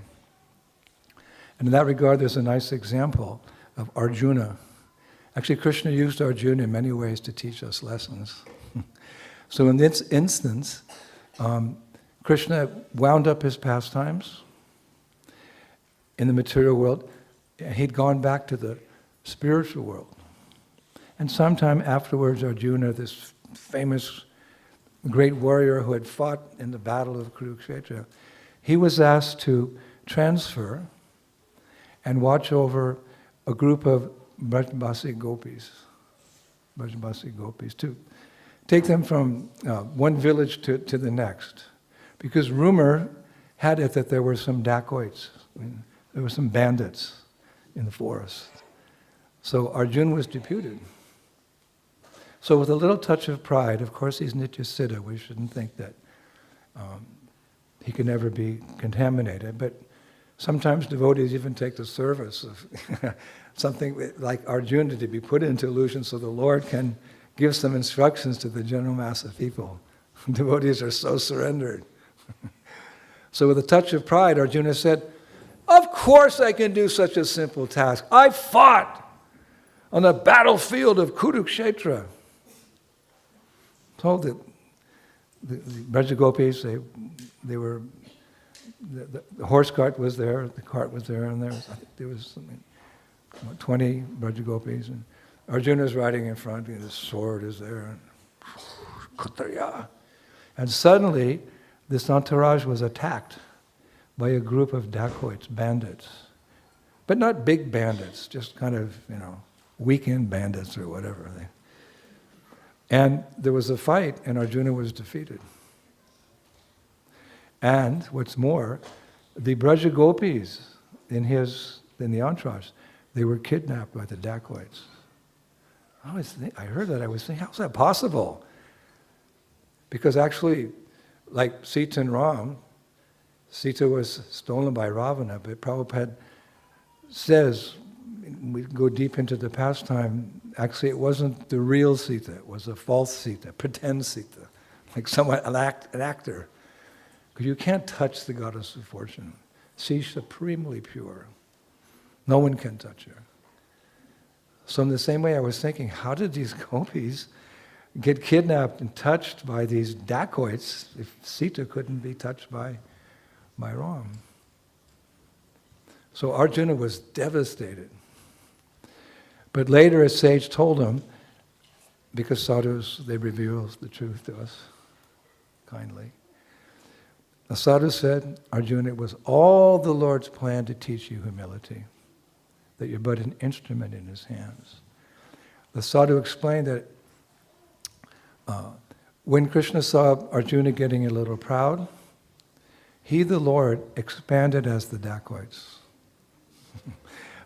Speaker 8: And in that regard, there's a nice example of Arjuna. Actually, Krishna used Arjuna in many ways to teach us lessons. So in this instance, Krishna wound up his pastimes in the material world. He'd gone back to the spiritual world. And sometime afterwards, Arjuna, this famous great warrior who had fought in the battle of Kurukshetra, he was asked to transfer and watch over a group of Brajbasi gopis, to take them from one village to the next. Because rumor had it that there were some dacoits, there were some bandits in the forest. So Arjuna was deputed. So with a little touch of pride, of course he's Nityasiddha, we shouldn't think that he can never be contaminated, but sometimes devotees even take the service of something like Arjuna to be put into illusion so the Lord can give some instructions to the general mass of people. Devotees are so surrendered. So with a touch of pride, Arjuna said, of course I can do such a simple task. I fought on the battlefield of Kurukshetra. Told that the Brajagopis, they were, the horse cart was there, the cart was there, and I think there was something, 20 Brajagopis, and Arjuna's riding in front, and his sword is there, and suddenly this entourage was attacked by a group of dacoits, bandits, but not big bandits, just kind of, weekend bandits or whatever. And there was a fight, and Arjuna was defeated. And what's more, the Brajagopis in the entourage, they were kidnapped by the dacoits. I heard that, I was thinking, how's that possible? Because actually, like Sita and Ram, Sita was stolen by Ravana, but Prabhupada says, we go deep into the pastime, actually it wasn't the real Sita, it was a false Sita, pretend Sita, like an actor. Because you can't touch the goddess of fortune. She's supremely pure. No one can touch her. So in the same way I was thinking, how did these gopis get kidnapped and touched by these dacoits if Sita couldn't be touched by Ram? So Arjuna was devastated. But later a sage told him, because sadhus, they reveal the truth to us kindly. The sadhu said, Arjuna, it was all the Lord's plan to teach you humility, that you're but an instrument in his hands. The sadhu explained that when Krishna saw Arjuna getting a little proud, he, the Lord, expanded as the dacoits.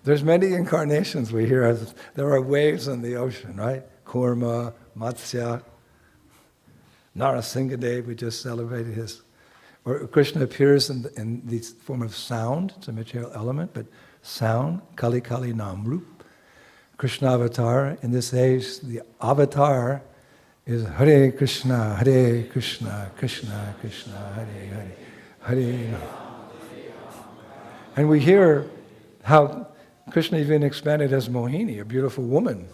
Speaker 8: There's many incarnations we hear as there are waves in the ocean, right? Kurma, Matsya, Narasimhadev, we just celebrated his. Or Krishna appears in the form of sound, it's a material element, but sound, Kali Kali Namrup. Krishna avatar, in this age, the avatar is Hare Krishna, Krishna Krishna, Hare Hare, Hare. And we hear how Krishna even expanded as Mohini, a beautiful woman.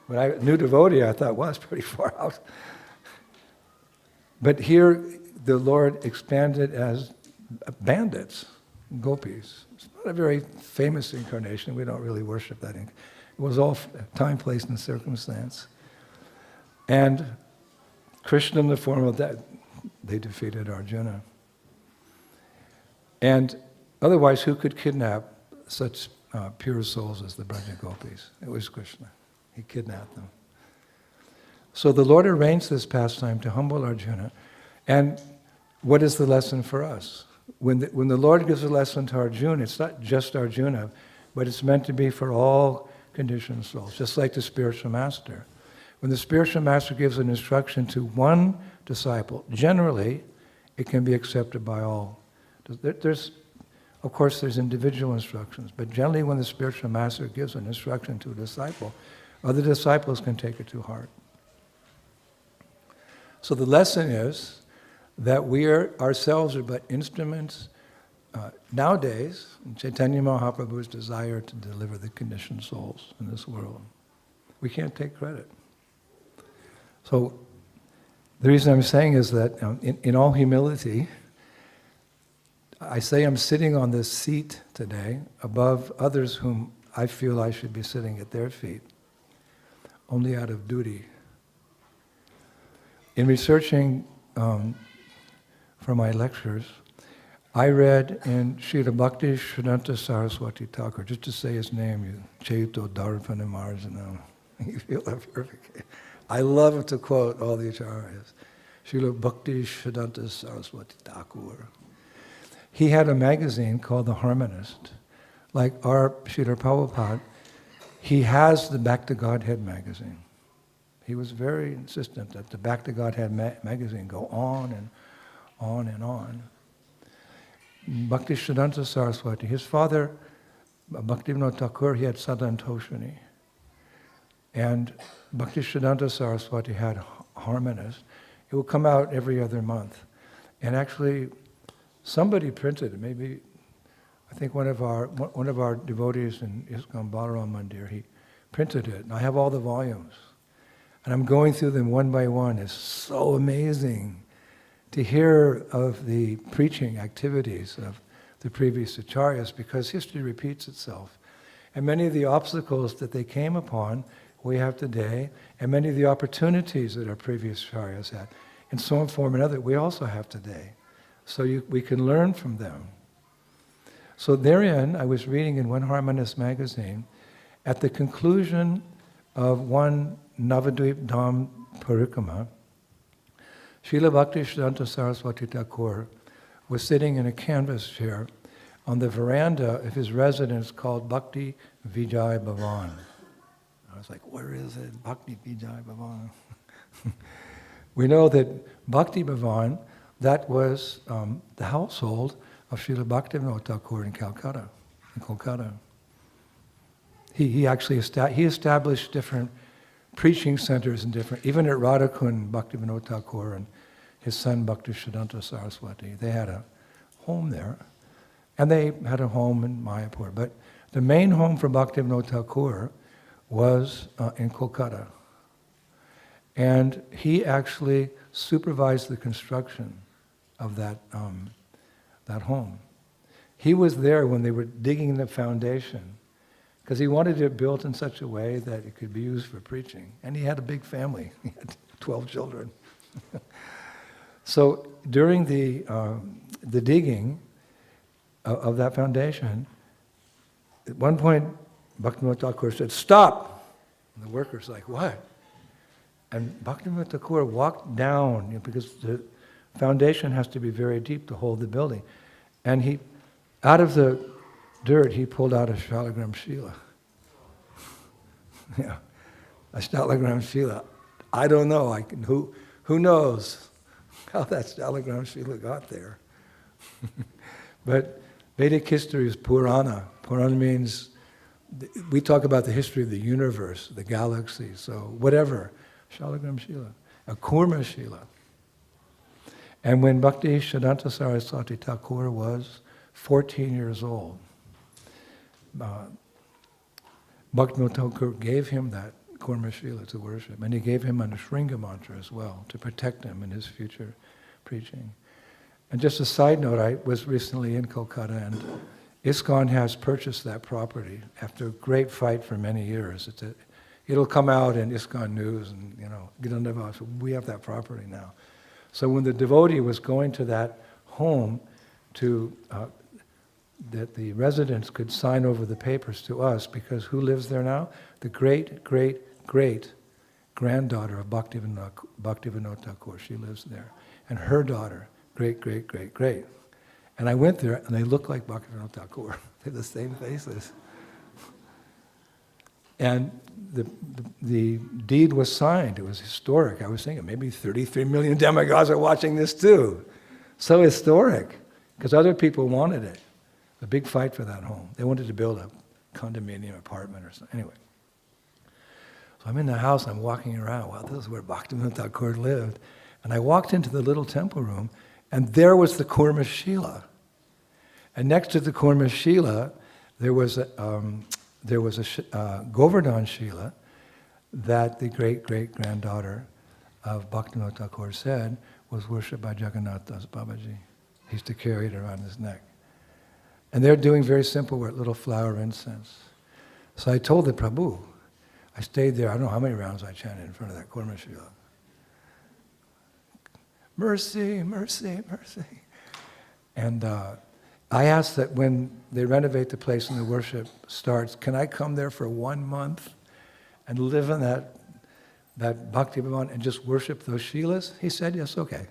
Speaker 8: When I knew devotee, I thought, wow, it's pretty far out. But here, the Lord expanded as bandits, gopis. It's not a very famous incarnation. We don't really worship that. It was all time, place, and circumstance. And Krishna, in the form of that, they defeated Arjuna. And otherwise, who could kidnap such pure souls as the Braja Gopis? It was Krishna. He kidnapped them. So the Lord arranged this pastime to humble Arjuna. And what is the lesson for us? When the Lord gives a lesson to Arjuna, it's not just Arjuna, but it's meant to be for all conditioned souls, just like the spiritual master. When the spiritual master gives an instruction to one disciple, generally, it can be accepted by all. Of course, there's individual instructions, but generally when the spiritual master gives an instruction to a disciple, other disciples can take it to heart. So the lesson is that we ourselves are but instruments. Nowadays, Chaitanya Mahaprabhu's desire to deliver the conditioned souls in this world. We can't take credit. So the reason I'm saying is that in all humility, I say I'm sitting on this seat today above others whom I feel I should be sitting at their feet, only out of duty. In researching for my lectures, I read in Srila Bhakti Siddhanta Saraswati Thakur, just to say his name, you Chaito Dharpana Marjanam, you feel that perfect. I love to quote all the acharyas. Srila Bhakti Siddhanta Saraswati Thakur. He had a magazine called The Harmonist. Like our Srila Prabhupada, he has the Back to Godhead magazine. He was very insistent that the Back to Godhead magazine go on and on and on. Bhakti Siddhanta Saraswati, his father, Bhaktivinoda Thakur, he had Sadantoshani. And Bhakti Siddhanta Saraswati had Harmonist. It would come out every other month. And actually, somebody printed it, maybe, I think one of our devotees in ISKCON Balaram Mandir, he printed it. And I have all the volumes. And I'm going through them one by one. It's so amazing to hear of the preaching activities of the previous acharyas, because history repeats itself. And many of the obstacles that they came upon, we have today, and many of the opportunities that our previous acharyas had, in some form or another, we also have today. So we can learn from them. So therein, I was reading in one Harmonist magazine, at the conclusion of one Navadvip Dham Parikrama, Srila Bhakti Siddhanta Saraswati Thakur was sitting in a canvas chair on the veranda of his residence called Bhakti Vijay Bhavan. I was like, where is it? Bhakti Vijay Bhavan. We know that Bhakti Bhavan, that was the household of Srila Bhaktivinoda Thakur in Kolkata. He actually established different preaching centers in different, even at Radhakund, Bhaktivinoda Thakur and his son Bhakti Siddhanta Saraswati, they had a home there. And they had a home in Mayapur. But the main home for Bhaktivinoda Thakur was in Kolkata. And he actually supervised the construction of that home. he was there when they were digging the foundation, because he wanted it built in such a way that it could be used for preaching. And he had a big family. He had 12 children. So during the digging of that foundation, at one point, Bhaktivinoda Thakur said, "Stop!" And the workers like, "What?" And Bhaktivinoda Thakur walked down, because the foundation has to be very deep to hold the building. And he, out of the dirt, he pulled out a Shalagram Shila. Yeah, a Shalagram Shila. I don't know. Who knows how that Shalagram Shila got there? But Vedic history is Purana. Purana means, we talk about the history of the universe, the galaxy, so whatever. Shalagram Shila, a Kurma Shila. And when Bhakti Siddhanta Saraswati Thakur was 14 years old, Bhaktivinoda Thakur gave him that Kurma Shila to worship, and he gave him a Shringa mantra as well to protect him in his future preaching. And just a side note, I was recently in Kolkata, and ISKCON has purchased that property after a great fight for many years. It'll come out in ISKCON News, and so we have that property now. So when the devotee was going to that home to that the residents could sign over the papers to us, because who lives there now? The great, great, great granddaughter of Bhaktivinoda Thakur. She lives there. And her daughter, great, great, great, great. And I went there, and they look like Bhaktivinoda Thakur. They have the same faces. And the deed was signed. It was historic. I was thinking, maybe 33 million demigods are watching this too. So historic, because other people wanted it. A big fight for that home. They wanted to build a condominium apartment or something. Anyway. So I'm in the house, I'm walking around. Wow, this is where Bhaktivinoda Thakur lived. And I walked into the little temple room, and there was the Kurma Shila. And next to the Kurma Shila, there was a Govardhan Shila that the great-great-granddaughter of Bhaktivinoda Thakur said was worshipped by Jagannath Das Babaji. He used to carry it around his neck. And they're doing very simple work, little flower incense. So I told the Prabhu, I stayed there, I don't know how many rounds I chanted in front of that Kurma Shila. Mercy, mercy, mercy. And I asked that when they renovate the place and the worship starts, can I come there for 1 month and live in that Bhakti Bhavan and just worship those Shilas? He said, yes, okay.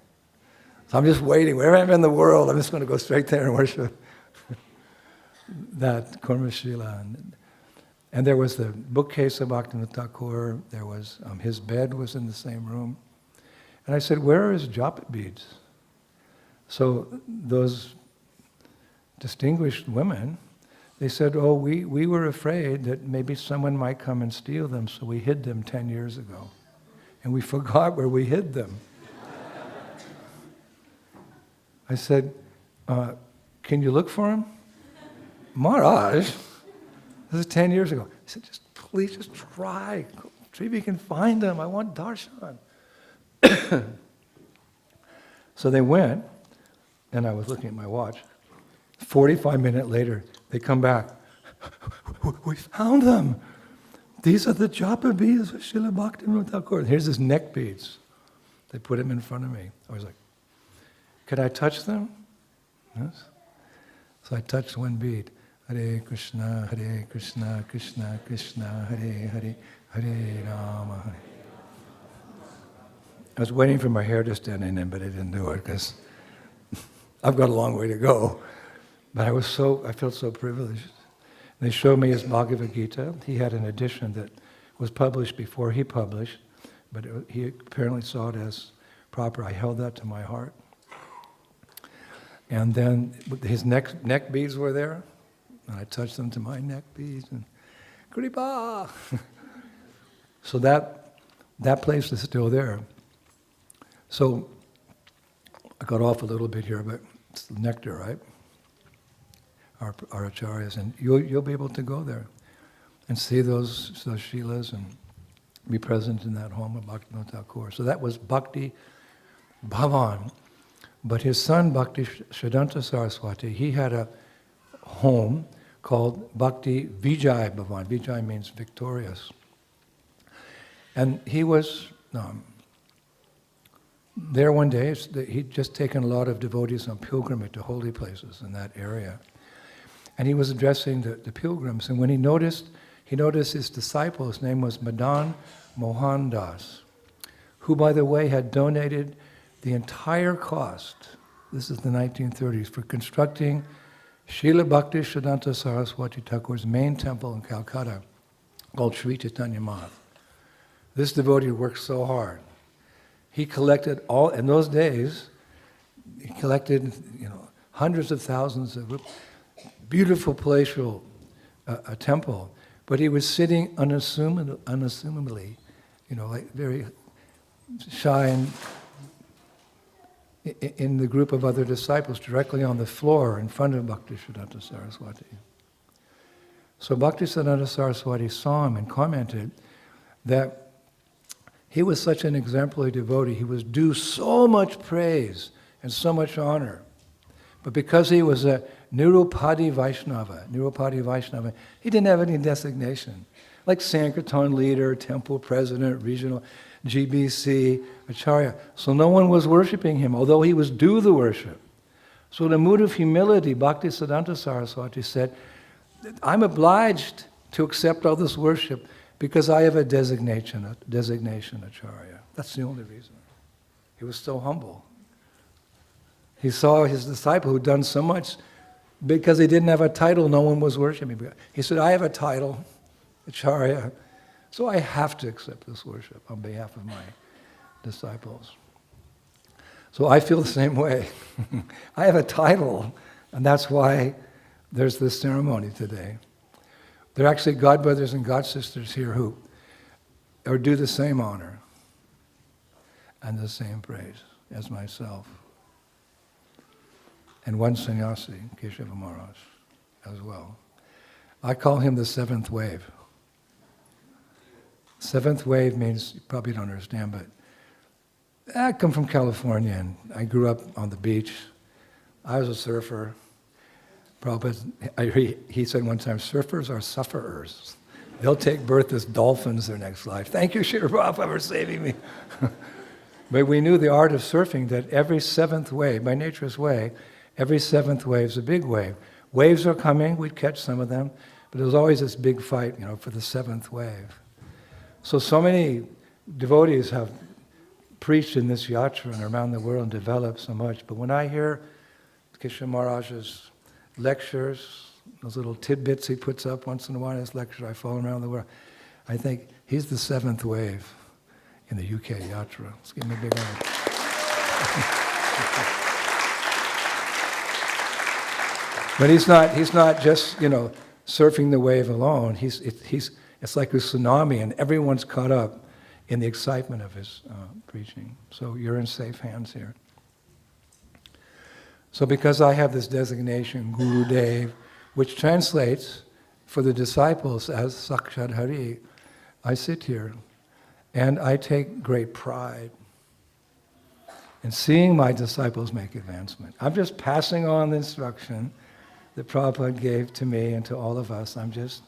Speaker 8: So I'm just waiting. Wherever I'm in the world, I'm just going to go straight there and worship that Kurma Shila. And there was the bookcase of Bhaktivinoda Thakur. There was, his bed was in the same room. And I said, where are his japa beads? So those distinguished women, they said, oh, we were afraid that maybe someone might come and steal them, so we hid them 10 years ago. And we forgot where we hid them. I said, can you look for them? Maharaj, this is 10 years ago. I said, please just try. See if you can find them. I want darshan. So they went, and I was looking at my watch. 45 minutes later, they come back. We found them. These are the japa beads of Srila Bhaktivinoda Thakur. Here's his neck beads. They put them in front of me. I was like, could I touch them? Yes. So I touched one bead. Hare Krishna, Krishna Krishna, Hare Hare, Hare Rama, Hare. I was waiting for my hair to stand in, but I didn't do it because I've got a long way to go. But I felt so privileged. They showed me his Bhagavad Gita. He had an edition that was published before he published, but he apparently saw it as proper. I held that to my heart. And then his neck beads were there, and I touched them to my neck beads, and Kripa! So that place is still there. So I got off a little bit here, but it's the nectar, right? Our acharyas, and you'll be able to go there and see those Shilas and be present in that home of Bhaktivinoda Thakur. So that was Bhakti Bhavan. But his son, Bhakti Siddhanta Saraswati, he had a home called Bhakti Vijay Bhavan. Vijay means victorious. And he was there one day. He'd just taken a lot of devotees on pilgrimage to holy places in that area. And he was addressing the pilgrims. And when he noticed his disciple, his name was Madan Mohan Das, who, by the way, had donated the entire cost, this is the 1930s, for constructing Srila Bhakti Siddhanta Saraswati Thakur's main temple in Calcutta, called Sri Chaitanya Math. This devotee worked so hard. He collected in those days, he collected, hundreds of thousands of beautiful palatial a temple, but he was sitting unassumingly, like very shy and in the group of other disciples, directly on the floor in front of Bhakti Siddhanta Saraswati. So Bhakti Siddhanta Saraswati saw him and commented that he was such an exemplary devotee, he was due so much praise and so much honor. But because he was a Nirupadi Vaishnava, he didn't have any designation. Like Sankirtan leader, temple president, regional GBC, Acharya. So no one was worshipping him, although he was due the worship. So in a mood of humility, Bhakti Siddhanta Saraswati said, I'm obliged to accept all this worship because I have a designation, Acharya. That's the only reason. He was so humble. He saw his disciple who'd done so much. Because he didn't have a title, no one was worshiping. He said, I have a title, Acharya, so I have to accept this worship on behalf of my disciples. So I feel the same way. I have a title, and that's why there's this ceremony today. There are actually godbrothers and godsisters here who do the same honor and the same praise as myself. And one sannyasi, Keshava Maharaj, as well. I call him the seventh wave. Seventh wave means, you probably don't understand, but I come from California and I grew up on the beach. I was a surfer. Prabhupada, he said one time, surfers are sufferers. They'll take birth as dolphins their next life. Thank you, Srila Prabhupada, for saving me. But we knew the art of surfing, that every seventh wave, by nature's way, every seventh wave is a big wave. Waves are coming, we'd catch some of them, but there was always this big fight, for the seventh wave. So many devotees have preached in this yatra and around the world and developed so much. But when I hear Keshava Maharaj's lectures, those little tidbits he puts up once in a while in his lectures, I follow him around the world, I think he's the seventh wave in the UK yatra. Let's give him a big round. But he's not just, surfing the wave alone. It's like a tsunami, and everyone's caught up in the excitement of his preaching. So you're in safe hands here. So because I have this designation, Guru Dev, which translates for the disciples as Sakshat Hari, I sit here and I take great pride in seeing my disciples make advancement. I'm just passing on the instruction that Prabhupada gave to me and to all of us. I'm just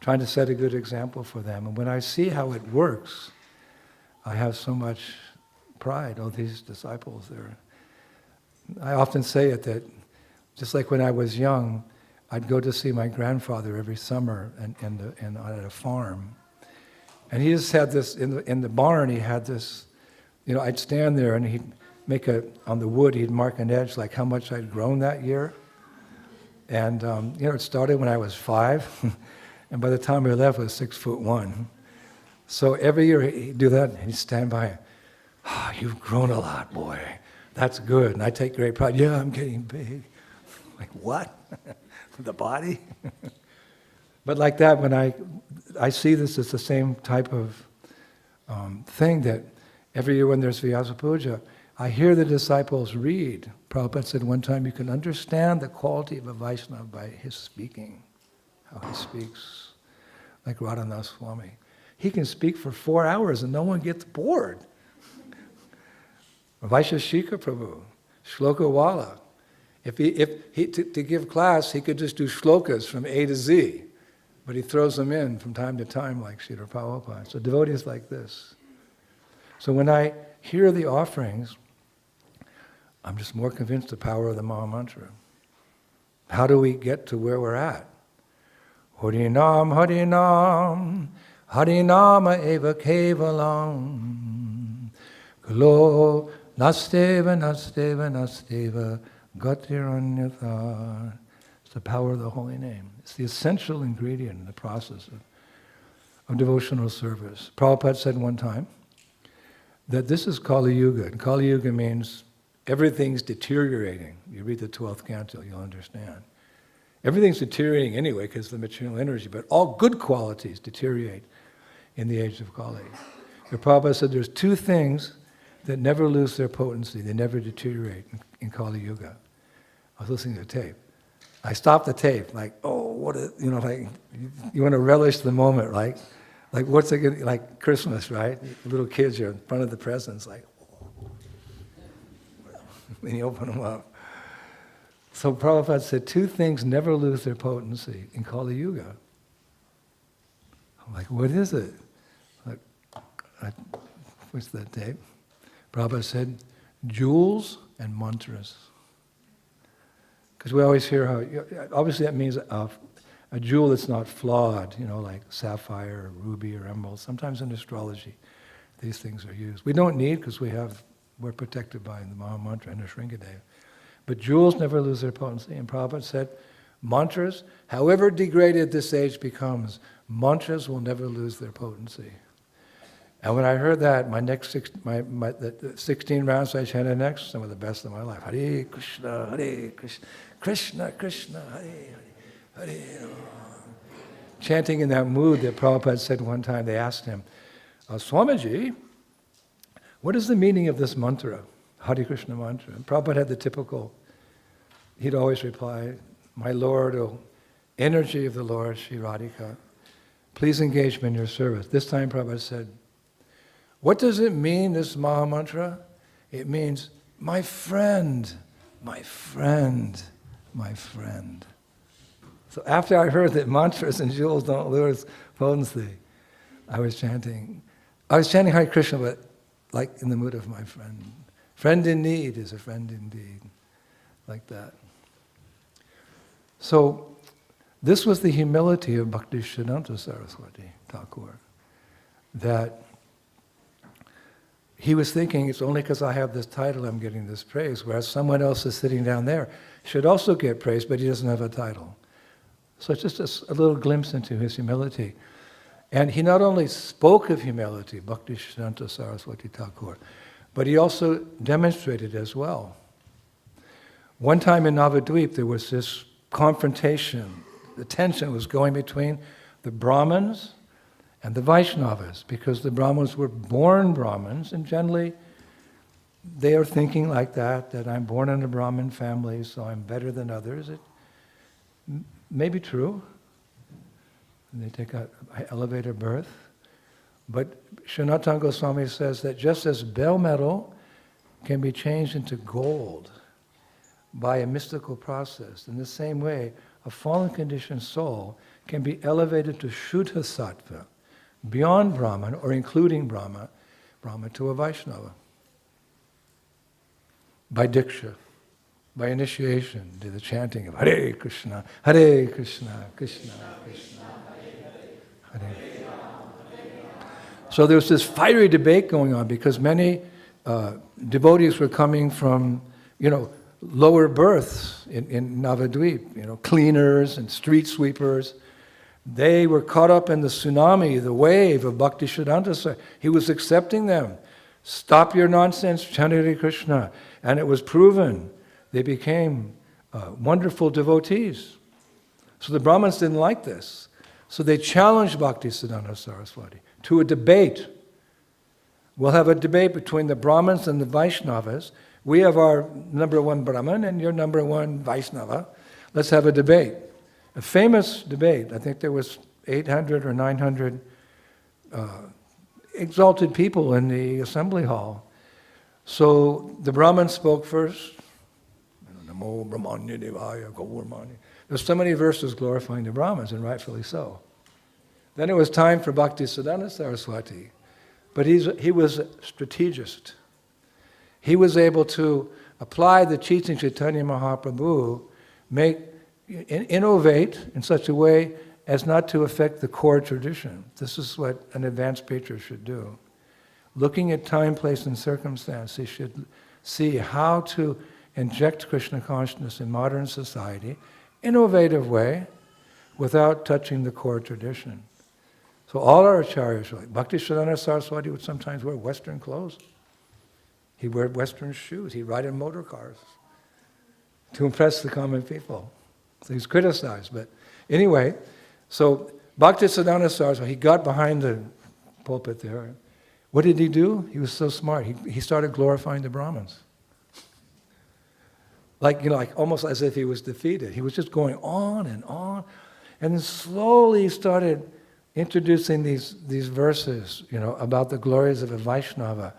Speaker 8: trying to set a good example for them. And when I see how it works, I have so much pride. Oh, these disciples, I often say it that just like when I was young, I'd go to see my grandfather every summer and at a farm. And he just had this, in the barn, he had this, I'd stand there and he'd make on the wood, he'd mark an edge like how much I'd grown that year. And, it started when I was 5, and by the time I left, I was 6'1". So every year he'd do that, and he'd stand by, you've grown a lot, boy. That's good. And I take great pride. Yeah, I'm getting big. Like, what? The body? But like that, when I see this as the same type of thing that every year when there's Viasapuja, I hear the disciples read. Prabhupada said one time, you can understand the quality of a Vaishnava by his speaking, how he speaks, like Radhanath Swami. He can speak for 4 hours and no one gets bored. Vaishya Shikha Prabhu, Shloka Wala, To give class, he could just do shlokas from A to Z, but he throws them in from time to time like Srila Prabhupada. So devotees like this. So when I hear the offerings, I'm just more convinced the power of the Maha Mantra. How do we get to where we're at? Harinam, Harinam, Harinama eva kevalam. Kalo nasteva, nasteva, nasteva, gatiranyatha. It's the power of the holy name. It's the essential ingredient in the process of devotional service. Prabhupada said one time that this is Kali Yuga. And Kali Yuga means everything's deteriorating. You read the 12th canto, you'll understand. Everything's deteriorating anyway because of the material energy, but all good qualities deteriorate in the age of Kali. The Prabhupada said there's two things that never lose their potency, they never deteriorate in Kali Yuga. I was listening to a tape. I stopped the tape, like, oh, what a, like, you want to relish the moment, right? Like, what's it, like Christmas, right? Little kids are in front of the presents, like, then you open them up. So Prabhupada said, two things never lose their potency in Kali Yuga. I'm like, what is it? What's that tape? Prabhupada said, jewels and mantras. Because we always hear how, obviously that means a jewel that's not flawed, like sapphire or ruby or emerald. Sometimes in astrology, these things are used. We don't need, because we're protected by the Maha Mantra and the Shringadeva. But jewels never lose their potency. And Prabhupada said, mantras, however degraded this age becomes, mantras will never lose their potency. And when I heard that, the 16 rounds I chanted next, some of the best of my life. Hare Krishna, Krishna Krishna, Hare Hare. Chanting in that mood that Prabhupada said one time, they asked him, Swamiji, what is the meaning of this mantra, Hare Krishna mantra? And Prabhupada had the typical, he'd always reply, my Lord, O energy of the Lord, Shri Radhika, please engage me in your service. This time Prabhupada said, what does it mean, this Maha Mantra? It means, my friend, my friend, my friend. So after I heard that mantras and jewels don't lose potency, I was chanting Hare Krishna, but like in the mood of my friend. Friend in need is a friend indeed, like that. So this was the humility of Bhaktisiddhanta Saraswati Thakur, that he was thinking, it's only because I have this title I'm getting this praise, whereas someone else is sitting down there should also get praise, but he doesn't have a title. So it's just a little glimpse into his humility. And he not only spoke of humility, Bhaktisiddhanta Saraswati Thakur, but he also demonstrated as well. One time in Navadvip, there was this confrontation. The tension was going between the Brahmins and the Vaishnavas, because the Brahmins were born Brahmins, and generally they are thinking like that I'm born in a Brahmin family, so I'm better than others. It may be true. They take an elevator birth. But Sanatana Goswami says that just as bell metal can be changed into gold by a mystical process, in the same way, a fallen conditioned soul can be elevated to Shuddha Sattva, beyond Brahman, or including Brahma to a Vaishnava. By Diksha, by initiation, to the chanting of Hare Krishna, Krishna Krishna, Hare. So there was this fiery debate going on because many devotees were coming from, lower births in Navadvip, cleaners and street sweepers. They were caught up in the tsunami, the wave of Bhaktisiddhanta Saraswati. He was accepting them. Stop your nonsense, chant Hare Krishna. And it was proven. They became wonderful devotees. So the Brahmins didn't like this. So they challenged Bhaktisiddhanta Saraswati to a debate. We'll have a debate between the Brahmins and the Vaishnavas. We have our number one Brahmin and your number one Vaishnava. Let's have a debate. A famous debate. I think there was 800 or 900 exalted people in the assembly hall. So the Brahmin spoke first. Namo Brahmanya Devaya Gaurmani. There's so many verses glorifying the Brahmins, and rightfully so. Then it was time for Bhaktisiddhanta Saraswati. But he was a strategist. He was able to apply the teaching of Chaitanya Mahaprabhu, innovate in such a way as not to affect the core tradition. This is what an advanced preacher should do. Looking at time, place, and circumstance, he should see how to inject Krishna consciousness in modern society, innovative way, without touching the core tradition. So all our acharyas, like Bhaktisiddhanta Saraswati, would sometimes wear Western clothes. He'd wear Western shoes. He'd ride in motor cars to impress the common people. So he's criticized. But anyway, so Bhaktisiddhanta Saraswati, he got behind the pulpit there. What did he do? He was so smart. He started glorifying the Brahmins. Like almost as if he was defeated. He was just going on, and then slowly started introducing these verses, about the glories of a Vaishnava,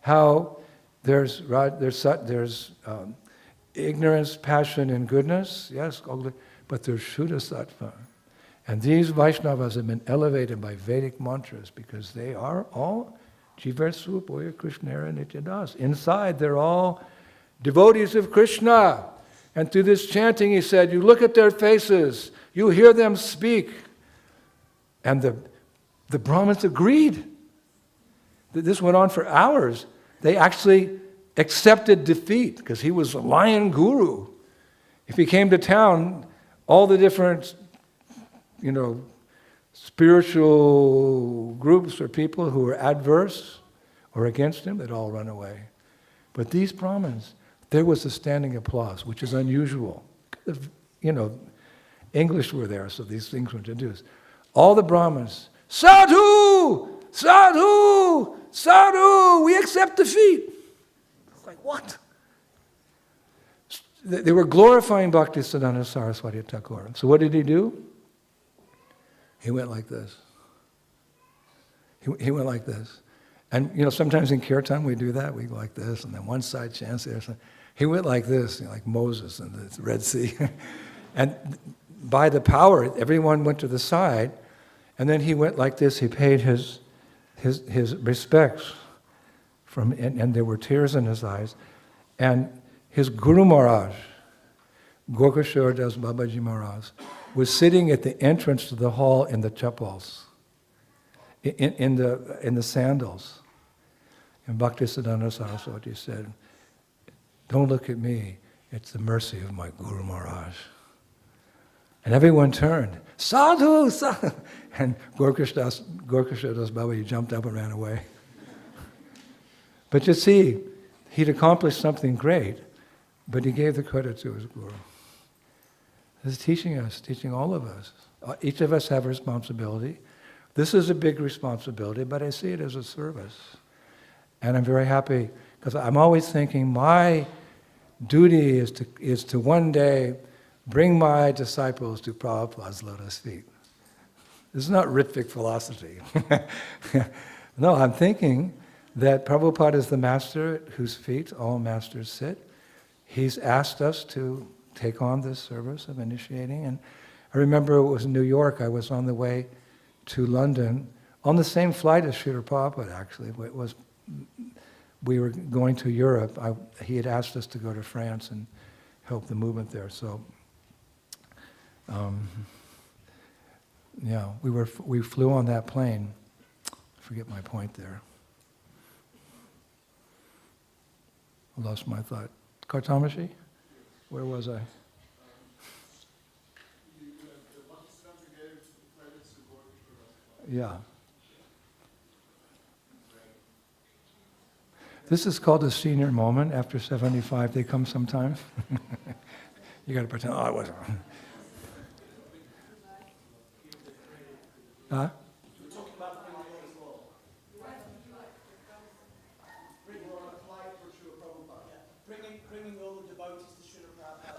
Speaker 8: how there's ignorance, passion, and goodness, yes, but there's Shuddha Sattva. And these Vaishnavas have been elevated by Vedic mantras because they are all Jivar Swapoya Krishnara Nityadas. Inside, they're all devotees of Krishna. And through this chanting, he said, you look at their faces, you hear them speak. And the Brahmins agreed. This went on for hours. They actually accepted defeat because he was a lion guru. If he came to town, all the different, spiritual groups or people who were adverse or against him, they'd all run away. But these Brahmins, there was a standing applause, which is unusual. English were there, so these things were introduced. All the Brahmins, sadhu, sadhu, sadhu, we accept defeat. It's like, what? They were glorifying Bhaktisiddhanta Saraswati Thakur. So what did he do? He went like this. He went like this. And, sometimes in kirtan we do that. We go like this, and then one side chants there. He went like this, like Moses in the Red Sea. And by the power, everyone went to the side, and then he went like this. He paid his respects, and there were tears in his eyes. And his Guru Maharaj, Gorkashore Das Babaji Maharaj, was sitting at the entrance to the hall in the chappals, in the sandals. And Bhaktisiddhanta Saraswati said, don't look at me, it's the mercy of my Guru Maharaj. And everyone turned, sadhu, sadhu. And Gorkashore Das Babaji jumped up and ran away. But you see, he'd accomplished something great, but he gave the credit to his Guru. This is teaching us, teaching all of us. Each of us have a responsibility. This is a big responsibility, but I see it as a service. And I'm very happy, because I'm always thinking my duty is to one day bring my disciples to Prabhupada's lotus feet. This is not Ritvik philosophy. No, I'm thinking that Prabhupada is the master at whose feet all masters sit. He's asked us to take on this service of initiating. And I remember it was in New York, I was on the way to London, on the same flight as Srila Prabhupada, actually. We were going to Europe. He had asked us to go to France and help the movement there. So, we flew on that plane. I forget my point there. I lost my thought. Kartamashi? Where was I? Yeah. This is called a senior moment. After 75, they come sometimes. You got to pretend, I wasn't. Huh?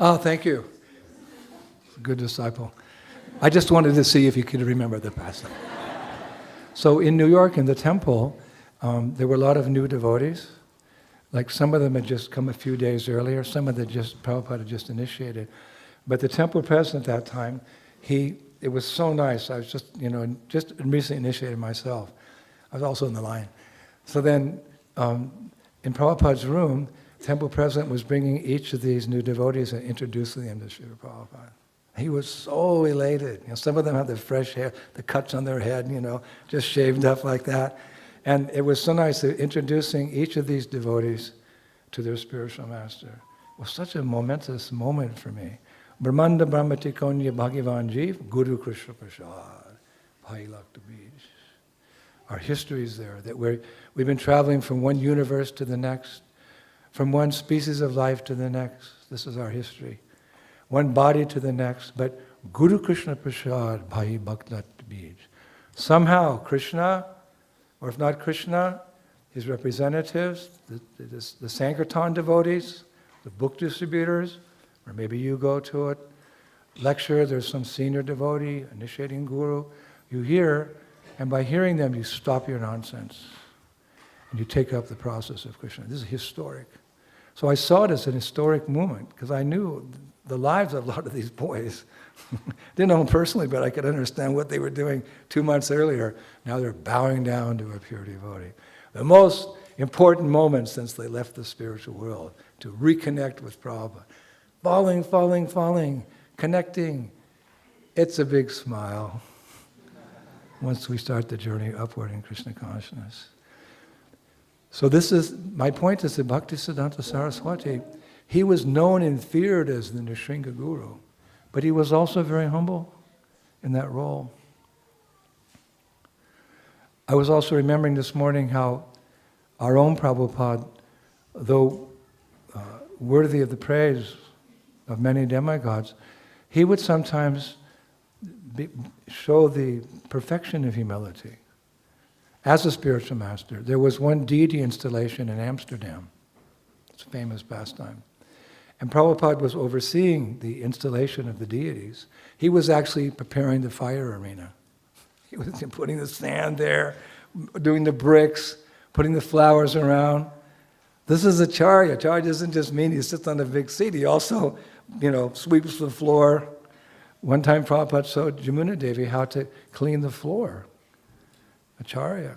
Speaker 8: Oh, thank you. Good disciple. I just wanted to see if you could remember the past. So in New York, in the temple, there were a lot of new devotees. Like some of them had just come a few days earlier, some of them Prabhupada had just initiated. But the temple president at that time, it was so nice. I was just recently initiated myself. I was also in the line. So then, in Prabhupada's room, the temple president was bringing each of these new devotees and introducing them to Srila Prabhupada. He was so elated. Some of them had the fresh hair, the cuts on their head, just shaved up like that. And it was so nice introducing each of these devotees to their spiritual master. It was such a momentous moment for me. Brahmanda Brahmati Konya Bhagavan Jeev, Guru Krishna Prasad, Bhai Lakta Bij. Our history is there, that we've been traveling from one universe to the next, from one species of life to the next. This is our history. One body to the next, but Guru Krishna Prasad, Bhai Bhakta Bij. Somehow Krishna, or if not Krishna, his representatives, the Sankirtan devotees, the book distributors, or maybe you go to a lecture, there's some senior devotee, initiating guru, you hear, and by hearing them, you stop your nonsense. And you take up the process of Krishna. This is historic. So I saw it as an historic moment, because I knew the lives of a lot of these boys. Didn't know them personally, but I could understand what they were doing 2 months earlier. Now they're bowing down to a pure devotee. The most important moment since they left the spiritual world, to reconnect with Prabhupada. Falling, connecting. It's a big smile once we start the journey upward in Krishna consciousness. So my point is that Bhaktisiddhanta Saraswati, he was known and feared as the Nrsimha Guru, but he was also very humble in that role. I was also remembering this morning how our own Prabhupada, though worthy of the praise of many demigods, he would sometimes show the perfection of humility. As a spiritual master, there was one deity installation in Amsterdam. It's a famous pastime. And Prabhupada was overseeing the installation of the deities. He was actually preparing the fire arena. He was putting the sand there, doing the bricks, putting the flowers around. This is Acharya. Acharya doesn't just mean he sits on a big seat. He also, sweeps the floor. One time Prabhupada showed Jamuna Devi how to clean the floor. Acharya.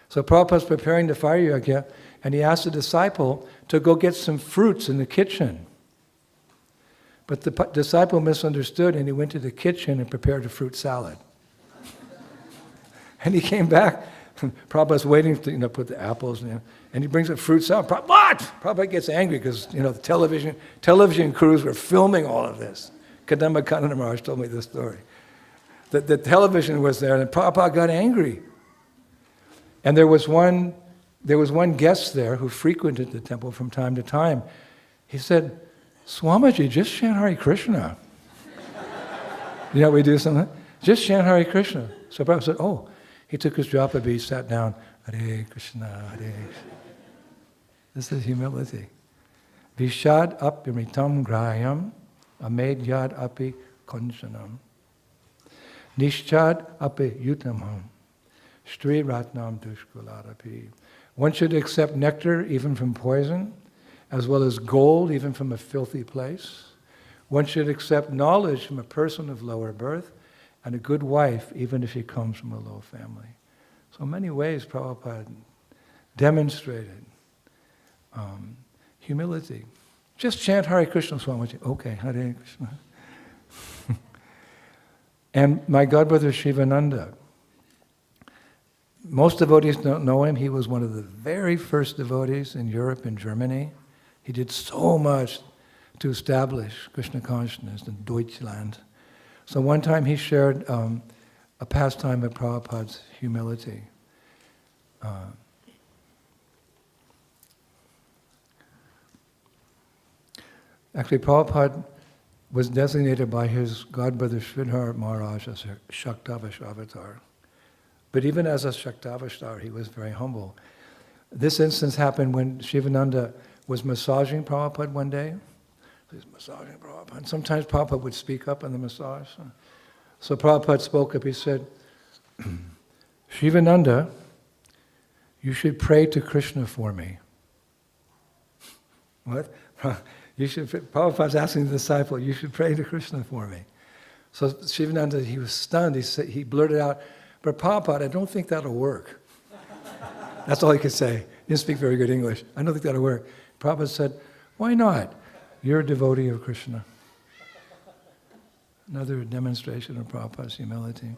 Speaker 8: So Prabhupada's preparing the fire yajna, and he asked the disciple to go get some fruits in the kitchen. But the disciple misunderstood, and he went to the kitchen and prepared a fruit salad. And he came back. Prabhupada's waiting to put the apples in, and he brings a fruit salad. What? Prabhupada gets angry because the television crews were filming all of this. Kadamba Kanana Maharaj told me this story. The television was there, and Prabhupada got angry. And there was one guest there who frequented the temple from time to time. He said, "Swamiji, just chant Hare Krishna." We do something? Just chant Hare Krishna. So Prabhupada said, "Oh." He took his japa bead, sat down, Hare Krishna, Hare Krishna. This is humility. Vishad apimitam grayam, amedyad api kanchanam. Nishchad api yutamam, stri ratnam dushkularapi. One should accept nectar even from poison, as well as gold even from a filthy place. One should accept knowledge from a person of lower birth, and a good wife, even if she comes from a low family. So in many ways, Prabhupada demonstrated humility. Just chant Hare Krishna, Swamiji. Okay, Hare Krishna. And my godbrother Shivananda, most devotees don't know him. He was one of the very first devotees in Europe and Germany. He did so much to establish Krishna consciousness in Deutschland. So one time he shared a pastime of Prabhupada's humility. Actually, Prabhupada was designated by his godbrother Sridhar Maharaj as a Shaktavash avatar. But even as a Shaktavatar, he was very humble. This instance happened when Shivananda was massaging Prabhupada one day. He's massaging Prabhupada. And sometimes Prabhupada would speak up in the massage. So Prabhupada spoke up. He said, "Shivananda, you should pray to Krishna for me." What? Prabhupada's asking the disciple, you should pray to Krishna for me. So Shivananda, he was stunned. He blurted out, but Prabhupada, I don't think that'll work. That's all he could say. He didn't speak very good English. I don't think that'll work. Prabhupada said, why not? You're a devotee of Krishna. Another demonstration of Prabhupada's humility.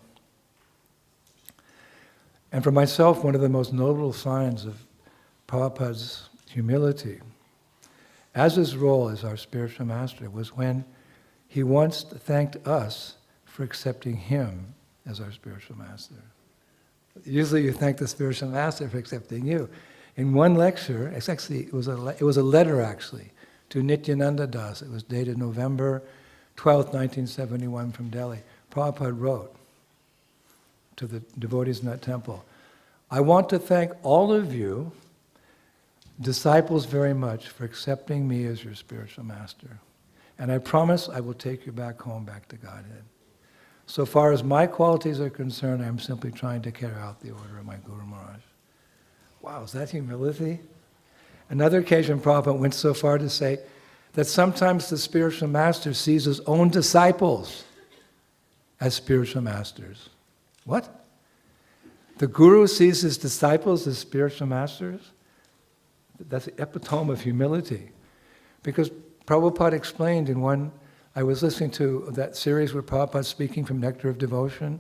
Speaker 8: And for myself, one of the most notable signs of Prabhupada's humility, as his role as our spiritual master, was when he once thanked us for accepting him as our spiritual master. Usually you thank the spiritual master for accepting you. In one lecture, it was a letter actually, to Nityananda Das. It was dated November 12th, 1971 from Delhi. Prabhupada wrote to the devotees in that temple, I want to thank all of you, disciples, very much for accepting me as your spiritual master. And I promise I will take you back home, back to Godhead. So far as my qualities are concerned, I am simply trying to carry out the order of my Guru Maharaj. Wow, is that humility? Another occasion, Prabhupada went so far to say that sometimes the spiritual master sees his own disciples as spiritual masters. What? The Guru sees his disciples as spiritual masters? That's the epitome of humility. Because Prabhupada explained in one, I was listening to that series where Prabhupada speaking from Nectar of Devotion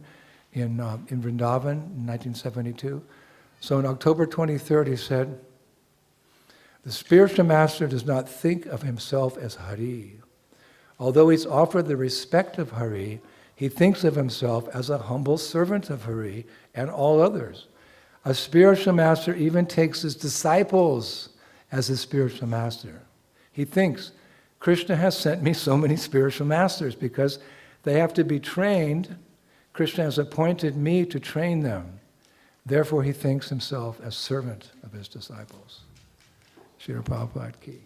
Speaker 8: in Vrindavan in 1972. So on October 23rd he said, the spiritual master does not think of himself as Hari. Although he's offered the respect of Hari, he thinks of himself as a humble servant of Hari and all others. A spiritual master even takes his disciples as his spiritual master. He thinks, Krishna has sent me so many spiritual masters because they have to be trained. Krishna has appointed me to train them. Therefore, he thinks himself as servant of his disciples. Srila Prabhupada ki.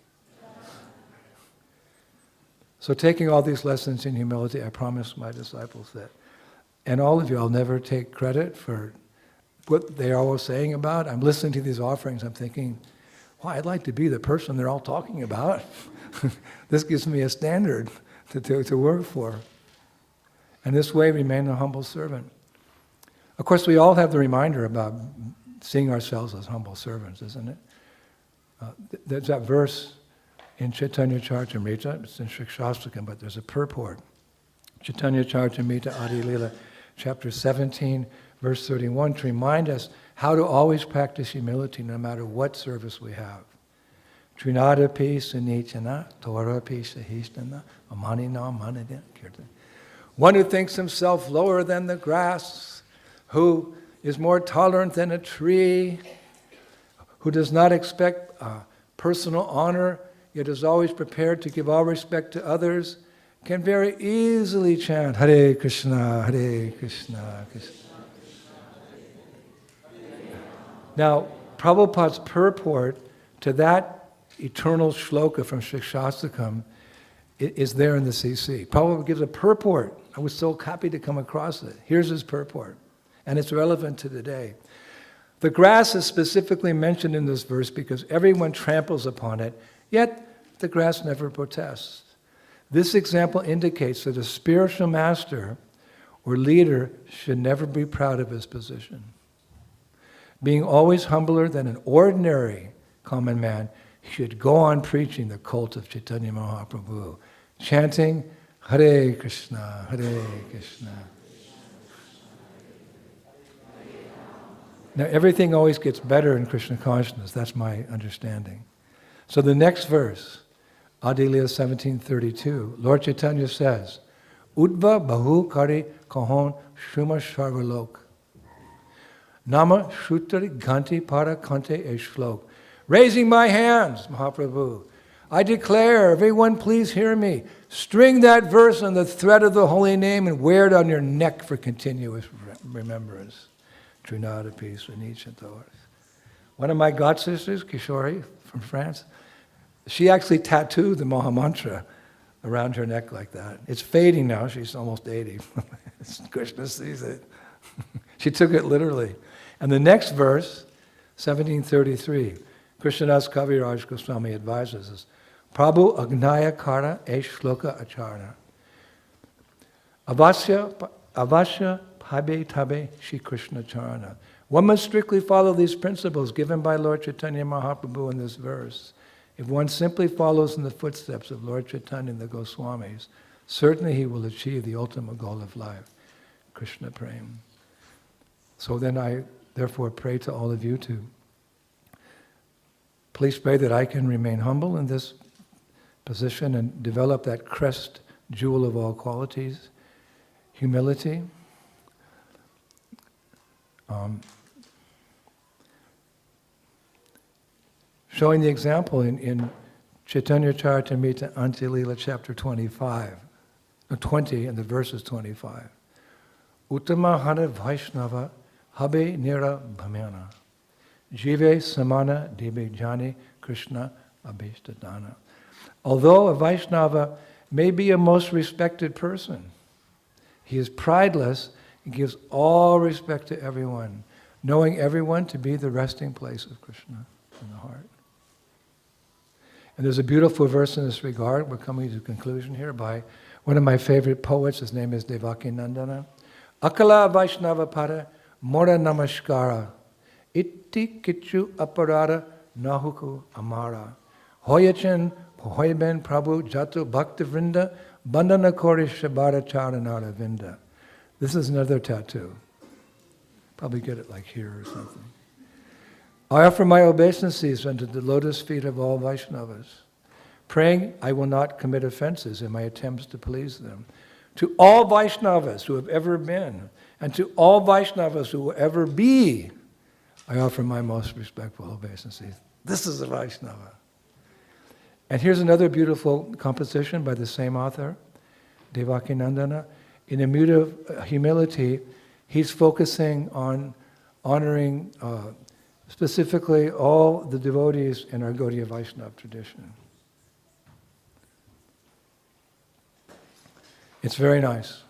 Speaker 8: So taking all these lessons in humility, I promise my disciples that, and all of you, I'll never take credit for what they are all saying about. I'm listening to these offerings, I'm thinking, wow, I'd like to be the person they're all talking about. This gives me a standard to work for. And this way, remain a humble servant. Of course, we all have the reminder about seeing ourselves as humble servants, isn't it? There's that verse in Chaitanya Charitamrita, it's in Shikshastakam, but there's a purport. Chaitanya Charitamrita Adi Lila, chapter 17, verse 31, to remind us how to always practice humility no matter what service we have. Trinadapi sanichana, torapi sahishtana, amanina manadin kirtan. One who thinks himself lower than the grass, who is more tolerant than a tree, who does not expect personal honor, yet is always prepared to give all respect to others, can very easily chant Hare Krishna, Hare Krishna, Krishna. Now, Prabhupada's purport to that eternal shloka from Shikshastakam is there in the CC. Prabhupada gives a purport. I was so happy to come across it. Here's his purport, and it's relevant to today. The grass is specifically mentioned in this verse because everyone tramples upon it, yet the grass never protests. This example indicates that a spiritual master or leader should never be proud of his position. Being always humbler than an ordinary common man, he should go on preaching the cult of Chaitanya Mahaprabhu, chanting Hare Krishna, Hare Krishna. Now everything always gets better in Krishna consciousness, that's my understanding. So the next verse, Adilya 17:32, Lord Chaitanya says, Udva bahu kari kahon shuma sharvalok. Nama shrutari ganti para kante e shlok. Raising my hands, Mahaprabhu, I declare, everyone please hear me. String that verse on the thread of the holy name and wear it on your neck for continuous remembrance. Trinadapi Swanichantoris. One of my god-sisters, Kishori, from France, she actually tattooed the Maha Mantra around her neck like that. It's fading now, she's almost 80. Krishna sees it. She took it literally. And the next verse, 1733, Krishnadas Kaviraj Goswami advises us, Prabhu Agnaya Kara E Shloka Acharana. Avasya Bhabe Tabe Shri Krishna Charana. One must strictly follow these principles given by Lord Chaitanya Mahaprabhu in this verse. If one simply follows in the footsteps of Lord Chaitanya and the Goswamis, certainly he will achieve the ultimate goal of life, Krishna Prem. So then I therefore pray to all of you to please pray that I can remain humble in this position and develop that crest jewel of all qualities, humility. Showing the example in Chaitanya Charitamrita Antilila chapter 25, 20 and the verses 25. Uttama Hana Vaishnava Habe Nira Bhamyana Jive Samana Debe Jani Krishna Abhishtadana. Although a Vaishnava may be a most respected person, he is prideless and gives all respect to everyone, knowing everyone to be the resting place of Krishna in the heart. And there's a beautiful verse in this regard. We're coming to a conclusion here by one of my favorite poets. His name is Devakinandana. Akala Vaishnava Pada Mora Namaskara Itti Kichu Aparada Nahuku Amara Hoyachan Hoyben Prabhu Jatu Bhakta Vrinda Bandana Kori Shabara Charanara Vinda. This is another tattoo. Probably get it like here or something. I offer my obeisances unto the lotus feet of all Vaishnavas, praying I will not commit offenses in my attempts to please them. To all Vaishnavas who have ever been, and to all Vaishnavas who will ever be, I offer my most respectful obeisances. This is a Vaishnava. And here's another beautiful composition by the same author, Devakinandana. In a mood of humility, he's focusing on honoring specifically all the devotees in our Gaudiya Vaishnava tradition. It's very nice.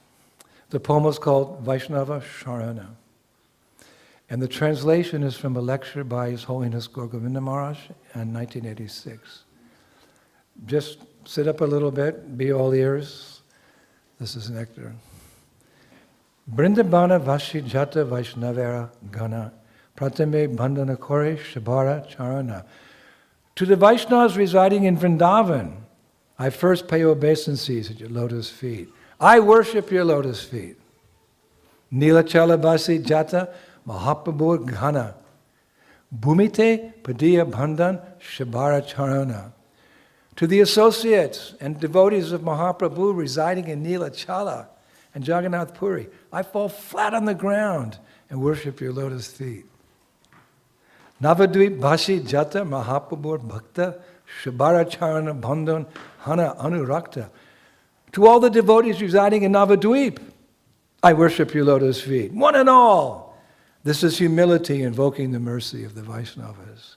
Speaker 8: The poem is called Vaishnava Sharana. And the translation is from a lecture by His Holiness Gaur Govinda Maharaj in 1986. Just sit up a little bit, be all ears. This is nectar. Brindabana Vashi Jata Vaishnavera Gana Pratame Bandhana Kore Shabara Charana. To the Vaishnavas residing in Vrindavan, I first pay obeisances at your lotus feet. I worship your lotus feet. Nilachala Vasi Jata Mahaprabhu Ghana. Bhumite Padiya Bandhan Shabara Charana. To the associates and devotees of Mahaprabhu residing in Nilachala and Jagannath Puri, I fall flat on the ground and worship your lotus feet. Navadvip Bhashi Jata Mahaprabhu Bhakta Shabara Bandhan Hana Anurakta. To all the devotees residing in Navadvip, I worship your lotus feet. One and all. This is humility invoking the mercy of the Vaishnavas.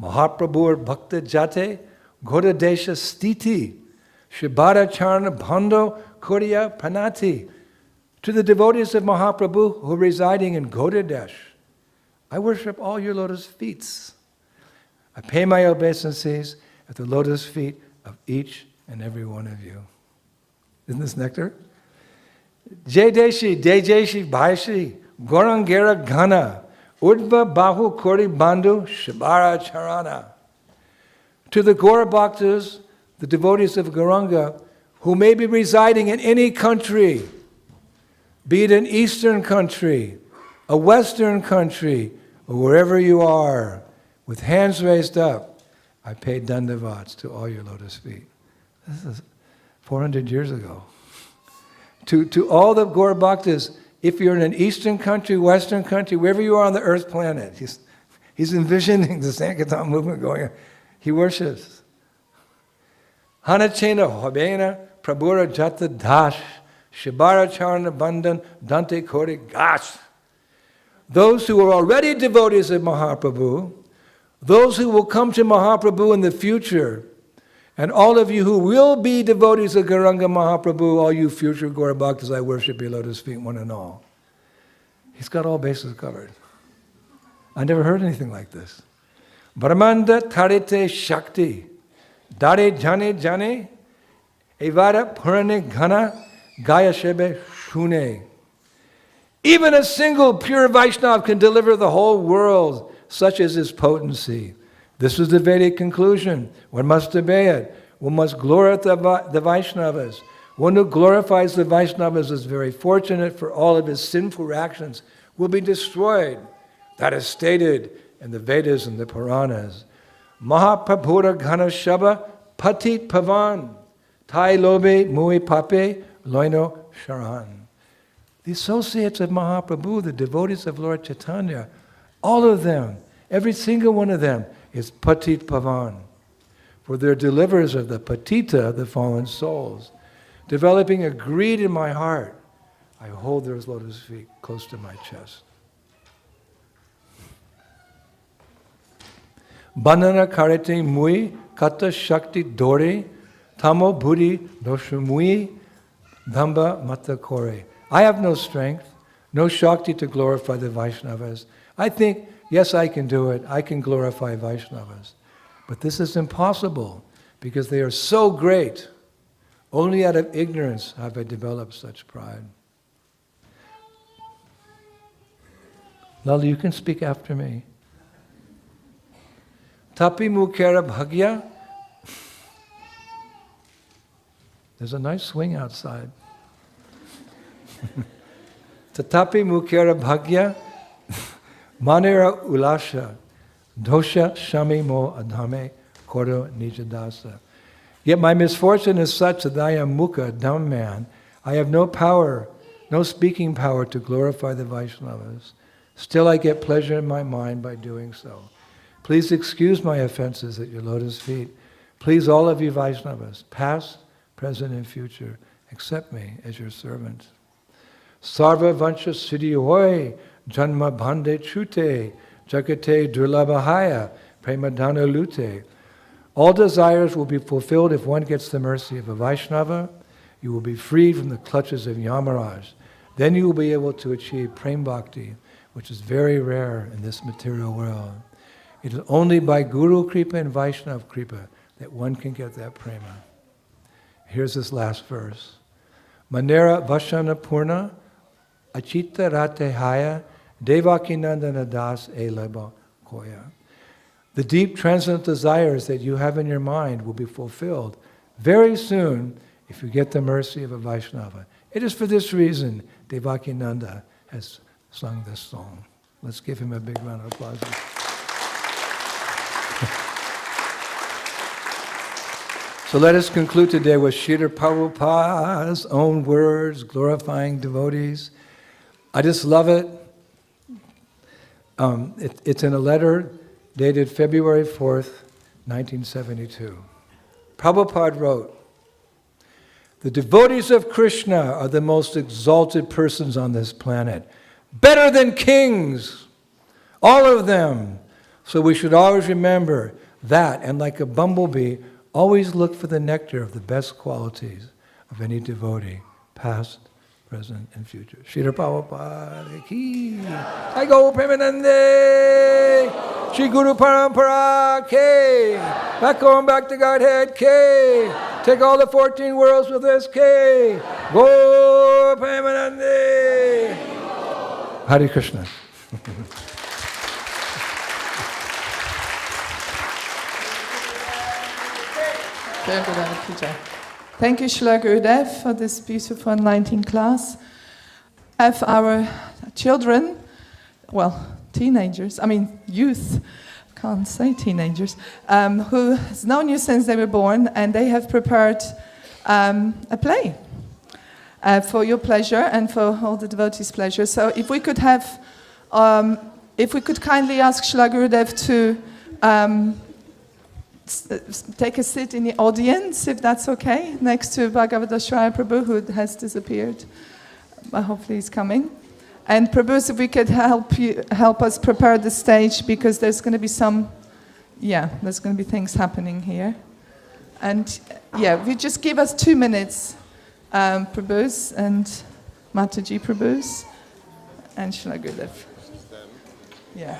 Speaker 8: Mahaprabhu Bhakta Jate Goda Desha Stiti Shabara Charana Bhando Kuriya Panati. To the devotees of Mahaprabhu who are residing in Goda Desh, I worship all your lotus feet. I pay my obeisances at the lotus feet of each and every one of you. Isn't this nectar? Jai Deshi, Dejeshi, Bhaishi, Gorangera Ghana, Udva Bahu Kori Bandhu, Shabara Charana. To the Gaura Bhaktas, the devotees of Gauranga, who may be residing in any country, be it an eastern country, a western country, or wherever you are, with hands raised up, I pay dandavats to all your lotus feet. This is 400 years ago. To all the Gaura Bhaktas, if you're in an eastern country, western country, wherever you are on the earth planet, he's envisioning the Sankirtan movement going on. He worships. Hanachena Hobena Prabhura Jata Dash Shabara Charana Bandhan Dante Kori Gash. Those who are already devotees of Mahaprabhu, those who will come to Mahaprabhu in the future, and all of you who will be devotees of Gauranga Mahaprabhu, all you future Gaura Bhaktas, I worship your lotus feet, one and all. He's got all bases covered. I never heard anything like this. Brahmanda Tarite Shakti Dare jane jane, evara purane ghana, gaya shebe shune. Even a single pure Vaishnava can deliver the whole world, such is his potency. This is the Vedic conclusion. One must obey it. One must glorify the Vaishnavas. One who glorifies the Vaishnavas is very fortunate, for all of his sinful actions will be destroyed. That is stated in the Vedas and the Puranas. Mahapapura Ghana Shaba Patit Pavan Tai Lobe Mui Pape Loino Sharan. The associates of Mahaprabhu, the devotees of Lord Chaitanya, all of them, every single one of them is Patit Pavan. For they're deliverers of the Patita, the fallen souls. Developing a greed in my heart, I hold their lotus feet close to my chest. Bandhana karete mui kata shakti dore tamo buddhi doshumui dhamba mata kore. I have no strength, no shakti to glorify the Vaishnavas. I think, yes, I can do it. I can glorify Vaishnavas. But this is impossible because they are so great. Only out of ignorance have I developed such pride. Lala, you can speak after me. Tapi mukera bhagya. There's a nice swing outside. Tatapi mukera bhagya manera ulasha dosha shami mo adhame kodo nijadasa. Yet my misfortune is such that I am mukha, a dumb man. I have no power, no speaking power to glorify the Vaishnavas. Still I get pleasure in my mind by doing so. Please excuse my offenses at your lotus feet. Please, all of you Vaishnavas, past, present, and future, accept me as your servant. Sarva vancha siddhi hoy, janma bhande chute, jagate durlabhaya, premadana lute. All desires will be fulfilled if one gets the mercy of a Vaishnava. You will be freed from the clutches of Yamaraj. Then you will be able to achieve Prem Bhakti, which is very rare in this material world. It is only by Guru Kripa and Vaishnava Kripa that one can get that prema. Here's this last verse. Manera Vashana Purna Achita Ratehaya Devakinandana Das Eleba Koya. The deep transcendent desires that you have in your mind will be fulfilled very soon if you get the mercy of a Vaishnava. It is for this reason Devakinanda has sung this song. Let's give him a big round of applause. So let us conclude today with Srila Prabhupada's own words, glorifying devotees. I just love it. It's in a letter dated February 4th, 1972. Prabhupada wrote, "The devotees of Krishna are the most exalted persons on this planet, better than kings, all of them. So we should always remember that, and like a bumblebee, always look for the nectar of the best qualities of any devotee, past, present, and future." Srila Prabhupada ki. I go Premanande. Shri Guru Parampara ke. Back to Godhead ke. Take all the 14 worlds with us ke. Go Premanande. Hare Krishna.
Speaker 18: Thank you, Srila Gurudev, for this beautiful enlightening class. Have our children, youth, can't say teenagers, who has known you since they were born, and they have prepared a play for your pleasure and for all the devotees' pleasure. So if we could kindly ask Srila Gurudev to take a seat in the audience, if that's okay, next to Bhagavata Shraya Prabhu, who has disappeared, but hopefully he's coming. And Prabhu, if we could help us prepare the stage, because there's going to be there's going to be things happening here. And if you just give us 2 minutes, Prabhu's and Mataji Prabhu's and Srila Gurudev. Yeah.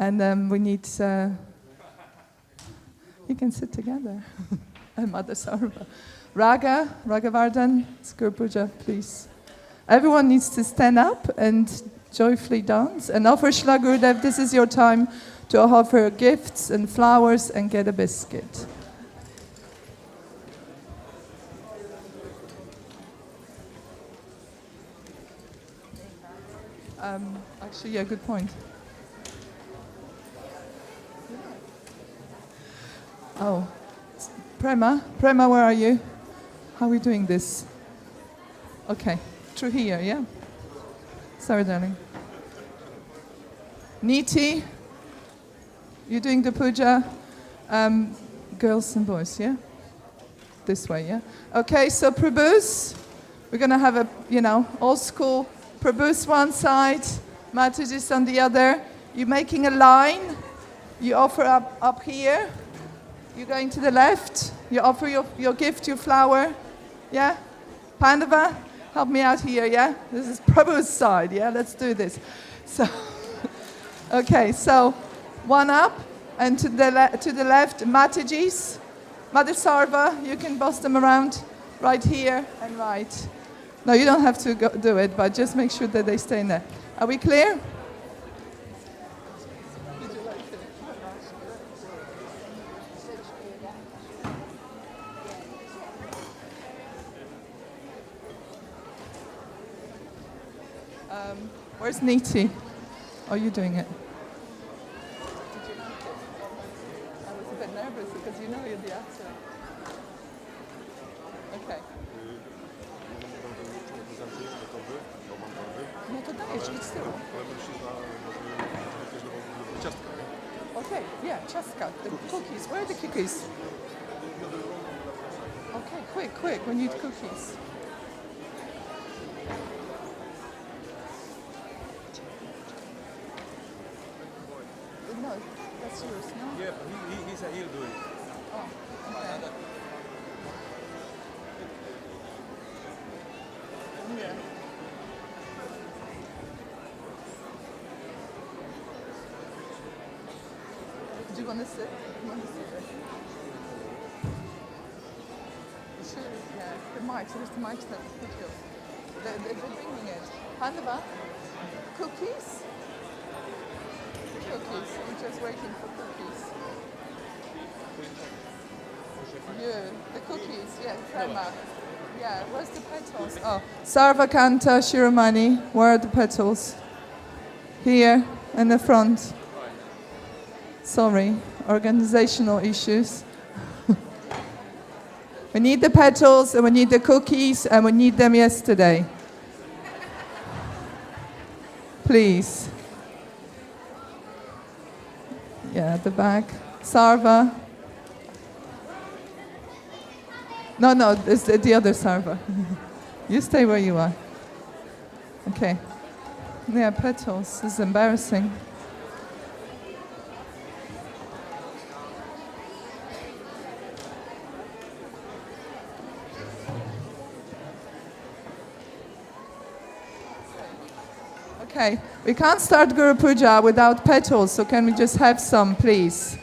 Speaker 18: And we need, you can sit together. Mother Sarva. Ragavardhan, Guru Puja, please. Everyone needs to stand up and joyfully dance and offer Shila Gurudev. This is your time to offer gifts and flowers and get a biscuit. Actually, yeah, good point. Oh, Prema, where are you? How are we doing this? Okay, through here, yeah? Sorry, darling. Niti, you're doing the puja. Girls and boys, yeah? This way, yeah? Okay, so Prabhus, we're going to have a, old school Prabhus one side, Matajis on the other. You're making a line. You offer up here. You're going to the left. You offer your gift, your flower. Yeah? Pandava, help me out here, yeah? This is Prabhu's side, yeah? Let's do this. So, okay, so one up, and to the left, Matajis. Mother Sarva, you can boss them around right here and right. No, you don't have to do it, but just make sure that they stay in there. Are we clear? Where's Niti? Are you doing it? I was a bit nervous because you know you're the actor. Okay. No to dajesz, idź z tyłu. Okay, yeah, ciastka, the cookies. Where are the cookies? Okay, quick, we need cookies. No, that's yours, no?
Speaker 1: Yeah, he'll do it.
Speaker 18: Oh, okay. Yeah. Do you want to sit? You want to sit there? the mics. Here's the mics that put you. They're bringing it. Handaba? Cookies? Cookies. I'm just waiting for cookies. Yeah, the cookies. Yeah, crema. Yeah, where's the petals? Oh, Sarvakanta Shiromani. Where are the petals? Here, in the front. Sorry, organizational issues. We need the petals, and we need the cookies, and we need them yesterday. Please. Yeah, at the back. Sarva. No, it's the other Sarva. You stay where you are. Okay. Yeah, petals. This is embarrassing. Okay, we can't start Guru Puja without petals, so can we just have some, please?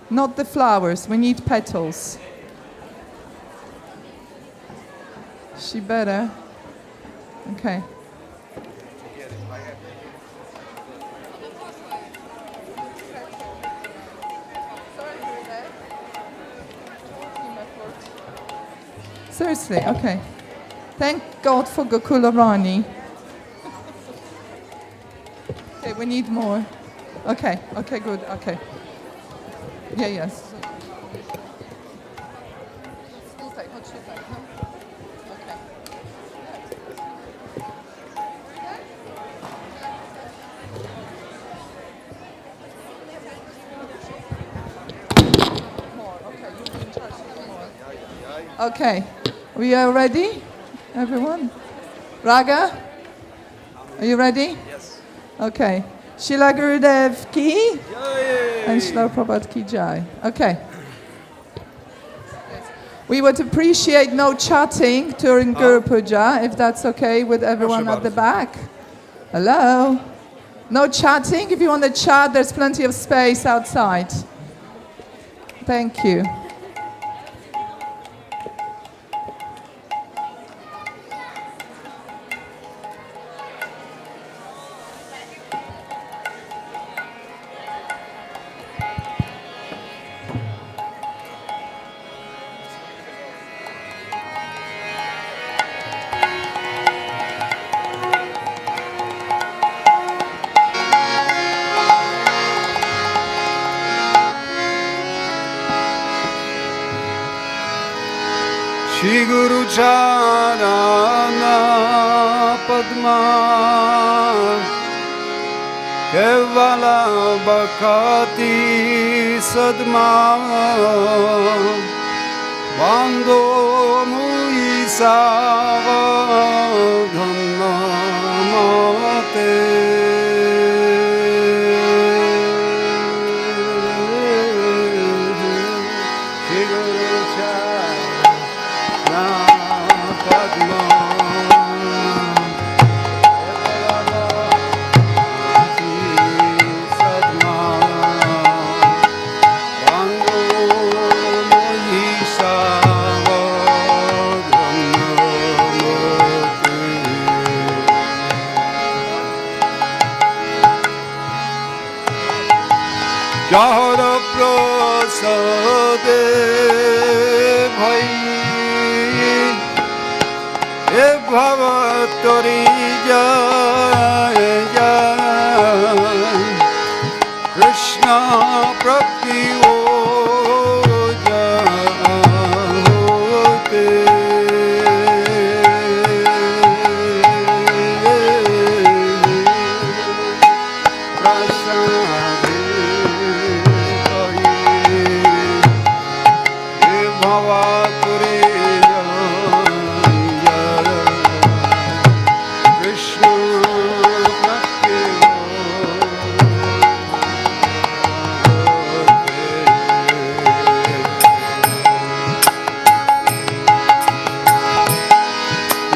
Speaker 18: Not the flowers, we need petals. She better. Okay. Seriously, okay. Thank God for Gokula Rani. Okay, we need more. Okay, good, okay. Yes. Okay, we are ready, everyone? Raga, are you ready?
Speaker 1: Yes.
Speaker 18: Okay. Srila Gurudev ki and Srila Prabhupada ki jai. Okay. We would appreciate no chatting during Guru Puja, if that's okay with everyone at the back. Hello? No chatting. If you want to chat, there's plenty of space outside. Thank you.
Speaker 1: Shri Guru Charana Padma Kevala Bhakati Sadma Bando Mui Savadhanna Mate Jara prasade bhai e bhavatori jai jai Krishna prapti ho jahote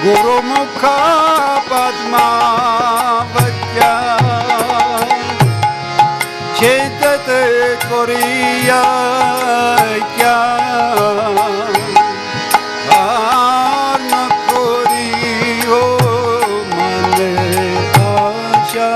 Speaker 1: Guru Mukha Padma Vajja Cheta te koria kya arna koriyo mane asha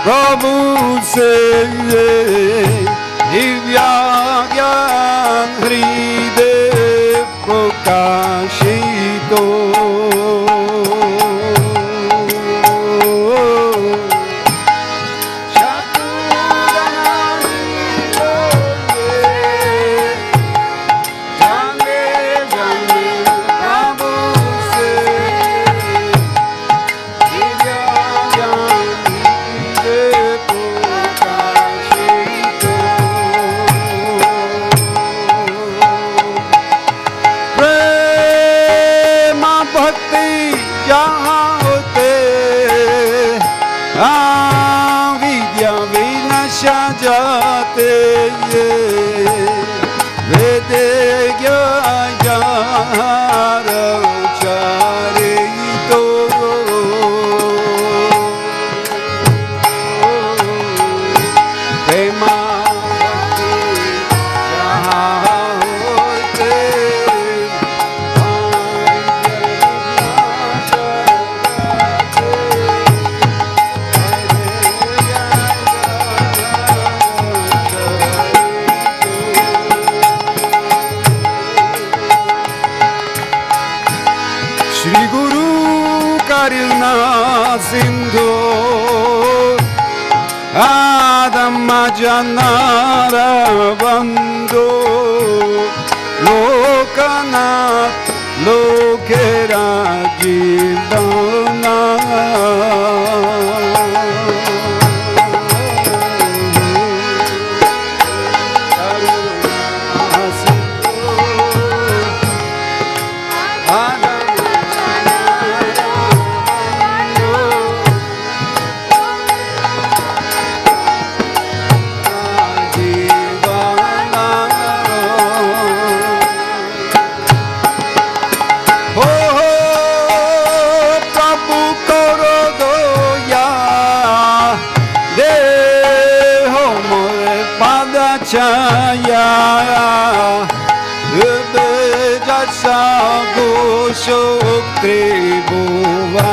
Speaker 1: Prabhu se divya gyan hridev prakashito jate ye vede gyayara charito prema Sindhu Adamma Janara Bandhu Lokanath Lokera Jivana Chaya Ubejasa Goshok Tribhuvana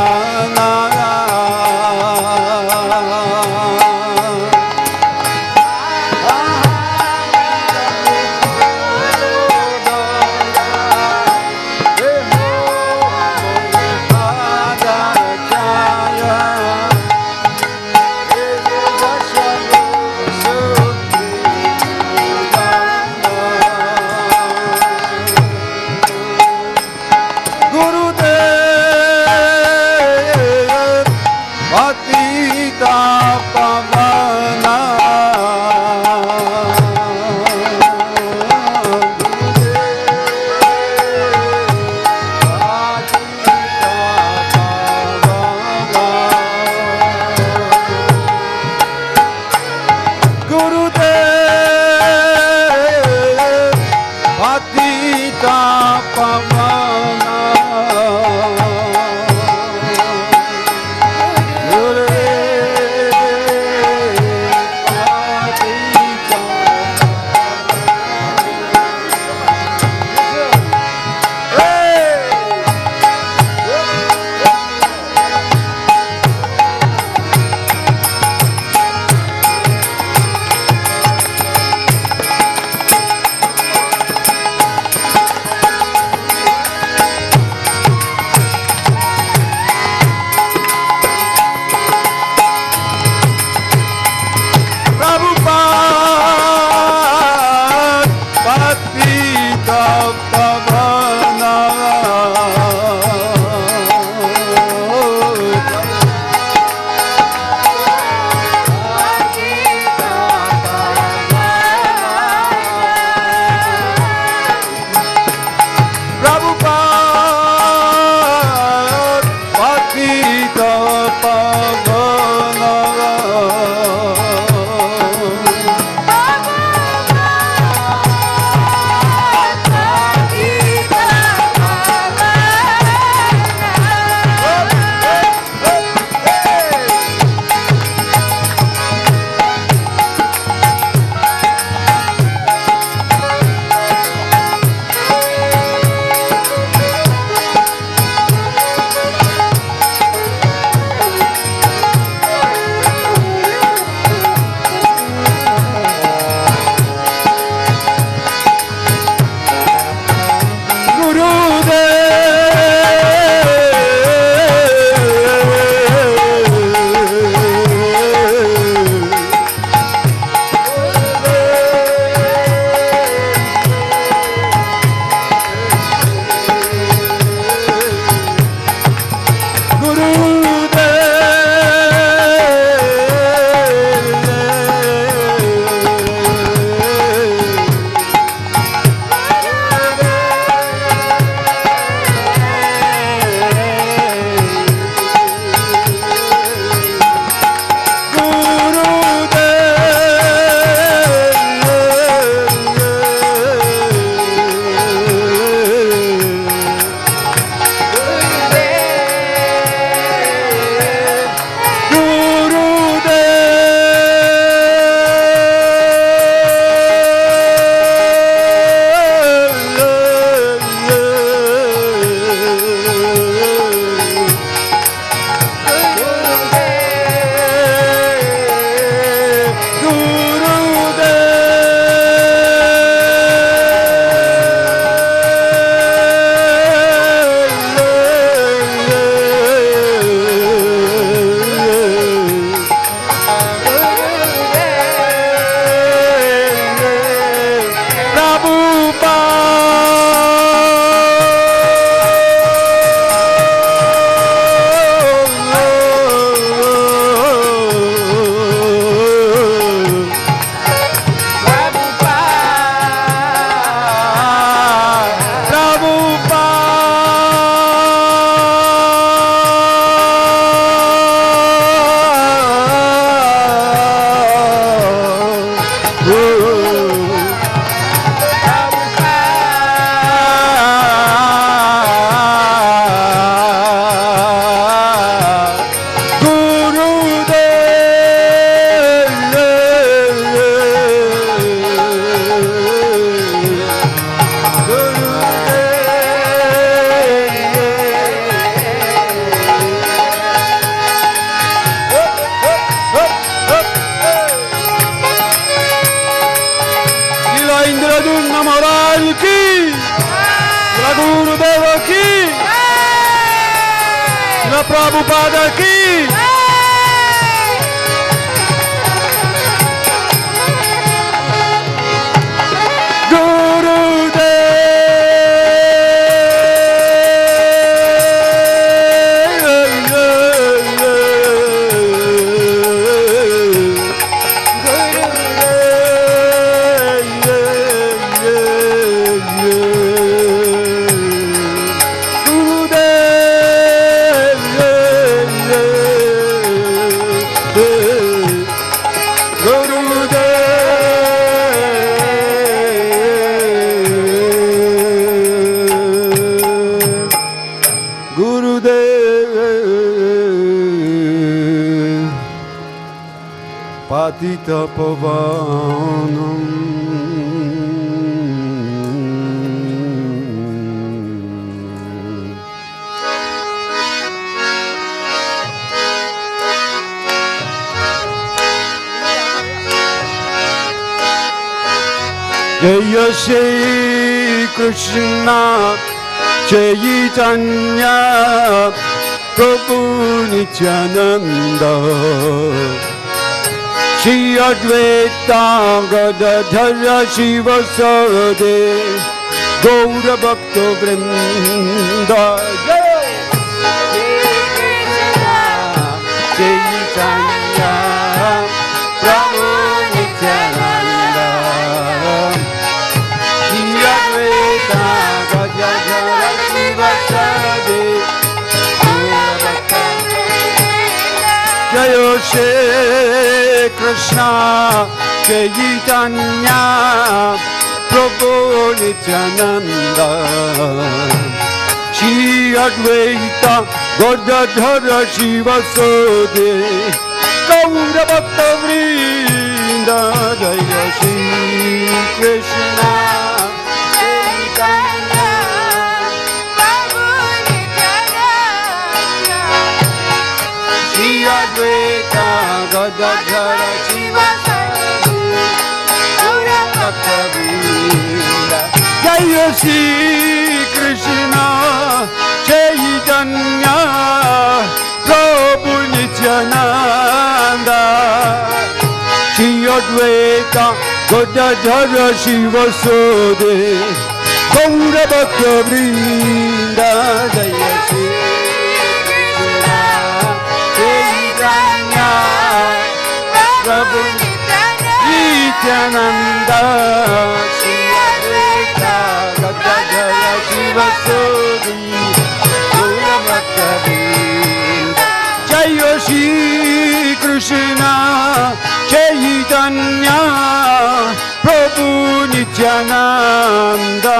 Speaker 1: Krishna Maharaj ki, Shila Gurudeva ki, Shila Prabhupada ki. Patita Pavanam Jaya Shri Krishna Chaitanya Prabhu Nityananda Shri Advaita Gadadhara Shivasade Gaura Bhakta Vrinda Jai Chaitanya Prabhu Nityananda Shri Advaita Gadadhara Shivasade Gaura Bhakta Jai Shri Krishna Chaitanya Prabhu Nityananda Shri Advaita Gadadhara Shivasade Gaura Bhakta Vrinda Jaya Shri Krishna Chaitanya Prabhu Nityananda Shri Advaita Gadadhara Shivasade Gaura Bhakta Vrinda Jaya Shri Krishna Chaitanya Prabhu Nityananda Shri Advaita Gadadhara Shivasade Gaura Bhakta Vrinda Jaya Shri Krishna Chaitanya Prabhu Nityananda Shri Advaita Gadadhara Shivasade Gaura Bhakta Vrinda Jaya Shri Krishna Chaitanya Prabhu Nityananda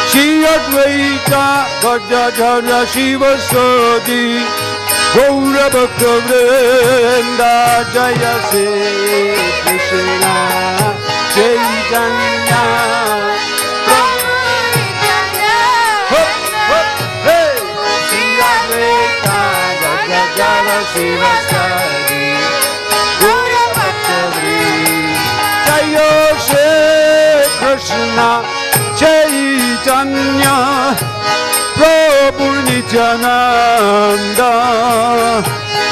Speaker 1: Shri Advaita Gadadhara Shivasade Gaura Bhakta Vrinda Jaya Shri Krishna Chaitanya Prabhu Nityananda Shri Advaita Gadadhara Shivasade Gaura Bhakta Vrinda Jaya Shri Krishna Chaitanya Prabhu Nityananda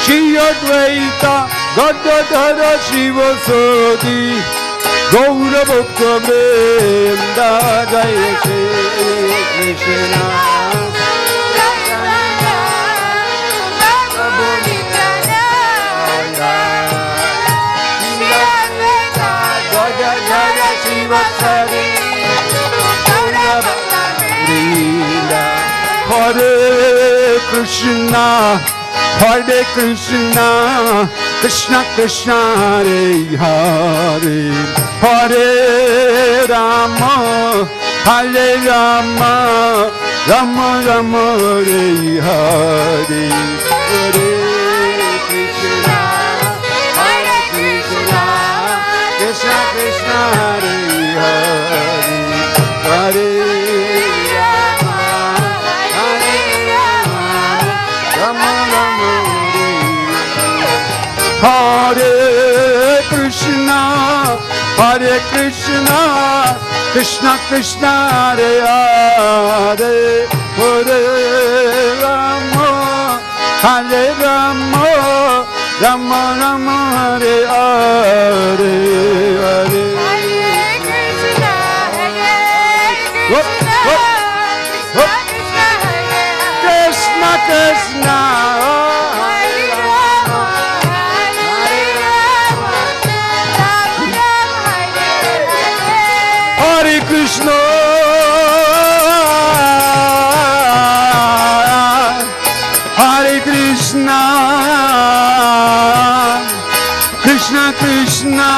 Speaker 1: Shri Advaita Gadadhara Shivasade Gaura Bhakta Vrinda Jaya Shri Krishna Prabhu Nityananda Shri Advaita Gadadhara Shivasade Gaura Bhakta Vrinda Hare Krishna Krishna Krishna Hare Hare Hare Rama Rama Rama Hare Hare Hare Krishna Krishna Krishna Hare Hare Hare Hare Krishna Krishna Krishna Hare Hare Hare Rama Hare Rama Rama Rama Hare Hare Hare Krishna Krishna Hare Krishna Hare Krishna Krishna Krishna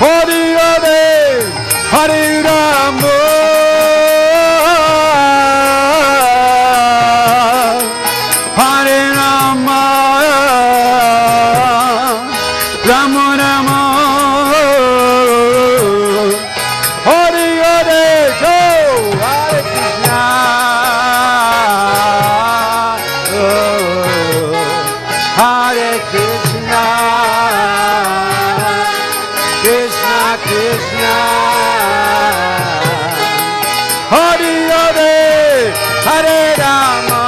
Speaker 1: Hare Hare Hare Rama Hare Rama Rama Rama Hare Hare Jo Hare Krishna Hare Krishna Krishna Krishna Hare Hare Hare Rama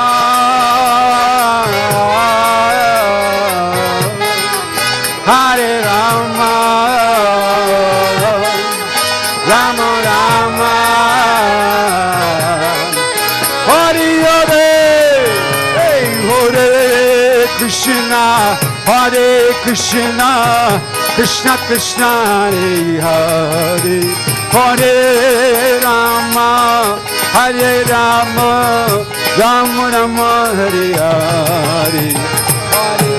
Speaker 1: Hare Rama Rama Rama Hare Hare Hey Hare Krishna Hare Krishna Krishna Krishna Hare Hare Hare Rama Hare Rama Rama Rama Hare Hare Hare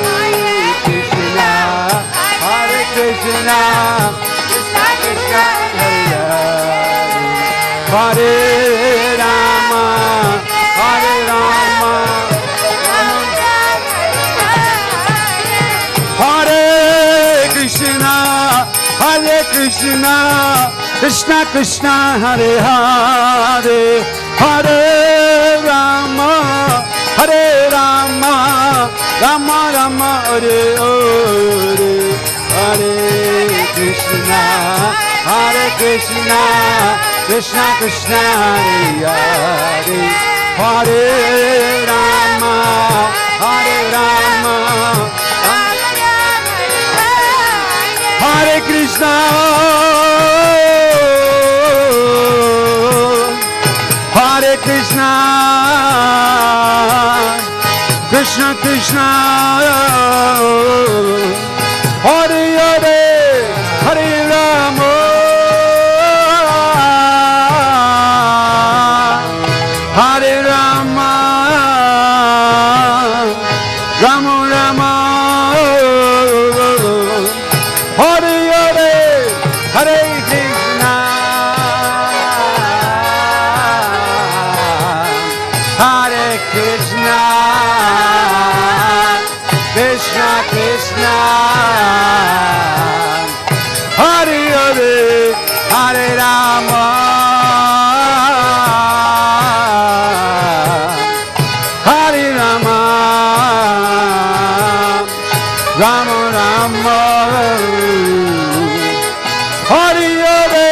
Speaker 1: Krishna Hare Krishna Krishna Krishna Hare Hare Hare Rama Hare Rama Hare Krishna Hare Krishna Krishna Krishna Hare Hare Hare Rama Hare Rama Rama Rama Hare Hare Hare Krishna Hare Krishna Krishna Krishna Hare Hare Hare Rama Hare Rama Hare Krishna Hare Krishna Krishna Krishna Hare Hare Hare Rama Hare Rama Rama Rama Hare Hare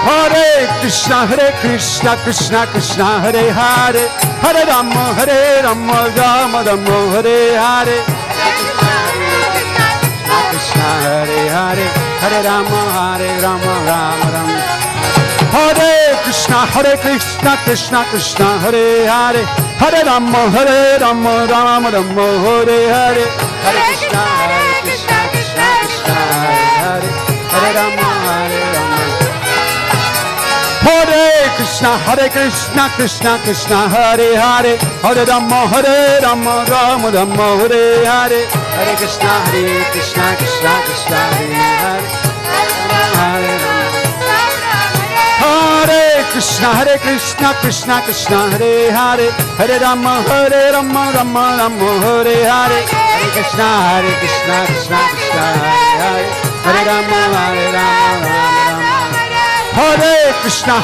Speaker 1: Hare Krishna Hare Krishna Krishna Krishna Hare Hare Hare Rama Hare Rama Rama Rama Hare Hare Hare Krishna Krishna Krishna Hare Hare Hare Rama Rama Rama Hare Hare Krishna Hare Hare Hare Rama Rama Rama Hare Krishna Krishna Krishna Hare Hare Hare Rama Rama Rama Hare Hare Hare Krishna Krishna Krishna Hare Hare Hare Rama Rama Hare Krishna Krishna Krishna Hare Hare Hare Rama Rama Rama Hare Hare Hare Krishna Krishna Krishna Hare Hare Hare Krishna Krishna Hare Hare Hare Rama Rama Rama Hare Hare Hare Krishna Krishna Krishna Hare Hare Hare Rama Rama Hare Krishna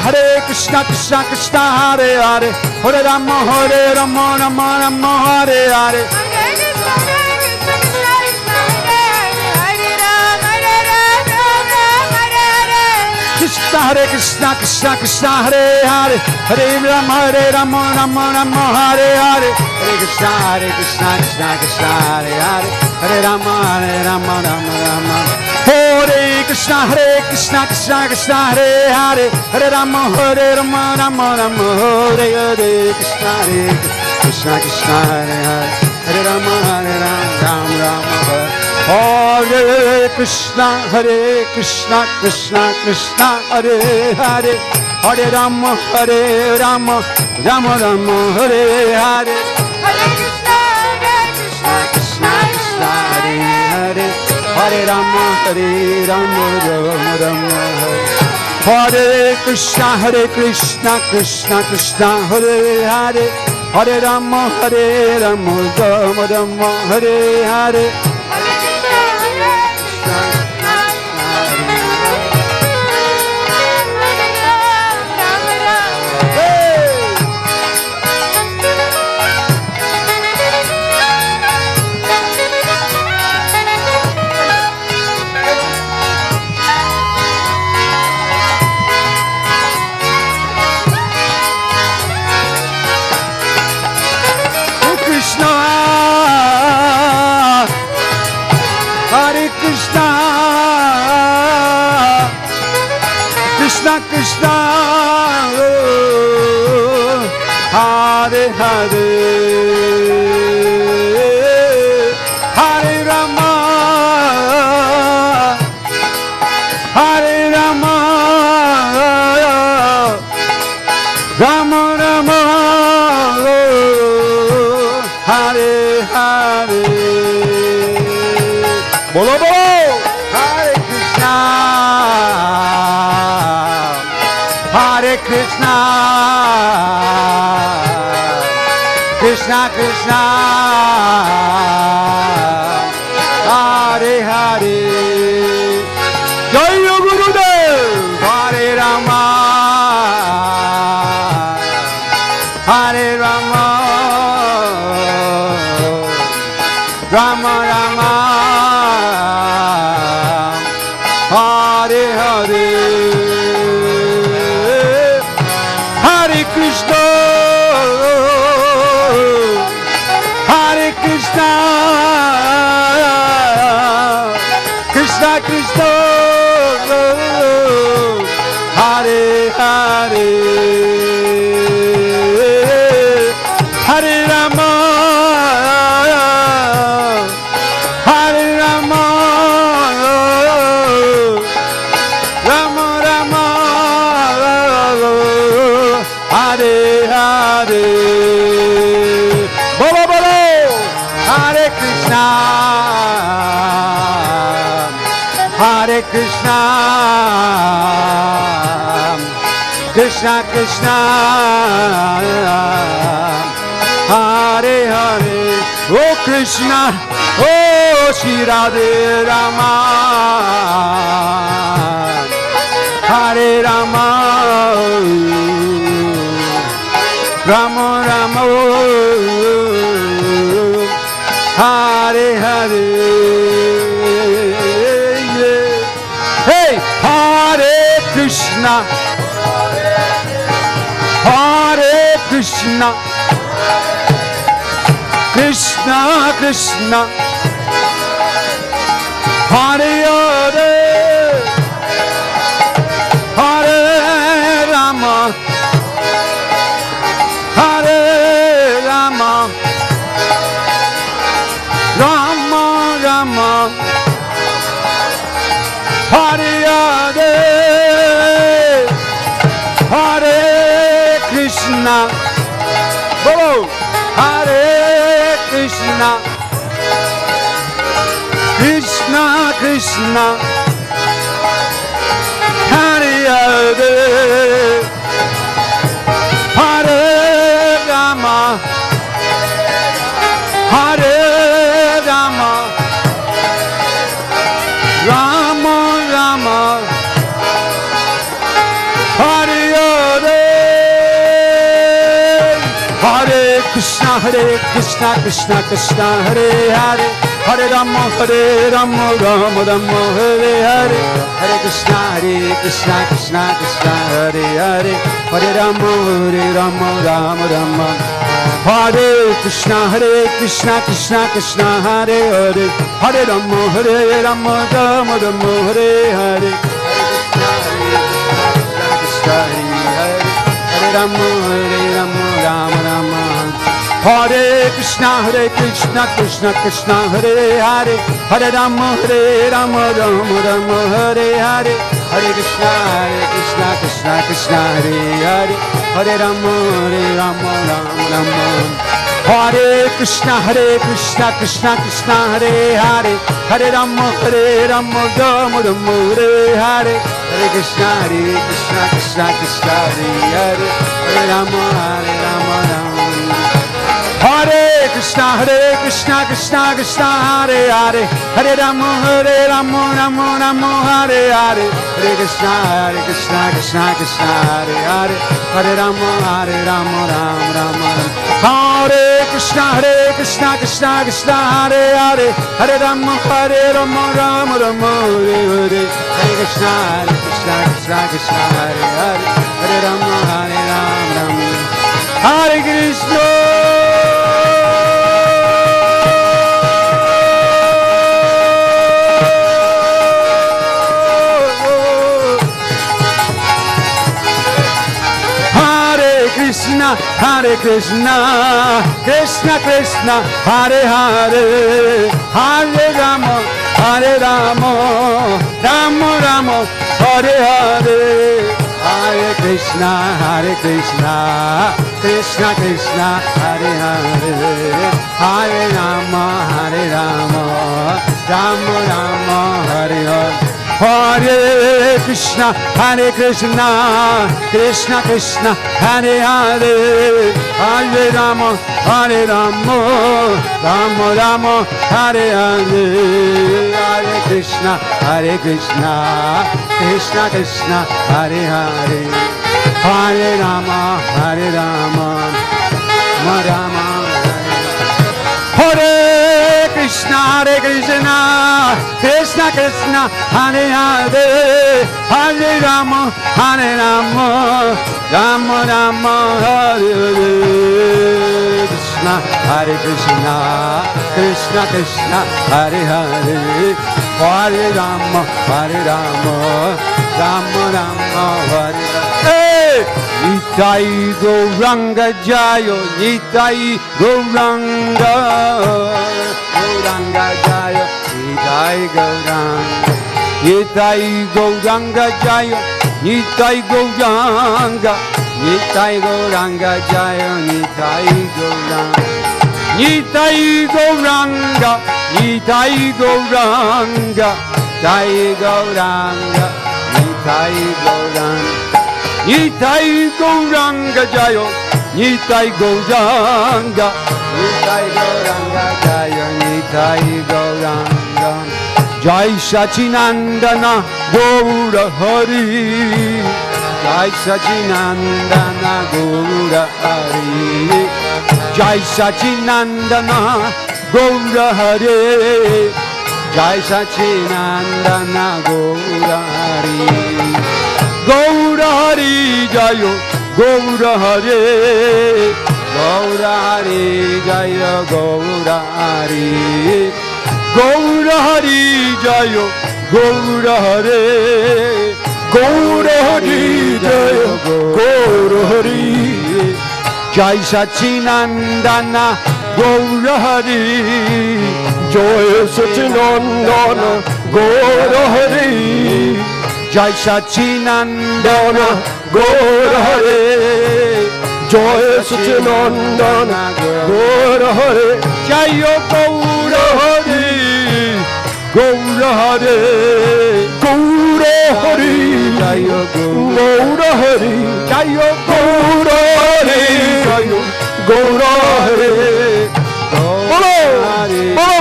Speaker 1: Krishna Krishna Hare Hare Hare Rama Rama Rama Hare Hare Hare Krishna, Krishna Krishna, Hare Hare, Hare Rama, Rama Rama, Hare Hare, Hare Krishna, Krishna Krishna, Hare Hare, Hare Rama, Rama Rama. Hare Krishna, Krishna Krishna, Hare Hare, Hare Rama, Rama Rama, Hare Hare Krishna, Krishna Krishna, Hare Hare, Hare Rama, Rama Rama, Hare Krishna, Krishna Krishna, Hare Hare, Hare Rama, Rama Rama, Hare Hare, Hare Krishna, Krishna Krishna, Hare Hare, Hare Rama, Rama Rama, Hare Krishna, Krishna Krishna, Hare Hare, Hare Rama, Rama Rama, Hare Hare. Krishna Krishna, Hare Hare, Hare Rama, Hare Rama, Rama Rama, Hare Hare. Bolo bolo, Hare Krishna, Hare Krishna, Krishna Krishna, Hare Hare. Jai Gurudev, Hare Rama, Hare Rama, Rama Rama, Hare Hare. Hare Krishna, Krishna Krishna, Hare Hare, Hare Rama, Hare Rama, Rama Rama, Hare Hare. Bolo bolo, Hare Krishna, Hare Krishna, Krishna Krishna, Hare Hare. Oh Krishna, oh Shri Radhe Rama, Hare Rama, Rama Rama, Hare Hare. Hey, Hare Krishna, Hare Krishna, Krishna Krishna, Hare Hare, Hare Rama, Hare Rama, Rama Rama, Hare Hare, Hare Krishna, Bolo, Hare Krishna, Krishna Krishna, Hare Hare, Hare Rama, Hare Rama, Rama Rama, Hare Hare, Hare Krishna, Krishna Krishna, Hare Hare, Hare Rama, Rama Rama, Hare Hare, Hare Krishna, Krishna Krishna, Hare Hare, Hare Rama, Rama Rama, Hare Krishna, Krishna Krishna, Hare Hare, Hare Rama, Rama Rama, Hare Hare, Hare Krishna, Hare Rama, Rama Rama. Hare Krishna, Krishna Krishna, Hare Hare, Hare Rama, Rama Rama, Hare Hare, Hare Krishna, Krishna Krishna, Hare Hare, Hare Rama, Rama Rama. Hare Krishna, Krishna Krishna, Hare Hare, Hare Rama, Rama Rama, Hare Hare, Hare Krishna, Krishna Krishna, Hare Hare, Hare Rama, Rama Rama. Hare Krishna, Krishna Krishna, Hare Hare, Hare Rama, Rama Rama, Hare Hare, Hare Krishna, Krishna Krishna, Hare Hare, Hare Rama, Rama Rama. Hare Krishna, Krishna Krishna, Hare Hare, Hare Rama, Rama Rama, Hare Hare, Hare Krishna, Krishna Hare Hare, Hare Rama, Rama Rama. Hare Krishna. Krishna, Hare Krishna, Krishna Krishna, Hare Hare, Hare Rama, Rama Rama, Hare Hare, Hare Krishna, Krishna Krishna, Hare Hare, Hare Rama, Rama Rama, Hare Hare. Hare Krishna, Krishna Krishna, Hare Hare, Hare Rama, Rama Rama, Hare Hare, Hare Krishna, Krishna Krishna, Hare Hare, Hare Rama, Rama Rama. Hare Krishna, Krishna Krishna, Hare Hare, Hare Rama, Rama Rama, Hare Hare, Krishna, Krishna Krishna, Hare Hare, Hare Rama, Rama Rama, Hare Hare. Nitai Gauranga Jayo, Nitai Gauranga, Gauranga Jayo, Nitai Gauranga, Nitai Gauranga Jayo, Nitai Gauranga, Nitai Gauranga Jayo, Nitai Gauranga, Nitai Gauranga, Nitai Gauranga, Nitai Gauranga, Nitai Gauranga. Nitai Gauranga Jayo, Nitai Gauranga, Nitai Gauranga Jayo, Nitai Gauranga. Jai Sachinandana Gaura Hari, Jai Sachinandana Gaura Hari, Jai Sachinandana Gaura Hari, Jai Sachinandana Gaura Hari. Gaura Hari Jayo, Gaura Hari, Gaura Hari Jayo, Gaura Hari, Gaura Hari Jayo, Gaura Hari, Gaura Hari Jayo, Gaura Hari, Jai Sachinandana Gaura Hari, Jai Sachinandana Gaura Hari, Jai Sachinandana Gaura Hari, Jai Sachinandana Gaura Hari, Jayo Gaura Hari, Gaura Hari, Gaura Hari, Jayo Gaura Hari, Jayo Gaura Hari, Jayo Gaura Hari, Gaura Hari,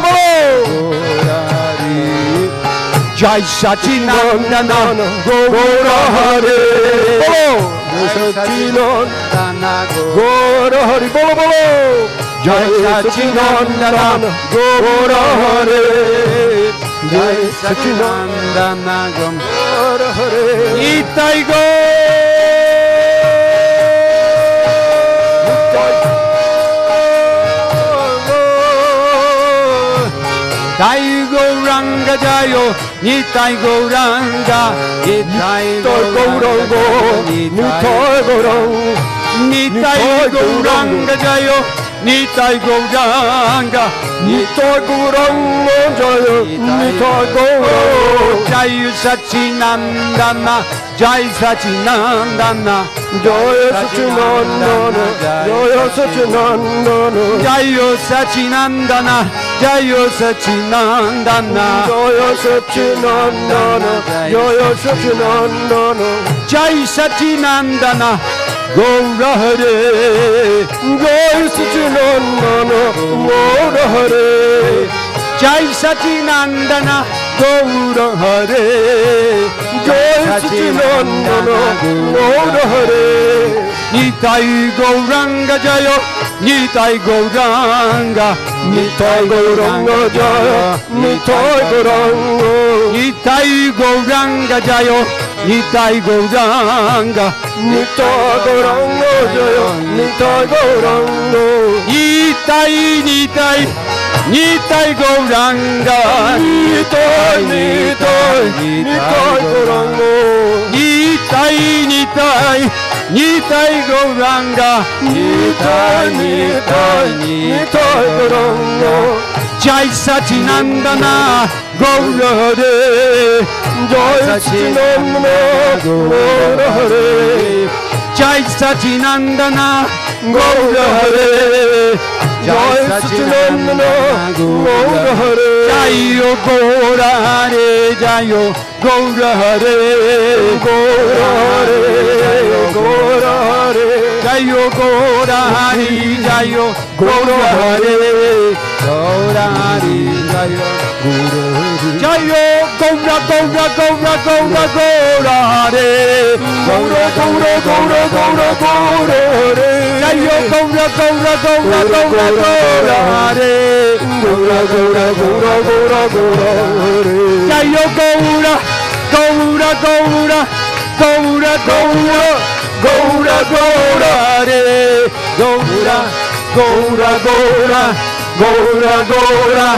Speaker 1: Jai Sachinandana Gaura Hari, Jai Sachinandana Gaura Hari, Jai Sachinandana Gaura Hare Jai Sachinandana Gaura Hare Nitai Nitai Gauranga Jayo, Nitai Gauranga, Nitai Gauranga, Nitai Gauranga, Nitai Gauranga Jayo, Nitai Gauranga, Nitai Gauranga Jayo, Nitai Gauranga, Jai Sachinandana, Jai Sachinandana, Jai Sachinandana, Jai Sachinandana, Jai Sachinandana. Jaya Sachinandana, Jaya Sachinandana, Jaya Sachinandana, Jai Sachinandana, Gaura Hare, Jai Sachinandana, Gaura Hare, Jai Sachinandana, Gaura Hare, Jai Sachinandana, Gaura Hare, Nitai Gauranga Jaya, Nitai Gauranga, Nitai Gauranga Jaya, Nitai Gauranga, Nitai Gauranga Jaya, Nitai Gauranga, Nitai Gauranga Jaya, Nitai Gauranga, Nitai Nitai Nitai Gauranga, Nitai Nitai Nitai Gauranga, Nitai Nitai Nitai Gauranga, Nitai Nitai Nitai Gauranga, Jai Sachinandana Gaura Hare, Jai Sachinandana Gaura Hare, Jai Sachinandana Gaura Hare, Jai Sachinandana Gaura Hare, Jayo Gaura Hare, Jayo Gaura Hare, Gaura Hare, Gaura Hare, Jayo Gaura Hare, Jayo Gaura Hare, Gaura Hare, Jayo Gaura Hare, Jayo Gaura Gaura Gaura Gaura Gaura Hare, Gaura Gaura Gaura Gaura Gaura Hare, Jayo Gaura Gaura Gaura Gaura Gaura Hare, Gaura Gaura Gaura Gaura Gaura Hare, Jayo Gaura Gaura Gaura Gaura Gaura Gaura Gaura Hare, Gaura Gaura Gaura Gaura Gaura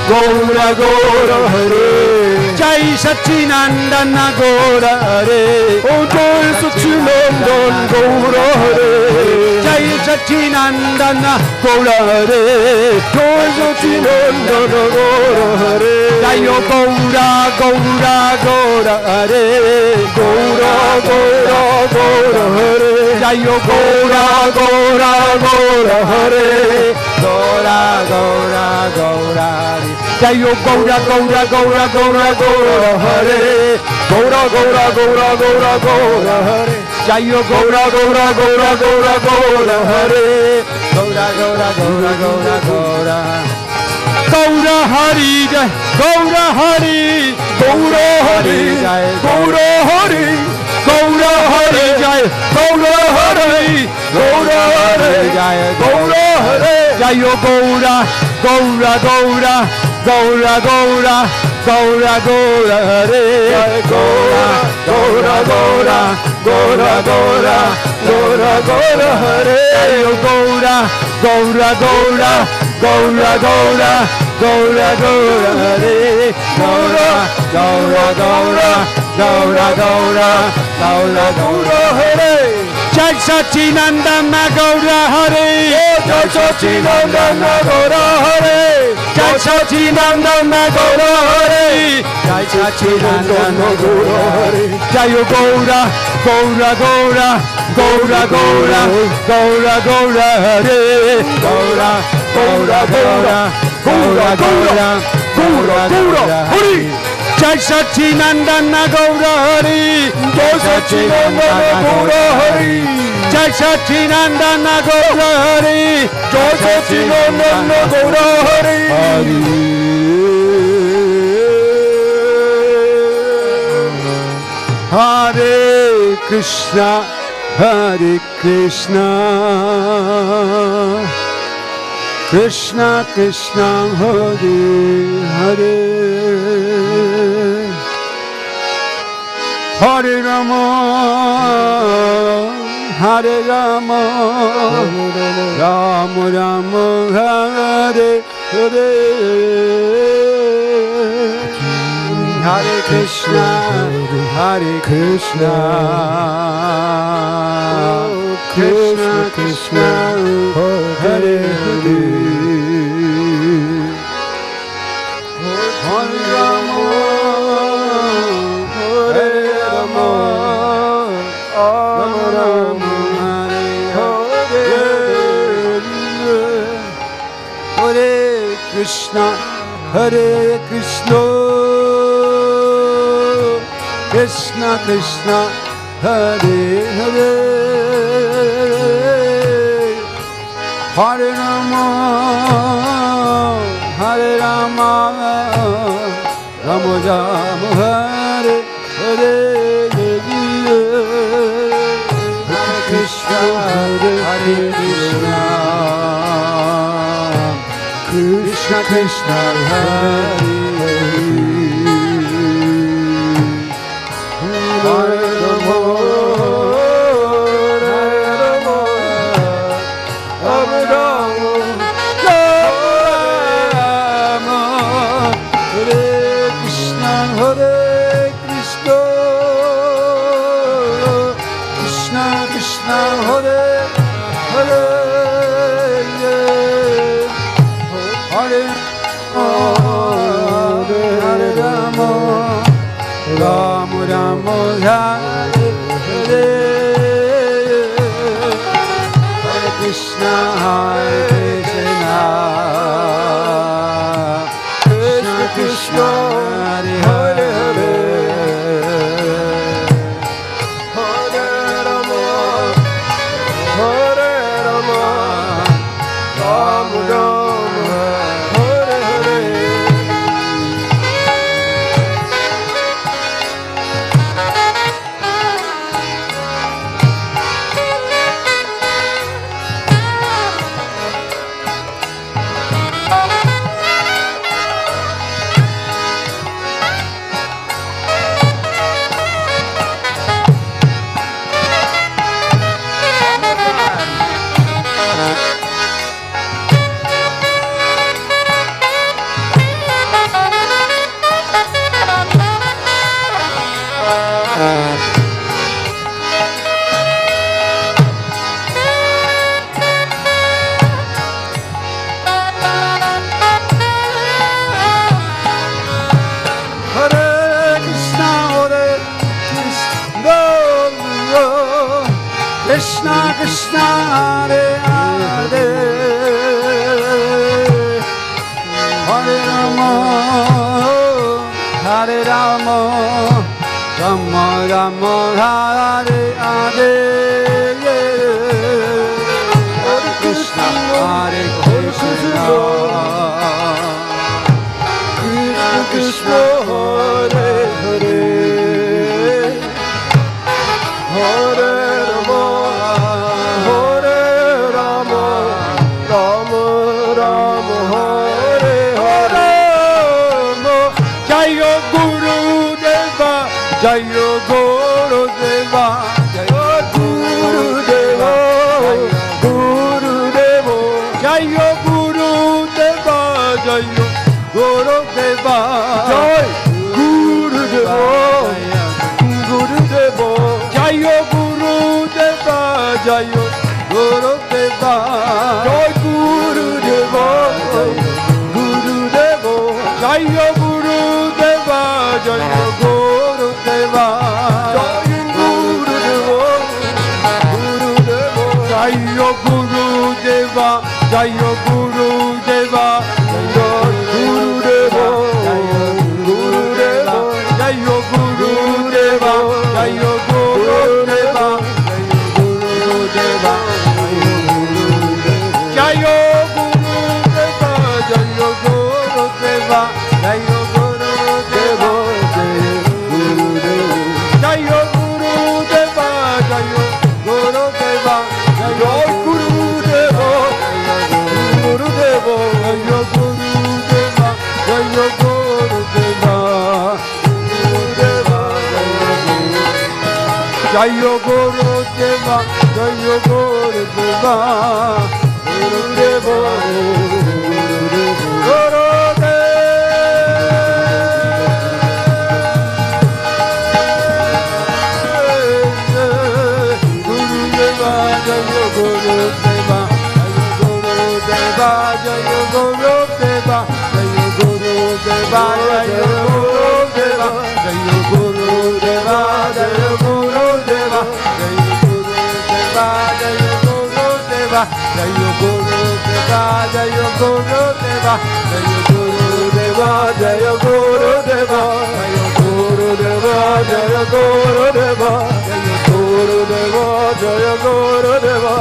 Speaker 1: Gaura Gaura Hare, Jai Sachinandana Gaura Hare, Oh Jai Sachinandana Gaura Hare, Jai Sachinandana Gaura Hare, Jai Sachinandana Gaura Hare, Jayo Gaura Gaura Gaura Hare, Gaura Gaura Gaura Hare, Jayo Gaura Gaura Gaura Hare, Gaura Gaura Gaura Hare, Jayo Gaura Gaura Gaura Gaura Gaura Hare, Gaura Gaura Gaura Gaura Gaura Hare, Jayo Gaura Gaura Gaura Gaura Gaura Hare, Gaura Gaura Gaura Gaura Gaura Gaura Hari Jai, Gaura Hari, Gaura Hari Jai, Gaura Hari, Gaura Hari Jai, Gaura Hari, Gaura Hari Jai, Gaura Hari, Jayo Gaura, Gaura Gaura, Gaura Gaura, Gaura Gaura Hare, Gaura Gaura Gaura, Gaura Gaura, Gaura Gaura Hare, Jayo Gaura, Gaura Gaura, Gaura Gaura, Gaura Gaura Hare, Gaura Gaura Gaura, Gaura Gaura, Gaura Gaura Hare, Jai Sachinandana Gaura Hare, Jai Sachinandana Gaura Hare, Jai Sachinandana Gaura Hare, Jai Sachinandana Gaura Hare, Jayo Gaura, Gaura Gaura, Gaura Gaura, Gaura Gaura Hare, Gaura Gaura Gaura, Gaura Gaura, Gaura Gaura Hare, Jai Sachinandana Gaura Hare, Jai Sachinandana Gaura Hare, Jai Sachinandana Gaura Hare, Jai Sachinandana Gaura Hare, Hare Krishna, Hare Krishna, Krishna Krishna Hare Hare Hare Rama Hare Rama Rama Rama Hare Hare Hare Krishna Hare Krishna Krishna Krishna Hare Hare Hare Rama Hare Rama Rama Rama Hare Hare Hare Krishna Hare Krishna Krishna Krishna Hare Hare Hare Rama Hare Rama Rama Rama Hare Hare Hare Krishna Hare Krishna Krishna Krishna Hare Hare Rama Ram Ram Hare Hare Hare Krishna Hare Krishna Krishna Krishna Hare Hare Hare Rama Hare Rama Ram Ram Hare Hare Krishna Krishna Hare Hare Hare Rama Hare Rama Rama Rama Hare Hare Hare Krishna Hare Krishna Krishna Krishna Hare Hare Hare Jayo Guru Deva, Jayo Guru Deva, Guru Deva, Jayo Guru Deva, Jayo Guru Deva, Jai Guru Deva, Guru Deva, Jayo Guru Deva, Jayo Guru Deva, Jai Guru Deva, Guru Deva, Jayo Guru Deva, Jayo Guru Deva, Jai Guru Deva, Guru Deva, Jayo Guru Deva, Jayo Guru Deva, Jayo Guru Deva, Jayo Guru Deva, Jayo Guru Deva, Guru Deva, Jayo Guru Deva, Jayo Guru Deva, Jayo Guru Deva, Jayo Guru Deva, Jayo Guru Deva, Jayo Guru Deva, Guru Deva, Jayo Gurudeva, Jayo Gurudeva, Gurudeva, Gurudeva. Jayo Gurudeva, Jayo Gurudeva, Jayo Gurudeva, Jayo Gurudeva, Jayo Gurudeva, Jayo Gurudeva, Jayo Gurudeva, Jayo Gurudeva, Jayo Gurudeva, Jayo Gurudeva, Jayo Gurudeva, Jayo Gurudeva, Jayo Gurudeva, Jayo Gurudeva, Jayo Gurudeva,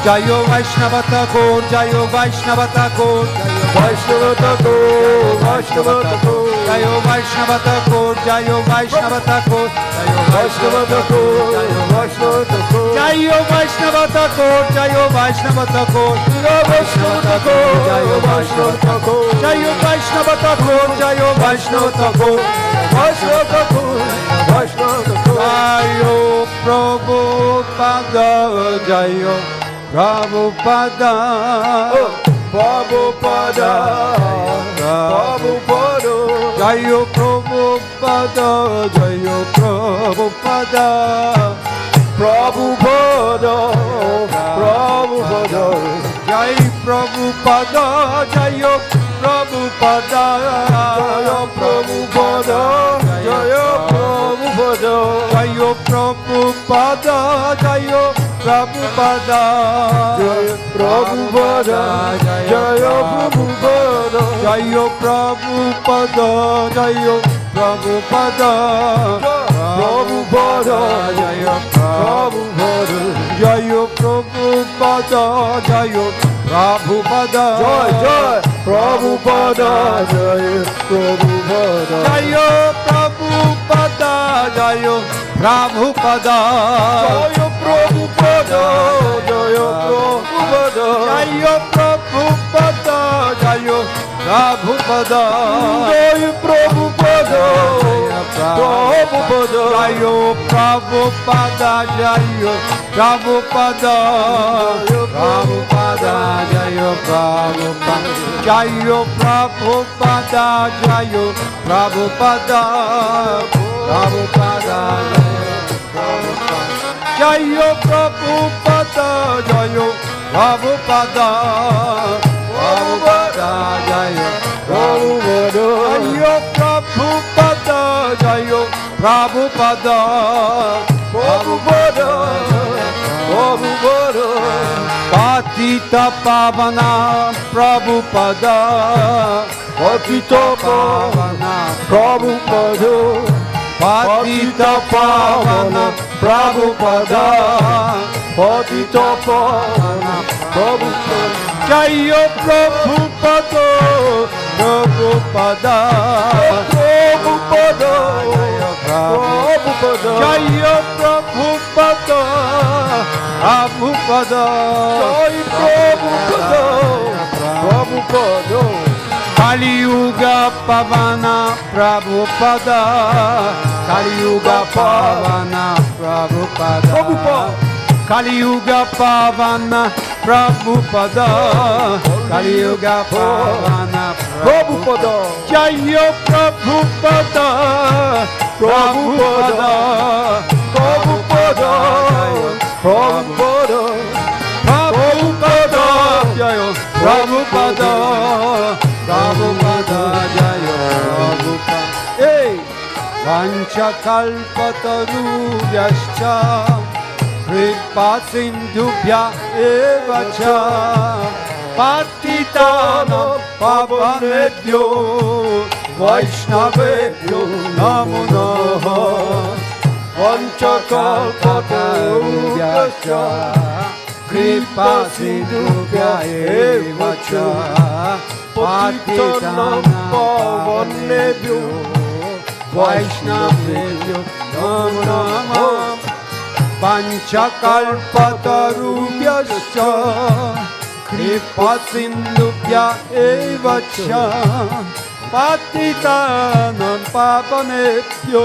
Speaker 1: Jayo Vaishnava Thakur, Jayo Vaishnava Thakur, Vaishnava Thakur, Vaishnava Thakur, Jayo Vaishnava Thakur, Jayo Vaishnava Thakur, Jayo Vaishnava Thakur, Jayo Vaishnava Thakur, Jayo Vaishnava Thakur, Jayo Vaishnava Thakur, Jayo Vaishnava Thakur, Jayo Vaishnava Thakur, Jayo Vaishnava Thakur, Vaishnava Thakur, Vaishnava Thakur, Jayo Prabhupada, Jayo Prabhupada, Prabhupada, Prabhupada, Jayo Prabhupada, Jayo Prabhupada, Prabhupada, Prabhupada, Jai Prabhupada, Jayo Prabhupada, Jayo Prabhupada, Jayo Prabhupada, Jayo Prabhupada, Jayo Prabhupada, Jaya Prabhupada, Jaya Prabhupada, Jaya Prabhupada, Jaya Prabhupada, Prabhupada, Jaya Prabhupada, Jaya Prabhupada, Jaya Prabhupada, Jai Jai Prabhupada, Jaya Prabhupada, Jaya Prabhupada, Jaya Prabhupada, Jaya Prabhupada, Jaya Prabhupada, Jaya Prabhupada, Jaya Prabhupada, Jaya Prabhupada, Prabhupada, Jaya Prabhupada, Jaya Prabhupada, Prabhupada, Jaya Prabhupada, Jaya Prabhupada, Jaya Prabhupada, Prabhupada, Jaya Prabhupada, Jaya Prabhupada, Prabhupada, Jaya Prabhupada, Jaya Prabhupada, Jaya Prabhupada, Prabhupada, Prabhupada, Patita Pavana Prabhupada, Patita Pavana Prabhupada, Patita Pavana Prabhupada, Patita Pavana Prabhupada, Jaya Prabhupada, Prabhupada, Prabhupada, Prabhupada, Jaya Prabhupada, Prabhupada, Jaya Prabhupada, Prabhupada, Kali Yuga Pavana Prabhupada, Kali Yuga Pavana Prabhupada, Kali Yuga Pavana Prabhupada, Kali Yuga Pavana Prabhupada, Jaya Prabhupada, Prabhupada, Prabhupada, Prabhupada, Prabhupada, Jaya Prabhupada, Prabhupada, Jaya Prabhupada. Hey, Vanchakalpatarubhyascha Kripa Sindhubhya eva cha Patitanam Pavanebhyo Vaishnavebhyo Namo Namaha Vanchakalpatarubhyascha Kripa Sindhubhya eva cha पतितानां पावनेभ्यो वैष्णवेभ्यो नमो नमः पञ्चकल्पतरुभ्यश्च कृपासिन्धुभ्य एव च पतितानां पावनेभ्यो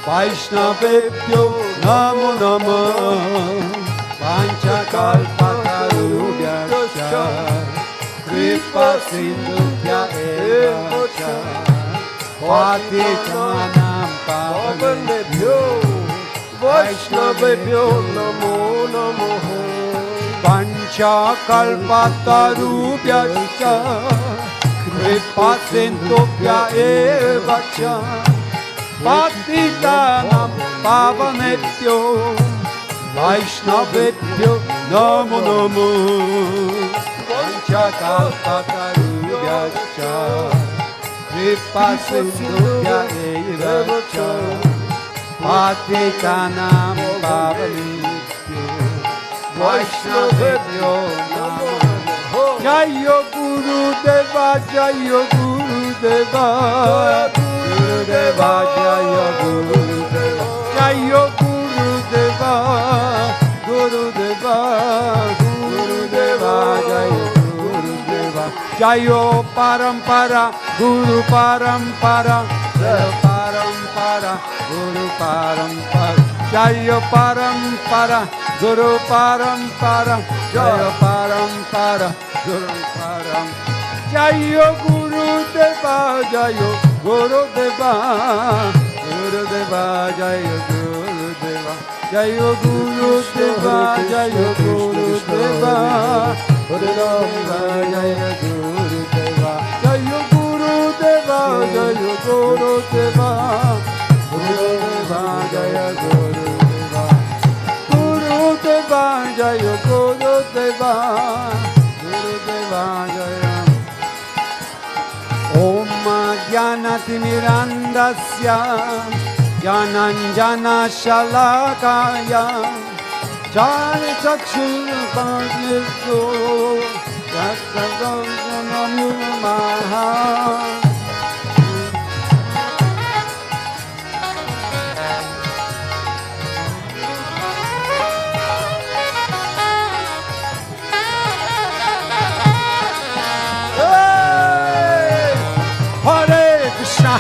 Speaker 1: वैष्णवेभ्यो नमो नमः पञ्चकल्पतरुभ्यश्च कृपासिन्धुभ्य एव च पतितानां पावनेभ्यो वैष्णवेभ्यो नमो नमः पञ्चकल्पतरुभ्यश्च कृपासिन्धुभ्य एव च पतितानां पावनेभ्यो वैष्णवेभ्यो नमो नमः पञ्चकल्पतरुभ्यश्च कृपासिन्धुभ्य एव च पतितानां पावनेभ्यो वैष्णवेभ्यो नमो नमः जय गुरुदेवा जय गुरुदेवा गुरुदेवा जय गुरुदेवा जय गुरुदेवा गुरुदेवा गुरुदेवा जय गुरुदेवा जय परंपरा गुरु परंपरा जय परंपरा गुरु परंपरा जय परंपरा गुरु परंपरा जय परंपरा गुरु परंपरा जय गुरुदेवा जय गुरुदेवा गुरुदेवा जय गुरुदेवा जय गुरुदेवा जय गुरुदेवा गुरुदेवा जय गुरुदेवा जय गुरुदेवा जय गुरुदेवा गुरुदेवा जय गुरुदेवा गुरुदेवा जय गुरुदेवा गुरुदेवा जय ॐ ज्ञानतिमिरान्धस्य ज्ञानाञ्जनशलाकाय ज्ञानचक्षुर्बलितो तत्सर्वं नमः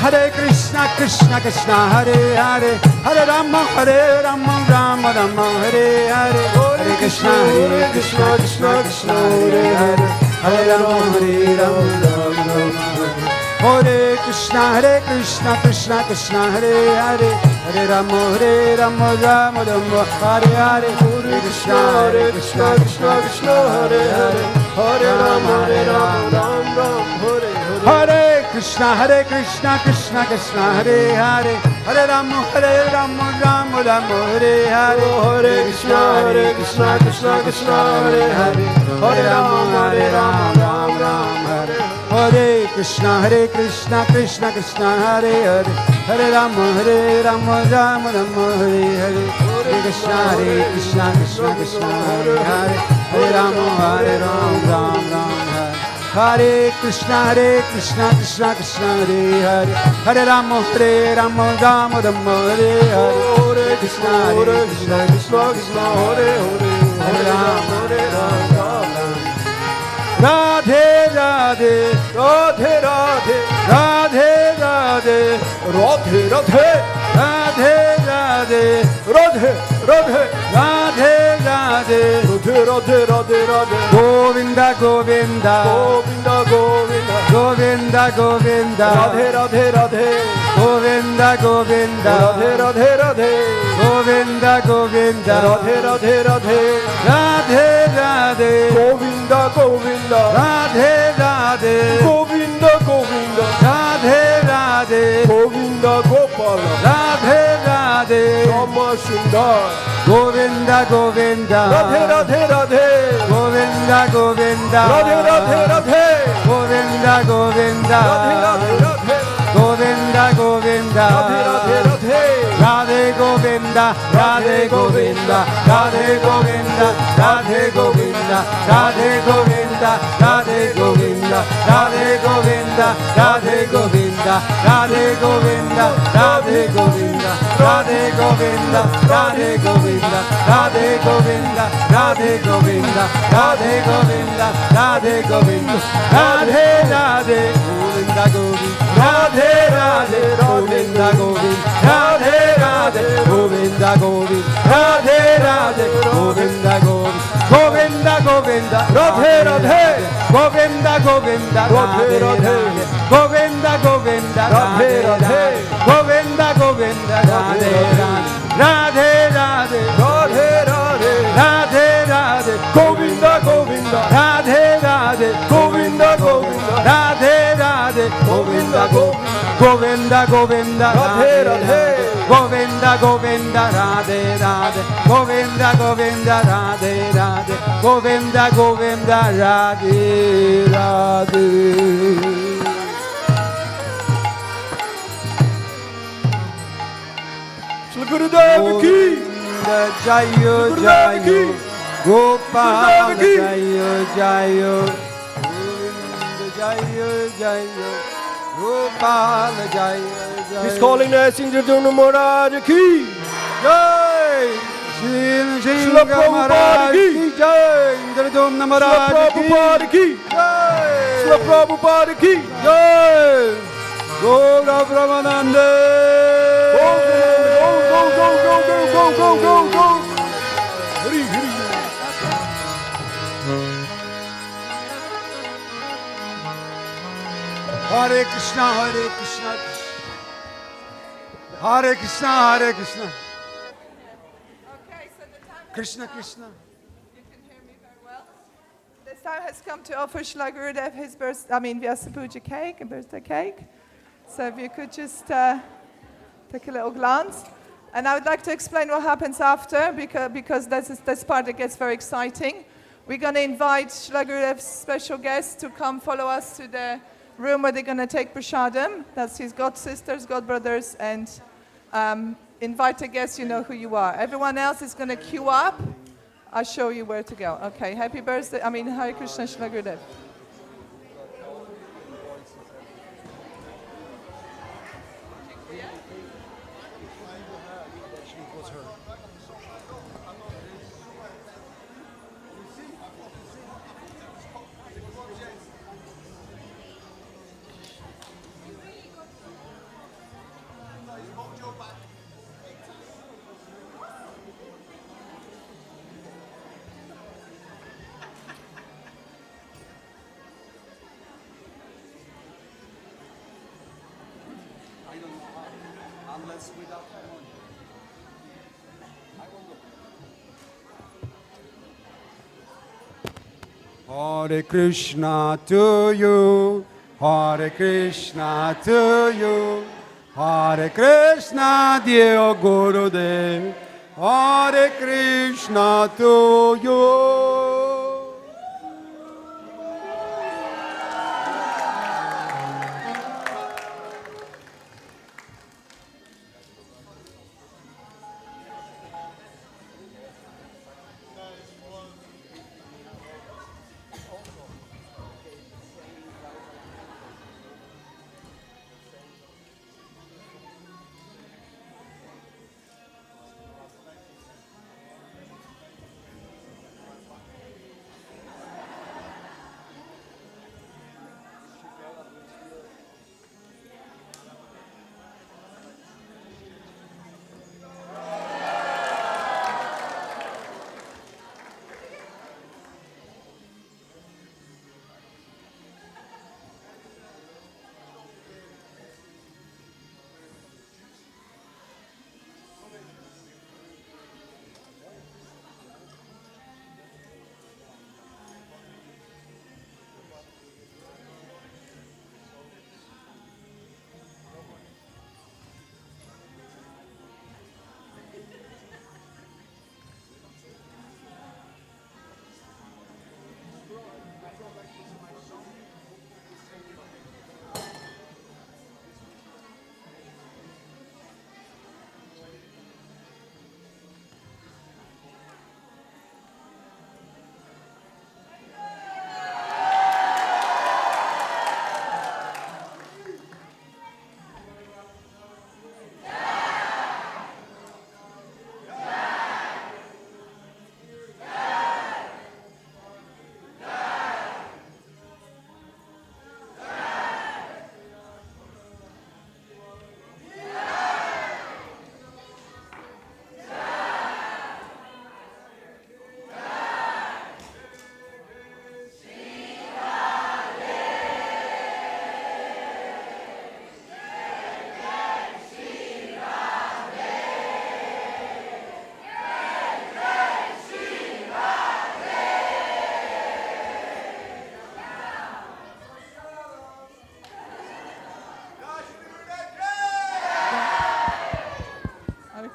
Speaker 1: Hare Krishna, Krishna Krishna, Hare Hare, Hare Rama, Rama Rama, Hare Hare, Hare Krishna, Krishna Krishna, Hare Hare, Hare Rama, Rama Rama, Hare Krishna, Krishna Krishna, Hare Hare, Hare Rama, Rama Rama, Hare Hare, Hare Krishna, Krishna Krishna, Hare Hare, Hare Rama, Rama Rama, Hare Krishna, Krishna Krishna, Hare Hare, Hare Rama, Rama Rama, Hare Hare, Hare Krishna, Krishna Krishna, Hare Hare, Hare Rama, Rama Rama, Hare Hare Krishna, Krishna Krishna, Hare Hare, Hare Rama, Rama Rama, Hare Hare, Hare Krishna, Krishna Krishna, Hare Hare, Hare Rama, Rama Rama, Hare Krishna, Krishna Krishna, Hare Hare, Hare Rama, Rama Rama, Hare Hare, Hare Krishna, Krishna Krishna, Hare Hare, Hare Rama, Rama Rama. Radhe Radhe, Radhe Radhe, Radhe Radhe, Radhe Radhe, Radhe Radhe, Radhe Radhe, Radhe Radhe, Radhe Radhe, Radhe. Govinda Govinda, Govinda Govinda, Govinda Govinda, Radhe Radhe Radhe, Govinda Govinda, Radhe Radhe Radhe, Govinda Govinda, Radhe Radhe Radhe, Radhe Radhe, Govinda Govinda, Radhe Radhe, Govinda Govinda, Radhe Radhe, Govinda Gopala, Radhe Radhe, Rama Sundar, Govinda Govinda, Radhe Radhe Radhe, Govinda Govinda, Radhe Radhe Radhe, Govinda Govinda, Radhe Radhe Radhe, Govinda Govinda, Radhe Radhe Radhe, Radhe Govinda, Radhe Govinda, Radhe Govinda, Radhe Govinda, Radhe Govinda, Radhe Govinda. Govinda, Radhe Govinda, Radhe Govinda, Radhe Govinda, Radhe Govinda, Radhe Govinda, Radhe Govinda, Radhe Govinda, Radhe Govinda, Radhe Govinda, Radhe Govinda, Radhe Radhe Govinda Govinda, Radhe Radhe Govinda Govinda, Radhe Radhe Govinda Govinda, Radhe Radhe Govinda Govinda, Govinda Govinda, Radhe Radhe, Govinda Govinda, Radhe Radhe, Govinda Govinda, Radhe Radhe, Govinda Govinda, Radhe Radhe, Radhe Radhe, Radhe Radhe, Radhe Radhe, Govinda Govinda, Radhe Radhe, Govinda Govinda, Radhe Radhe, Govinda Govinda, Govinda Govinda, Radhe Radhe, Govinda Govinda, Radhe Radhe, Govinda Govinda, Radhe Radhe, Govinda Govinda, Radhe Radhe.
Speaker 8: Shri Gurudev ki
Speaker 1: Jayo Jayo, Gopal Jayo Jayo, Jayo Jayo, Gopal Jayo Jayo.
Speaker 8: His Holiness Indradyumna Maharaj ki
Speaker 1: Jai, Srila Maharaj ki Jai, Indradyumna Maharaj ki Jai,
Speaker 8: Srila Prabhupada ki
Speaker 1: Jai, Gaura Brahmanande.
Speaker 8: Go. Hri, hri.
Speaker 1: Hare Krishna, Hare Krishna, Hare Krishna, Hare Krishna. Krishna, Krishna.
Speaker 18: The time has come to offer Srila Gurudev his Viasapuja cake, a birthday cake. So if you could just take a little glance. And I would like to explain what happens after, because this part that gets very exciting. We're going to invite Srila Gurudev's special guests to come follow us to the room where they're going to take prasadam. That's his god sisters, god brothers, and invite a guest, you know who you are. Everyone else is going to queue up. I'll show you where to go. Okay, happy birthday, Hare Krishna, Srila Gurudev.
Speaker 1: Hare Krishna to you, Hare Krishna to you, Hare Krishna dear Gurudev, Hare Krishna to you.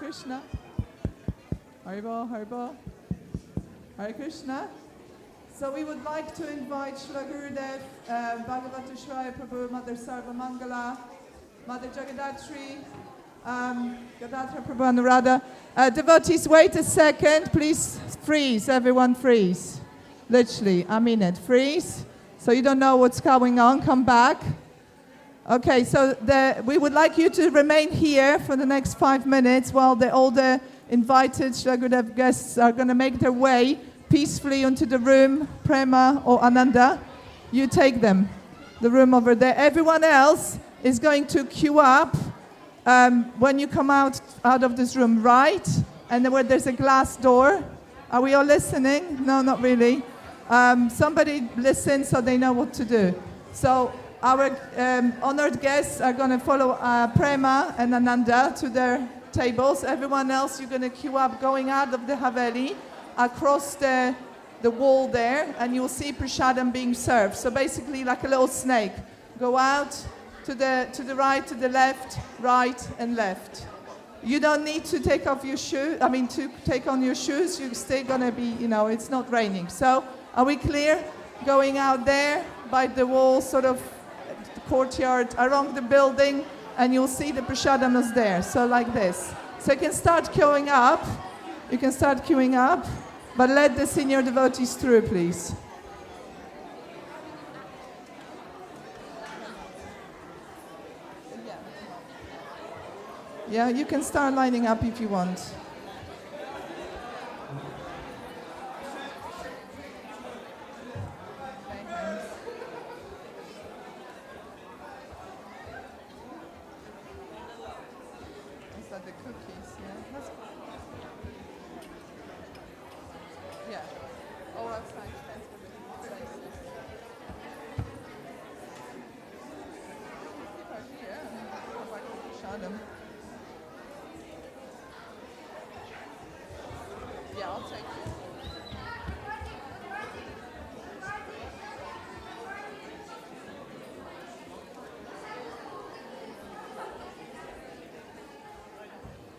Speaker 18: Krishna. Haribo, Haribo. Hare Krishna. So we would like to invite Srila Gurudev, Bhagavata Shraya Prabhu, Mother Sarva Mangala, Mother Jagadatri, Gadadhara Prabhu Anuradha. Devotees, wait a second. Please freeze. Everyone freeze. Literally, I mean it. Freeze. So you don't know what's going on. Come back. Okay, so we would like you to remain here for the next 5 minutes while all the invited Srila Gurudev guests are going to make their way peacefully into the room, Prema or Ananda. You take them, the room over there. Everyone else is going to queue up when you come out of this room, right? And then where there's a glass door. Are we all listening? No, not really. Somebody listen so they know what to do. So our honored guests are going to follow Prema and Ananda to their tables. Everyone else, you're going to queue up going out of the Haveli across the wall there, and you'll see prasadam being served. So basically like a little snake. Go out to the right, to the left, right, and left. You don't need to take off your to take on your shoes. You're still going to be, it's not raining. So are we clear? Going out there by the wall, sort of the courtyard, along the building, and you'll see the prasadam is there. So like this. So you can start queuing up. You can start queuing up, but let the senior devotees through, please. Yeah, you can start lining up if you want. Is that the cookies? Yeah. Yeah. Oh, that's nice. Yeah, I'll take it.